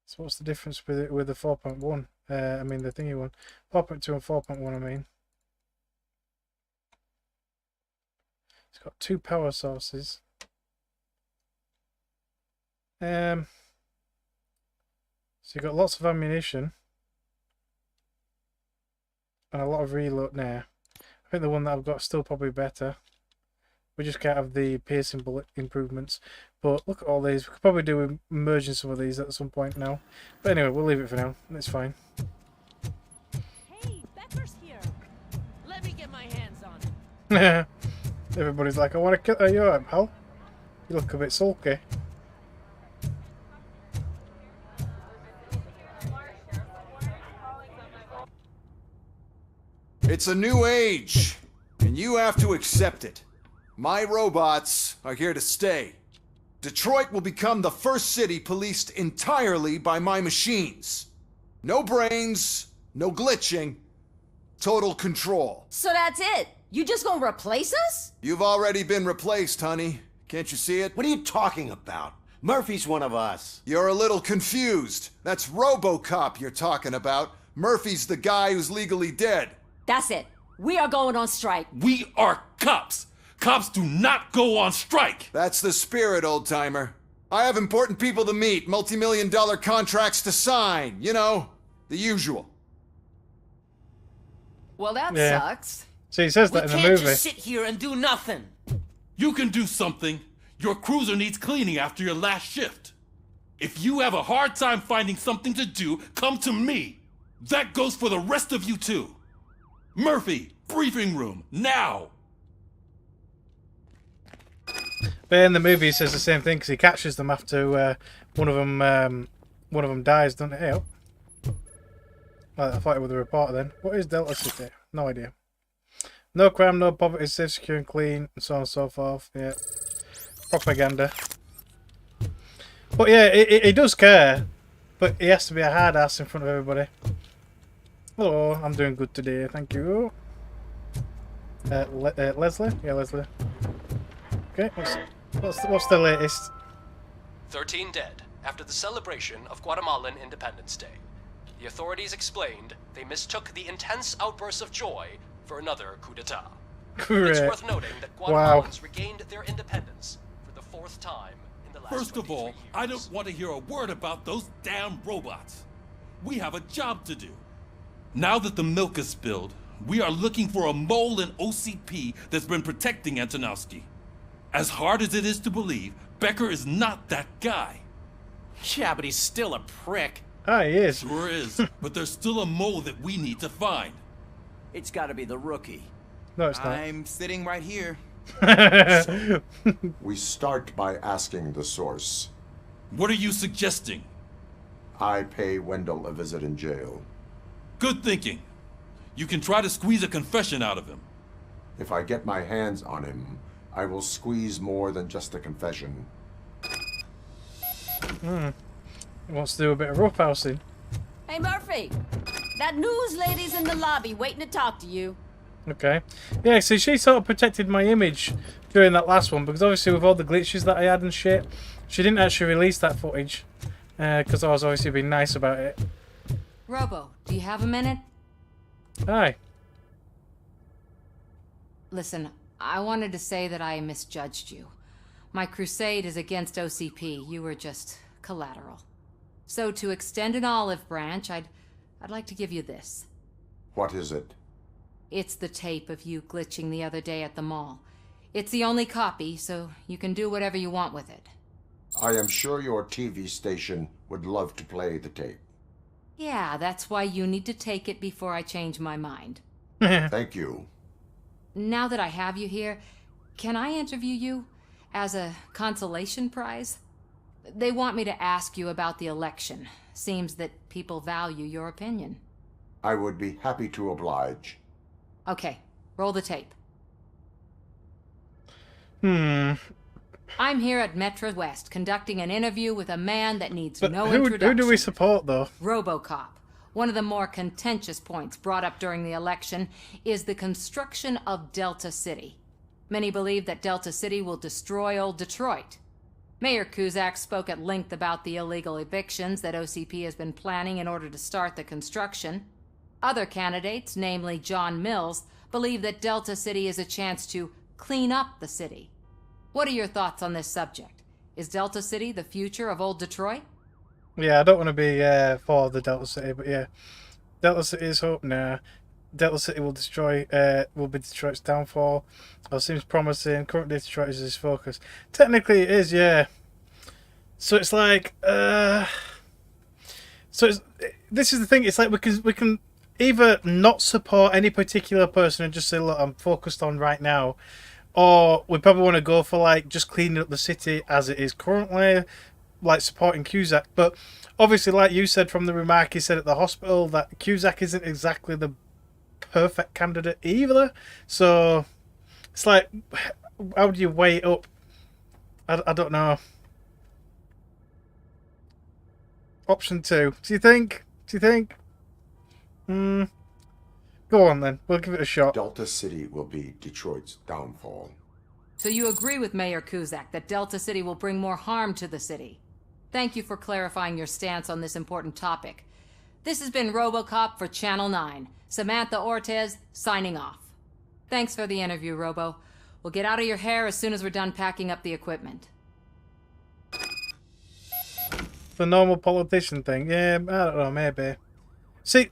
So what's the difference with the 4.1? I mean the thingy one. 4.2 and 4.1. I mean, it's got 2 power sources. So you've got lots of ammunition and a lot of reload now. I think the one that I've got is still probably better. We just can't have the piercing bullet improvements. But look at all these. We could probably do merging some of these at some point now. But anyway, we'll leave it for now. It's fine. Hey, Becker's here. Let me get my hands on him. Everybody's like, I want to kill you, alright, pal? You look a bit sulky. It's a new age, and you have to accept it. My robots are here to stay. Detroit will become the first city policed entirely by my machines. No brains, no glitching, total control. So that's it? You just gonna replace us? You've already been replaced, honey. Can't you see it? What are you talking about? Murphy's one of us. You're a little confused. That's RoboCop you're talking about. Murphy's the guy who's legally dead. That's it. We are going on strike. We are cops. Cops do not go on strike. That's the spirit, old-timer. I have important people to meet, multi-million-dollar contracts to sign. You know, the usual. Well, that Yeah. sucks. So he says that in the We can't movie. just sit here and do nothing. You can do something. Your cruiser needs cleaning after your last shift. If you have a hard time finding something to do, come to me. That goes for the rest of you too. Murphy, briefing room, now. But in the movie, he says the same thing because he catches them after one of them dies, doesn't it? Hey, up. Well, I thought it was the reporter then. What is Delta City? No idea. No crime, no poverty, safe, secure and clean, and so on and so forth. Yeah. Propaganda. But yeah, he does care. But he has to be a hard ass in front of everybody. Hello, I'm doing good today, thank you. Leslie? Yeah, Leslie. Okay, what's the latest? 13 dead after the celebration of Guatemalan Independence Day. The authorities explained they mistook the intense outbursts of joy for another coup d'etat. It's worth noting that Guatemalans regained their independence for the 4th time in the last First of all, I don't want to hear a word about those damn robots. We have a job to do. Now that the milk is spilled, we are looking for a mole in OCP that's been protecting Antonowski. As hard as it is to believe, Becker is not that guy. Yeah, but he's still a prick. Ah, he is. Sure is, but there's still a mole that we need to find. It's gotta be the rookie. No, it's not. I'm sitting right here. We start by asking the source. What are you suggesting? I pay Wendell a visit in jail. Good thinking. You can try to squeeze a confession out of him. If I get my hands on him, I will squeeze more than just a confession. He wants to do a bit of roughhousing. Hey, Murphy. That news lady's in the lobby waiting to talk to you. Okay. Yeah, see, she sort of protected my image during that last one because obviously with all the glitches that I had and shit, she didn't actually release that footage because I was obviously being nice about it. Robo, do you have a minute? Hi. Listen, I wanted to say that I misjudged you. My crusade is against OCP. You were just collateral. So to extend an olive branch, I'd like to give you this. What is it? It's the tape of you glitching the other day at the mall. It's the only copy, so you can do whatever you want with it. I am sure your TV station would love to play the tape. Yeah, that's why you need to take it before I change my mind. Thank you. Now that I have you here, can I interview you as a consolation prize? They want me to ask you about the election. Seems that people value your opinion. I would be happy to oblige. Okay, roll the tape. I'm here at Metro West conducting an interview with a man that needs But no who introduction. do we support though? RoboCop, One of the more contentious points brought up during the election is the construction of Delta City. Many believe that Delta City will destroy old Detroit. Mayor Cusack spoke at length about the illegal evictions that OCP has been planning in order to start the construction. Other candidates, namely John Mills, believe that Delta City is a chance to clean up the city. What are your thoughts on this subject? Is Delta City the future of old Detroit? Yeah, I don't want to be for the Delta City, but yeah. Delta City is hope now. Delta City will be Detroit's downfall. Or seems promising. Currently Detroit is his focus. Technically it is, yeah. So it's like this is the thing, it's like we can either not support any particular person and just say, look, I'm focused on right now, or we probably want to go for like just cleaning up the city as it is currently, like supporting Cusack. But obviously, like you said from the remark he said at the hospital, that Cusack isn't exactly the perfect candidate either. So it's like, how do you weigh it up? I don't know. Option 2. Do you think? Go on then. We'll give it a shot. Delta City will be Detroit's downfall. So you agree with Mayor Cusack that Delta City will bring more harm to the city? Thank you for clarifying your stance on this important topic. This has been RoboCop for Channel 9. Samantha Ortez, signing off. Thanks for the interview, Robo. We'll get out of your hair as soon as we're done packing up the equipment. The normal politician thing. Yeah, I don't know, maybe. See,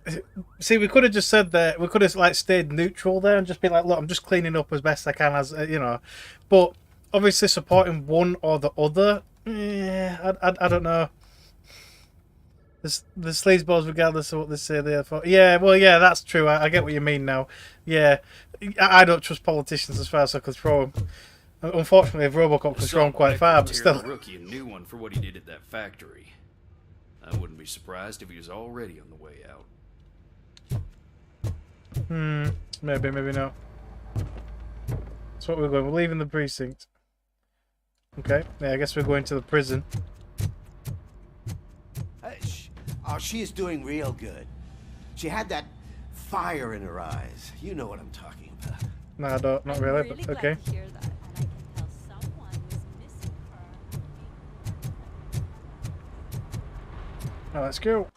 we could have just said that. We could have like stayed neutral there and just been like, look, I'm just cleaning up as best I can, as you know. But obviously supporting one or the other, I don't know. The sleazeballs, regardless of what they say, they're for. Yeah, well, yeah, that's true. I get what you mean now. Yeah, I don't trust politicians as far as I can throw them. Unfortunately, if RoboCop can throw them quite far, but still. The rookie a new one for what he did at that factory. I wouldn't be surprised if he was already on the way out. Maybe not. That's what we're going. We're leaving the precinct. Okay, yeah, I guess we're going to the prison. Oh, she is doing real good. She had that fire in her eyes. You know what I'm talking about. No, I don't. Not really, but okay. Oh, let's go.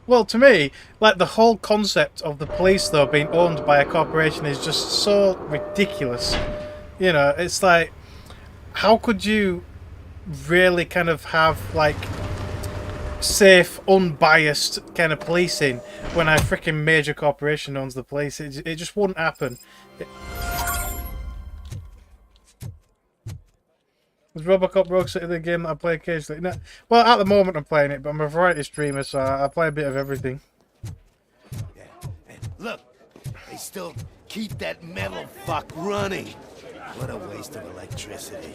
Well, to me, like the whole concept of the police though being owned by a corporation is just so ridiculous. You know, it's like, how could you really kind of have like safe, unbiased kind of policing when a freaking major corporation owns the police? It just wouldn't happen. Is RoboCop Rogue City the game that I play occasionally? No, well, at the moment I'm playing it, but I'm a variety streamer, so I play a bit of everything. Yeah. And look, they still keep that metal fuck running. What a waste of electricity.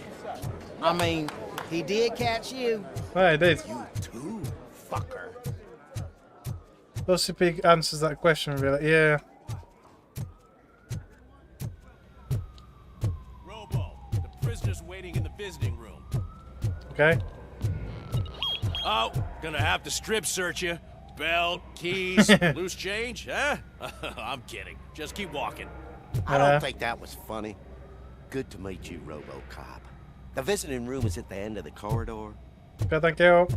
I mean, he did catch you. Oh, he did. You too, fucker. OCP answers that question, really. Yeah. Prisoners waiting in the visiting room. Okay. Oh, gonna have to strip search you. Belt, keys, loose change, huh? I'm kidding. Just keep walking. I don't think that was funny. Good to meet you, RoboCop. The visiting room is at the end of the corridor. Okay, thank you.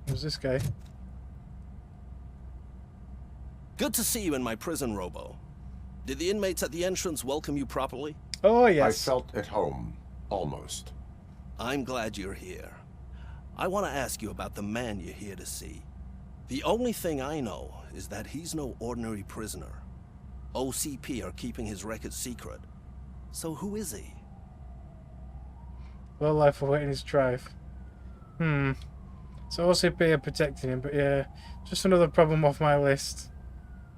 Who's this guy? Good to see you in my prison, Robo. Did the inmates at the entrance welcome you properly? Oh, yes. I felt at home. Almost. I'm glad you're here. I want to ask you about the man you're here to see. The only thing I know is that he's no ordinary prisoner. OCP are keeping his record secret. So who is he? Well, life awaiting his trial. So OCP are protecting him, but yeah, just another problem off my list.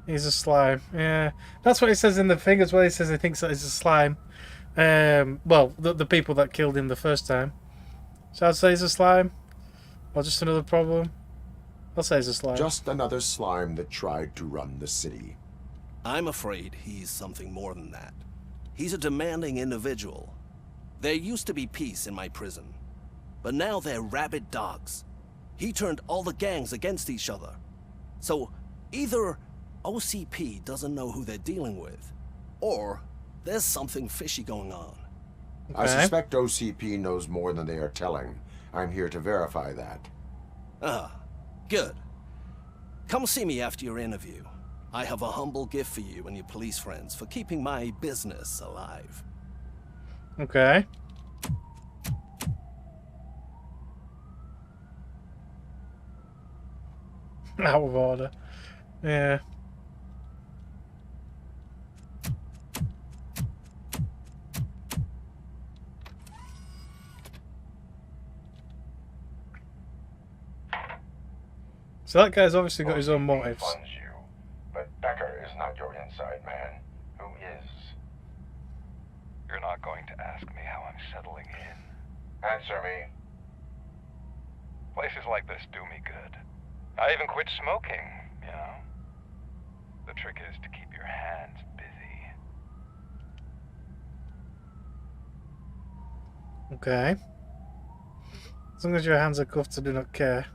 He's a slime. Yeah, that's what he says in the thing as well. He says he thinks that he's a slime. Well, the people that killed him the first time. So I'd say he's a slime, or just another problem. I'll say he's a slime. Just another slime that tried to run the city. I'm afraid he's something more than that. He's a demanding individual. There used to be peace in my prison, but now they're rabid dogs. He turned all the gangs against each other. So either OCP doesn't know who they're dealing with, or there's something fishy going on. I suspect OCP knows more than they are telling. I'm here to verify that. Ah, good. Come see me after your interview. I have a humble gift for you and your police friends for keeping my business alive. Okay. Out of order. Yeah. So that guy's obviously got his own motives. Funds you, but Becker is not your inside man. Who is? You're not going to ask me how I'm settling in. Answer me. Places like this do me good. I even quit smoking, you know. The trick is to keep your hands busy. Okay. As long as your hands are cuffed, I do not care.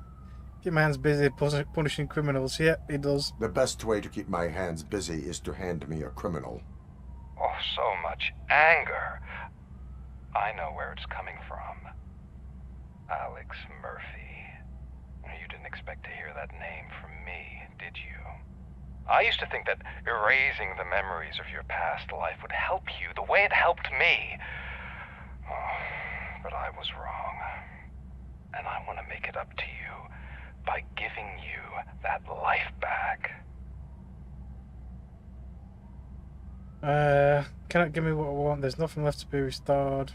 Keep my hands busy punishing criminals. Yep, he does. The best way to keep my hands busy is to hand me a criminal. Oh, so much anger. I know where it's coming from. Alex Murphy. You didn't expect to hear that name from me, did you? I used to think that erasing the memories of your past life would help you the way it helped me. Oh, but I was wrong. And I want to make it up to you by giving you that life back. Cannot give me what I want. There's nothing left to be restored.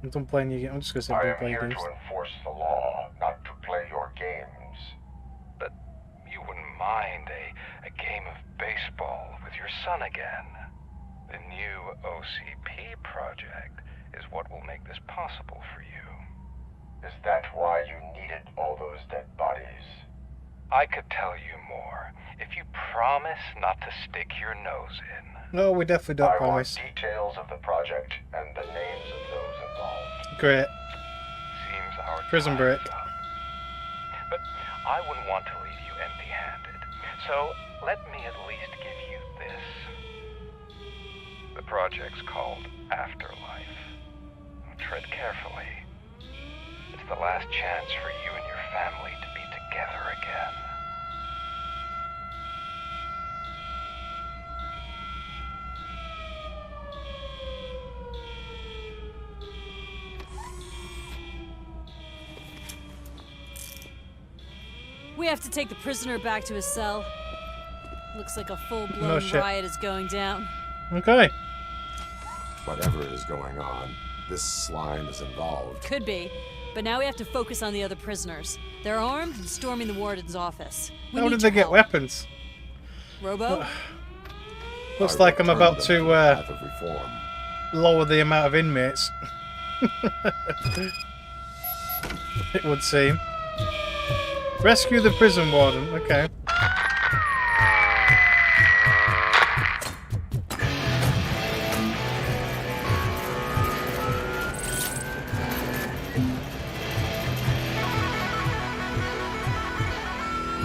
I'm done playing your game. I'm just gonna say I'm done playing games. I am here to enforce the law, not to play your games. But you wouldn't mind a game of baseball with your son again. The new OCP project is what will make this possible for you. Is that why you needed all those dead bodies? I could tell you more if you promise not to stick your nose in. No, we definitely don't promise. I want details of the project and the names of those involved. Great. Seems our Prison break. But I wouldn't want to leave you empty-handed. So let me at least give you this. The project's called Afterlife. Tread carefully. It's the last chance for you and your family to be together again. We have to take the prisoner back to his cell. Looks like a full-blown No shit. riot is going down. Okay. Whatever is going on, this slime is involved. Could be. But now we have to focus on the other prisoners. They're armed and storming the warden's office. How did they get weapons? Robo? Looks like I'm about to lower the amount of inmates. It would seem. Rescue the prison warden. Okay.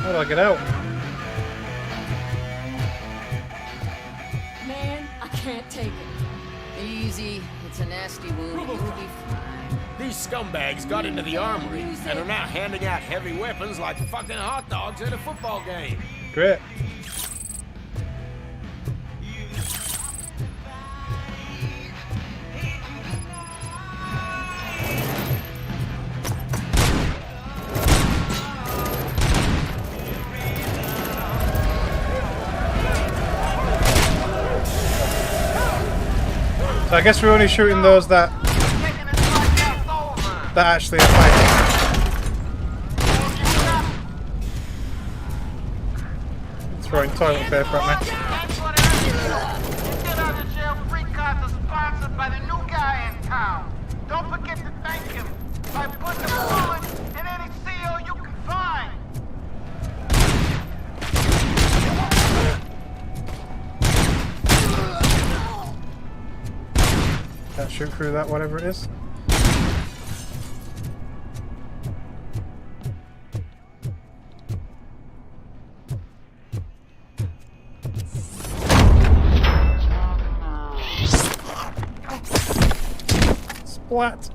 How do I get out? Man, I can't take it. Easy. It's a nasty wound. You'll be fine. These scumbags got into the armory and are now handing out heavy weapons like fucking hot dogs at a football game. Great. So I guess we're only shooting those that actually are fighting. throwing toilet paper at me. Get out of jail free cards are sponsored by the new guy in town. Don't forget to thank him by putting a bullet in any CO you can find. Can't shoot through that, whatever it is. Splat.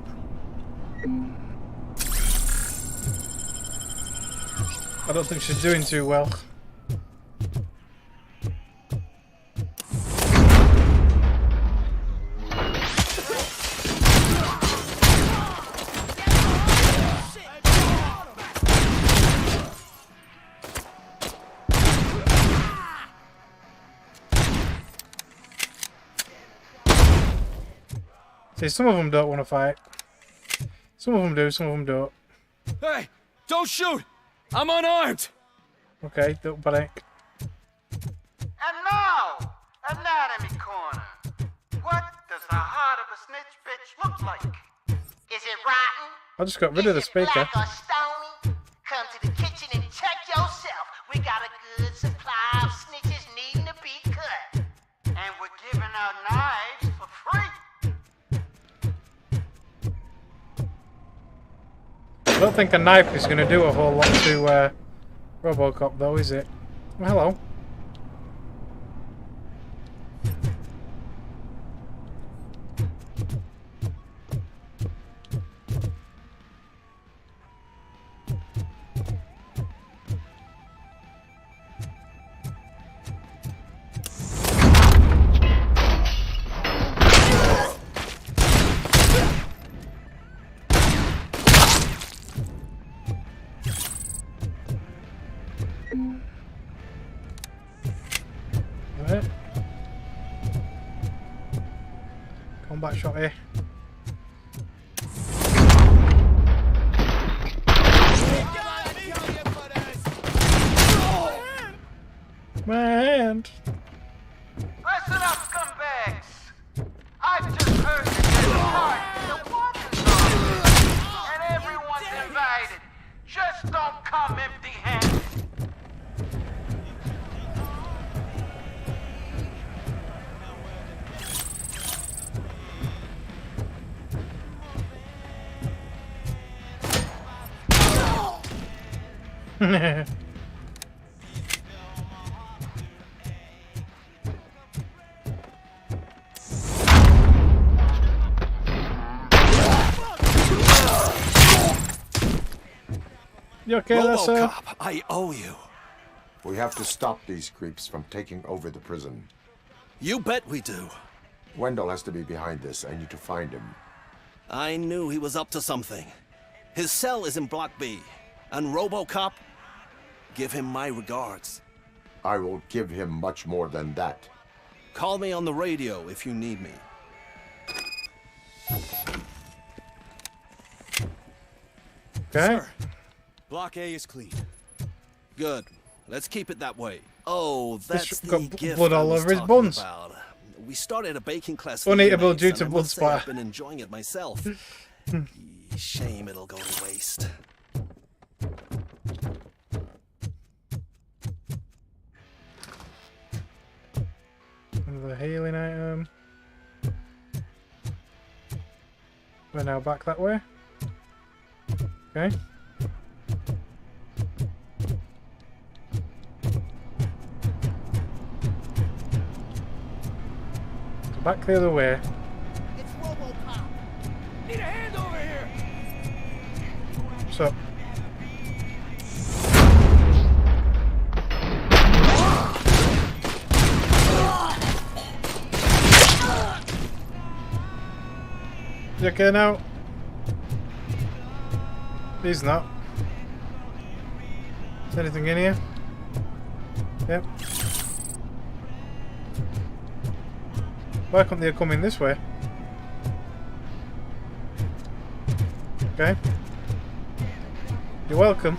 I don't think she's doing too well. See, some of them don't want to fight. Some of them do, some of them don't. Hey, don't shoot! I'm unarmed! Okay, don't panic. And now, Anatomy Corner. What does the heart of a snitch bitch look like? Is it rotten? I just got rid of the speaker. Black or stony? Come to the kitchen and check yourself. We got a good supply of snitches needing to be cut. And we're giving out knives for free. I don't think a knife is going to do a whole lot to RoboCop, though, is it? Well, hello. Right. Combat shot here. Man. Listen up, scumbags. I've just heard that there's a party in the water zone, and everyone's invited. Just don't come empty-handed. You okay there, sir? RoboCop, I owe you. We have to stop these creeps from taking over the prison. You bet we do. Wendell has to be behind this. I need to find him. I knew he was up to something. His cell is in Block B. And RoboCop, give him my regards. I will give him much more than that. Call me on the radio if you need me. Okay. Sir, Block A is clean. Good. Let's keep it that way. Oh, that's the got gift blood I all was over his talking buns. about. We started a baking class. Uneatable for due inmates, to and I blood must say I've splatter. been enjoying it myself. Shame it'll go to waste. Another healing item. We're now back that way. Okay. Back the other way. It's RoboCop. Need a hand over here. What's up? You okay now? He's not. Is anything in here? Yep. Why can't they come in this way? Okay. You're welcome.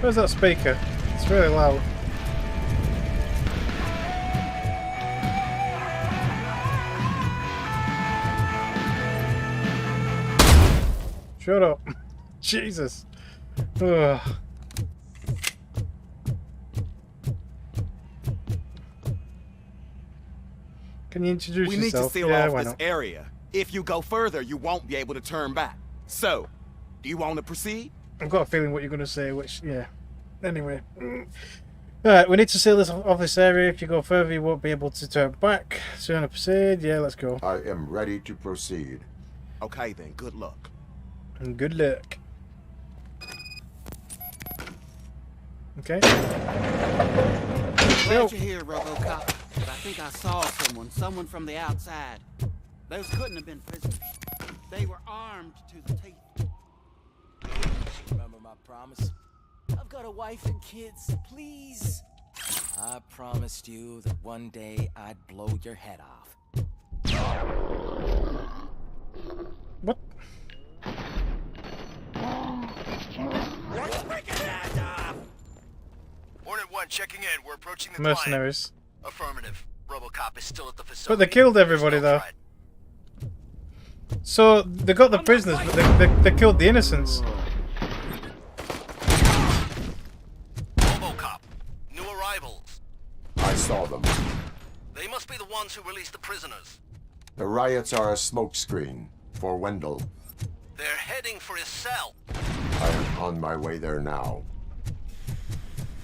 Where's that speaker? It's really loud. Shut up. Jesus. Ugh. Can you introduce We need yourself? to seal Yeah, off why this not? area. If you go further, you won't be able to turn back. So, do you want to proceed? I've got a feeling what you're going to say, which, yeah. Anyway. Alright, we need to seal this off this area. If you go further, you won't be able to turn back. So you want to proceed? Yeah, let's go. I am ready to proceed. Okay then, good luck. And good luck. Okay. Glad you're here, RoboCop. But I think I saw someone from the outside. Those couldn't have been prisoners. They were armed to the teeth. Remember my promise? I've got a wife and kids, please. I promised you that one day I'd blow your head off. What? Hornet 1 checking in. We're approaching the Mercenaries. client. Affirmative. RoboCop is still at the facility. But they killed everybody though. So they got the prisoners, but they killed the innocents. RoboCop. New arrivals. I saw them. They must be the ones who released the prisoners. The riots are a smokescreen for Wendell. They're heading for his cell. I am on my way there now.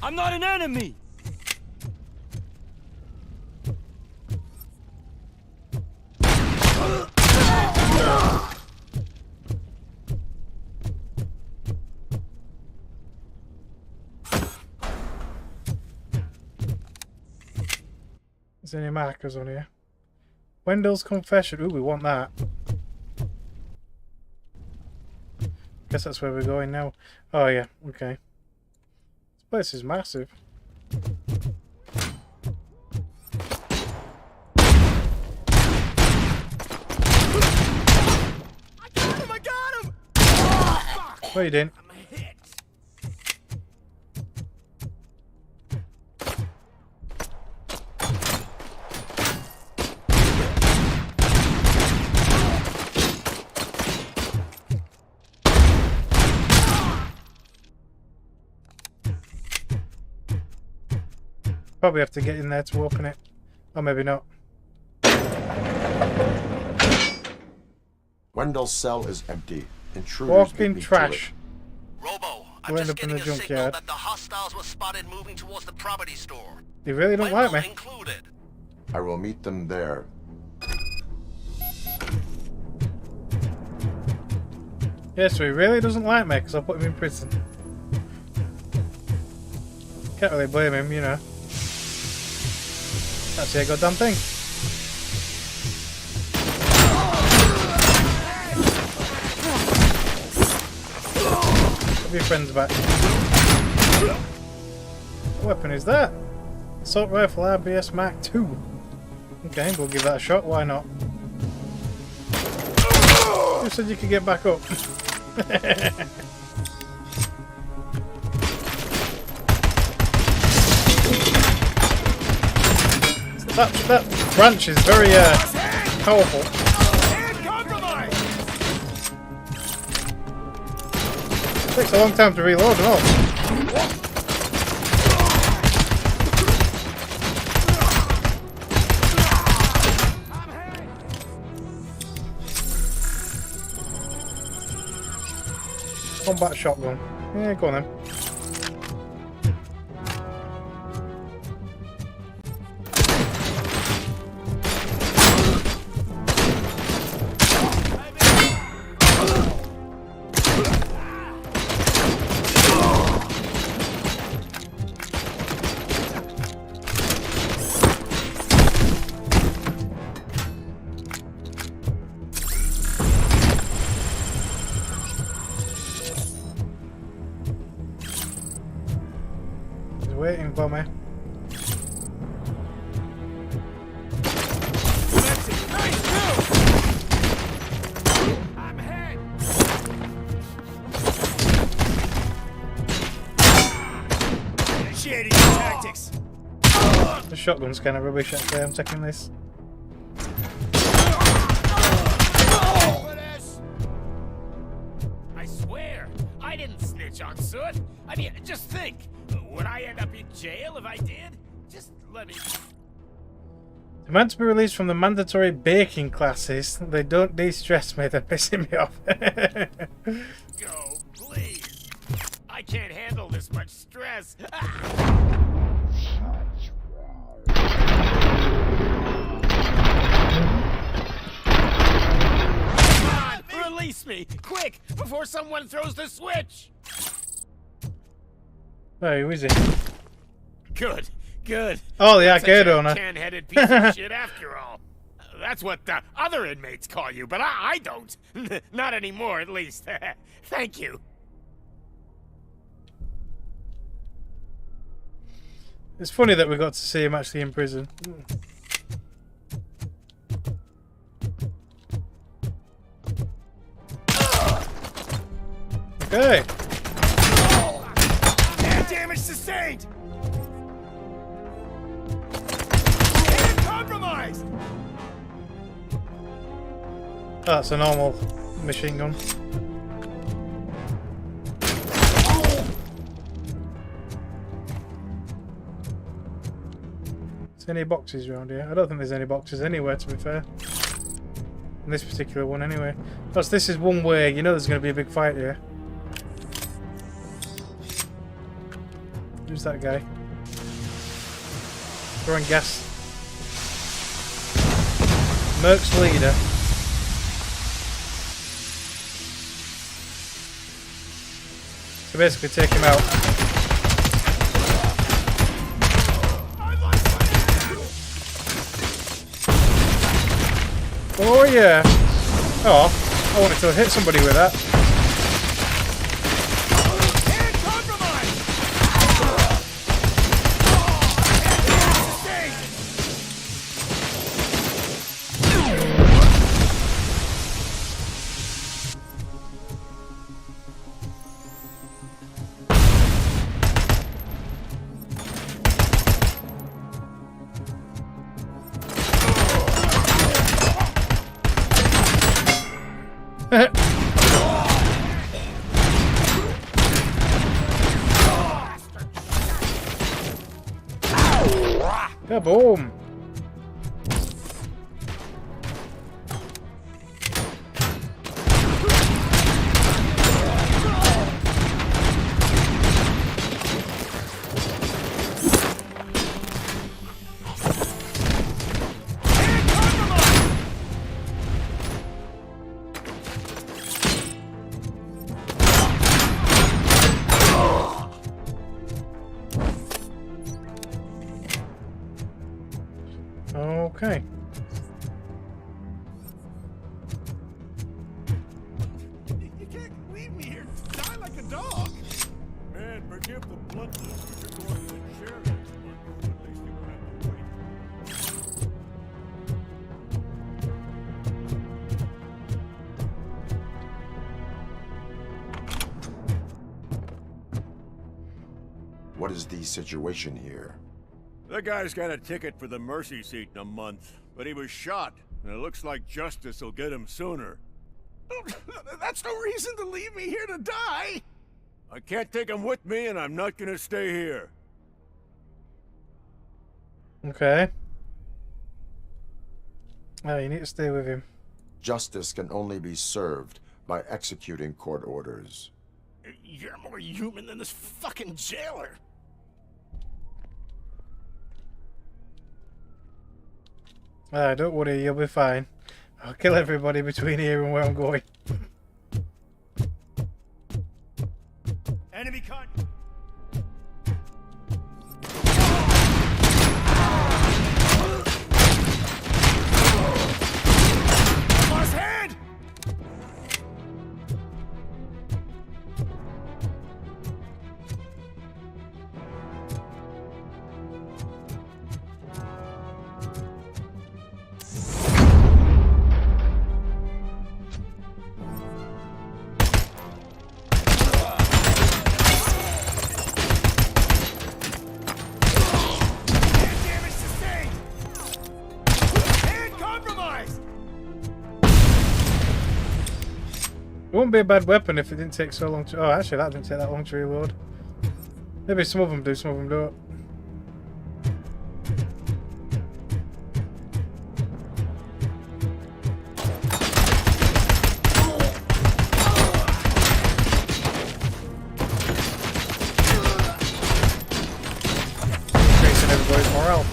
I'm not an enemy! Is there any markers on here? Wendell's confession. Ooh, we want that. Guess that's where we're going now. Oh yeah, okay. This place is massive. I got him! No, you didn't. Probably have to get in there to open it. Or maybe not. Wendell's cell is empty. Intruders beat Walking me to trash. Robo, I'm We'll end just up in the getting a signal junkyard. that the hostiles were spotted moving towards the property store. They really don't like me. Included. I will meet them there. Yeah, so he really doesn't like me because I put him in prison. Can't really blame him, you know. Can't say a goddamn thing. Have your friends back. What weapon is that? Assault rifle RBS Mark II. Okay, we'll give that a shot, why not? Who said you could get back up? That branch is very powerful. Takes a long time to reload and all. Combat shotgun. Yeah, go on then. Waiting for me. appreciated your tactics. The shotgun's kind of rubbish actually, I'm taking this. I swear, I didn't snitch on Soot. I mean, just think. Would I end up in jail if I did? Just let me... Demand to be released from the mandatory baking classes. They don't de-stress me, they're pissing me off. Go, please. I can't handle this much stress. Come on, release me, quick, before someone throws the switch. Oh, who is he? Good, good. Oh, the Not arcade such a owner. can-headed piece of shit after all. That's what the other inmates call you, but I don't. Not anymore, at least. Thank you. It's funny that we got to see him actually in prison. Okay. And damage sustained. And compromised. That's a normal machine gun. Is there any boxes around here? I don't think there's any boxes anywhere, to be fair. In this particular one, anyway. Plus, this is one way. You know there's going to be a big fight here. Who's that guy? Throwing gas. Merc's leader. So basically take him out. Oh yeah! Oh, I wanted to hit somebody with that. Kaboom! Okay. You can't leave me here to die like a dog. Man, forgive the bluntness. You're going to share it. At least you won't have to wait. What is the situation here? The guy's got a ticket for the mercy seat in a month, but he was shot, and it looks like justice will get him sooner. That's no reason to leave me here to die! I can't take him with me, and I'm not gonna stay here. Okay. Oh, you need to stay with him. Justice can only be served by executing court orders. You're more human than this fucking jailer! Don't worry, you'll be fine. I'll kill everybody between here and where I'm going. Enemy con... Boss head! wouldn't be a bad weapon if it didn't take so long to... Oh, actually, that didn't take that long to reload. Maybe some of them do, some of them don't. Increasing everybody's morale.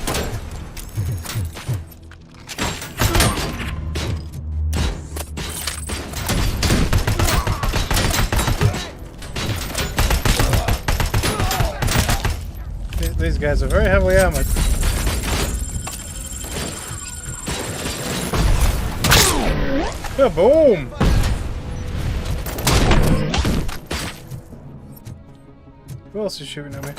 These guys are very heavily armored. Boom! Who else is shooting at me?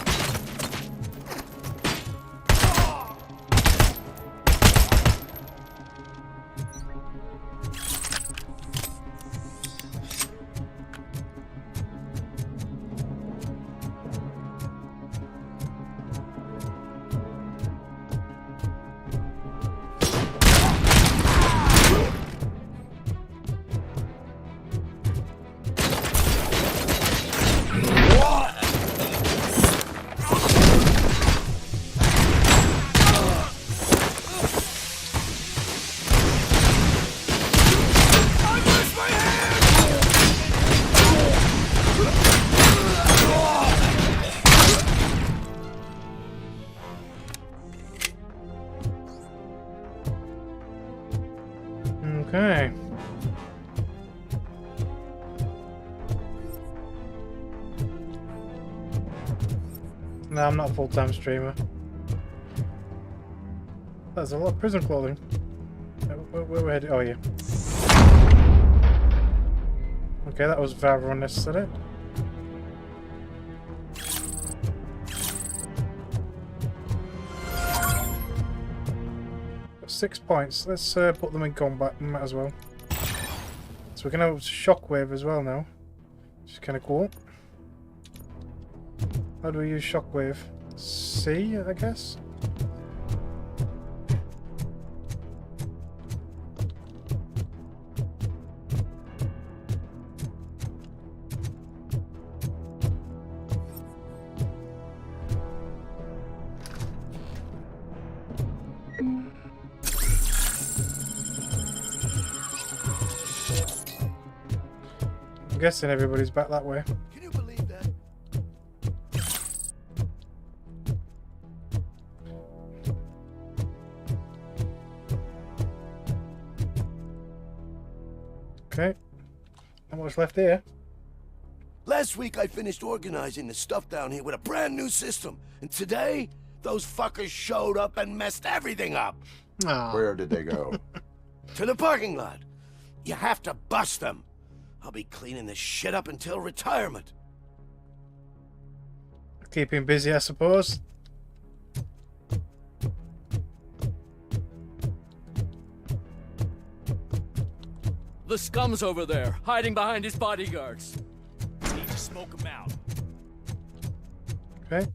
Okay. No, I'm not a full-time streamer. There's a lot of prison clothing. Where we're headed? Oh, yeah. Okay, that was rather unnecessary. Got 6 points. Let's put them in combat. Might as well. So we can have shockwave as well now, which is kind of cool. How do we use shockwave? C, I guess? I'm guessing everybody's back that way. Can you believe that? Okay. Not much left here. Last week I finished organizing the stuff down here with a brand new system. And today, those fuckers showed up and messed everything up. Aww. Where did they go? To the parking lot. You have to bust them. I'll be cleaning this shit up until retirement. Keep him busy, I suppose. The scum's over there, hiding behind his bodyguards. Need to smoke him out. Okay.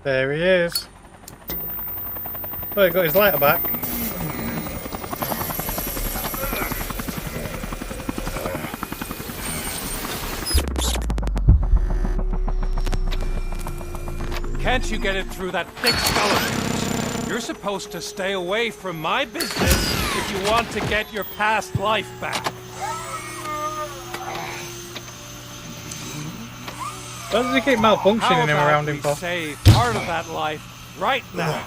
There he is. Oh, he got his lighter back. Can't you get it through that thick skull of yours? You're supposed to stay away from my business if you want to get your past life back. Why does he keep malfunctioning him around him for? Save part of that life right now.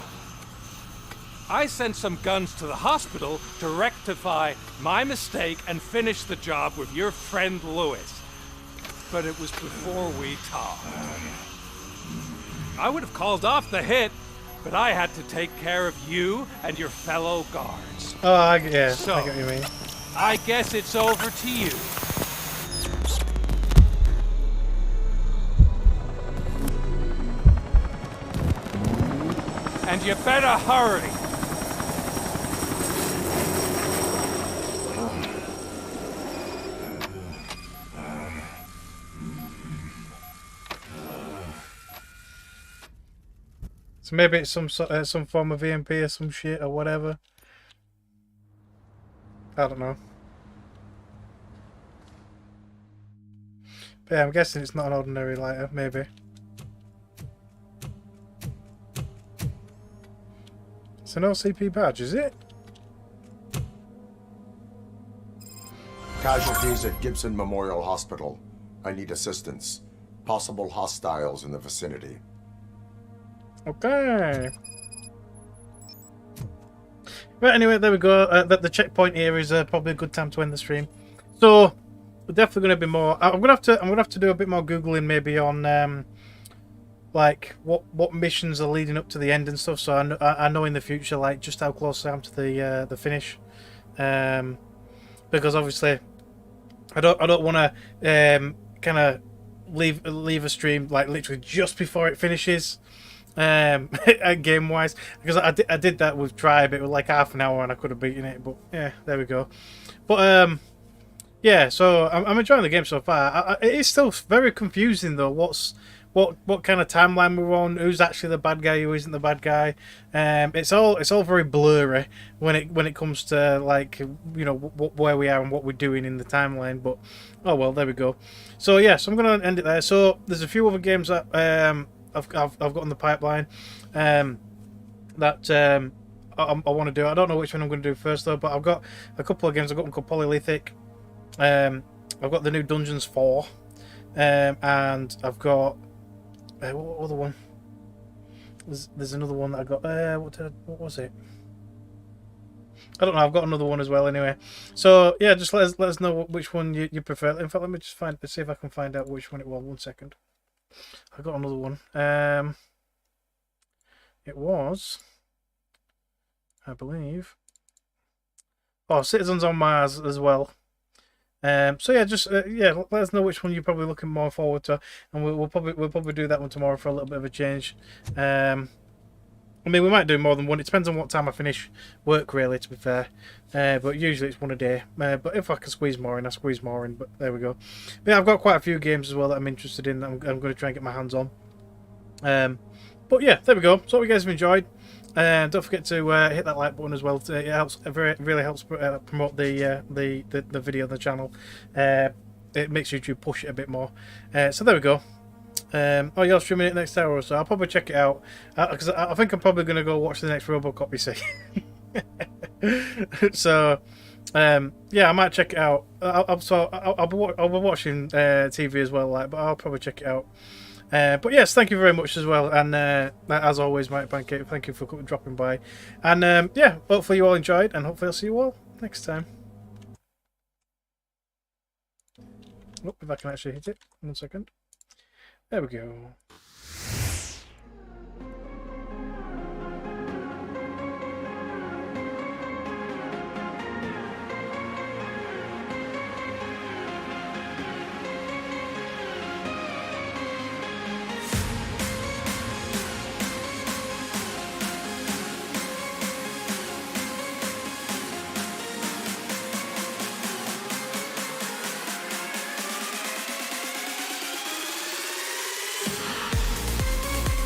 I sent some guns to the hospital to rectify my mistake and finish the job with your friend Lewis. But it was before we talked. I would have called off the hit, but I had to take care of you and your fellow guards. Oh, yeah, so, I get what you mean. I guess it's over to you. And you better hurry. So maybe it's some form of EMP or some shit or whatever. I don't know. But yeah, I'm guessing it's not an ordinary lighter, maybe. It's an OCP badge, is it? Casualties at Gibson Memorial Hospital. I need assistance. Possible hostiles in the vicinity. Okay. Right, anyway, there we go. The checkpoint here is probably a good time to end the stream. So, we're definitely going to be more. I'm gonna have to do a bit more googling maybe on like what missions are leading up to the end and stuff. So I know in the future like just how close I am to the finish, because obviously I don't want to kind of leave a stream like literally just before it finishes. Game wise, because I did that with Tribe. It was like half an hour and I could have beaten it, but yeah, there we go. But yeah, so I'm enjoying the game so far. It is still very confusing though. What kind of timeline we're on? Who's actually the bad guy? Who isn't the bad guy? It's all very blurry when it comes to like where we are and what we're doing in the timeline. But oh well, there we go. So yeah, so I'm gonna end it there. So there's a few other games that I've got on the pipeline that I want to do. I don't know which one I'm going to do first though, but I've got a couple of games. I've got one called Polyolithic. I've got the new Dungeons 4, and I've got what other one? There's another one that I got. What was it? I don't know. I've got another one as well. Anyway, so yeah, just let us know which one you prefer. In fact, let me just see if I can find out which one it was. 1 second. I got another one. It was, I believe, Citizens on Mars as well. So yeah, just yeah, let us know which one you're probably looking more forward to, and we'll probably do that one tomorrow for a little bit of a change. I mean, we might do more than one. It depends on what time I finish work, really, to be fair. But usually it's one a day. But if I can squeeze more in, I squeeze more in. But there we go. But yeah, I've got quite a few games as well that I'm interested in. That I'm going to try and get my hands on. But yeah, there we go. So hope you guys have enjoyed. Don't forget to hit that like button as well. It helps. It really helps promote the video on the channel. It makes YouTube push it a bit more. So there we go. Oh, you're streaming it next hour or so. I'll probably check it out because I think I'm probably going to go watch the next RoboCop. You see, so yeah, I might check it out. I'll be watching TV as well, like, but I'll probably check it out. But yes, thank you very much as well, and as always, Mike Pancake, thank you for dropping by, and yeah, hopefully you all enjoyed, and hopefully I'll see you all next time. Oh, if I can actually hit it. 1 second. There we go.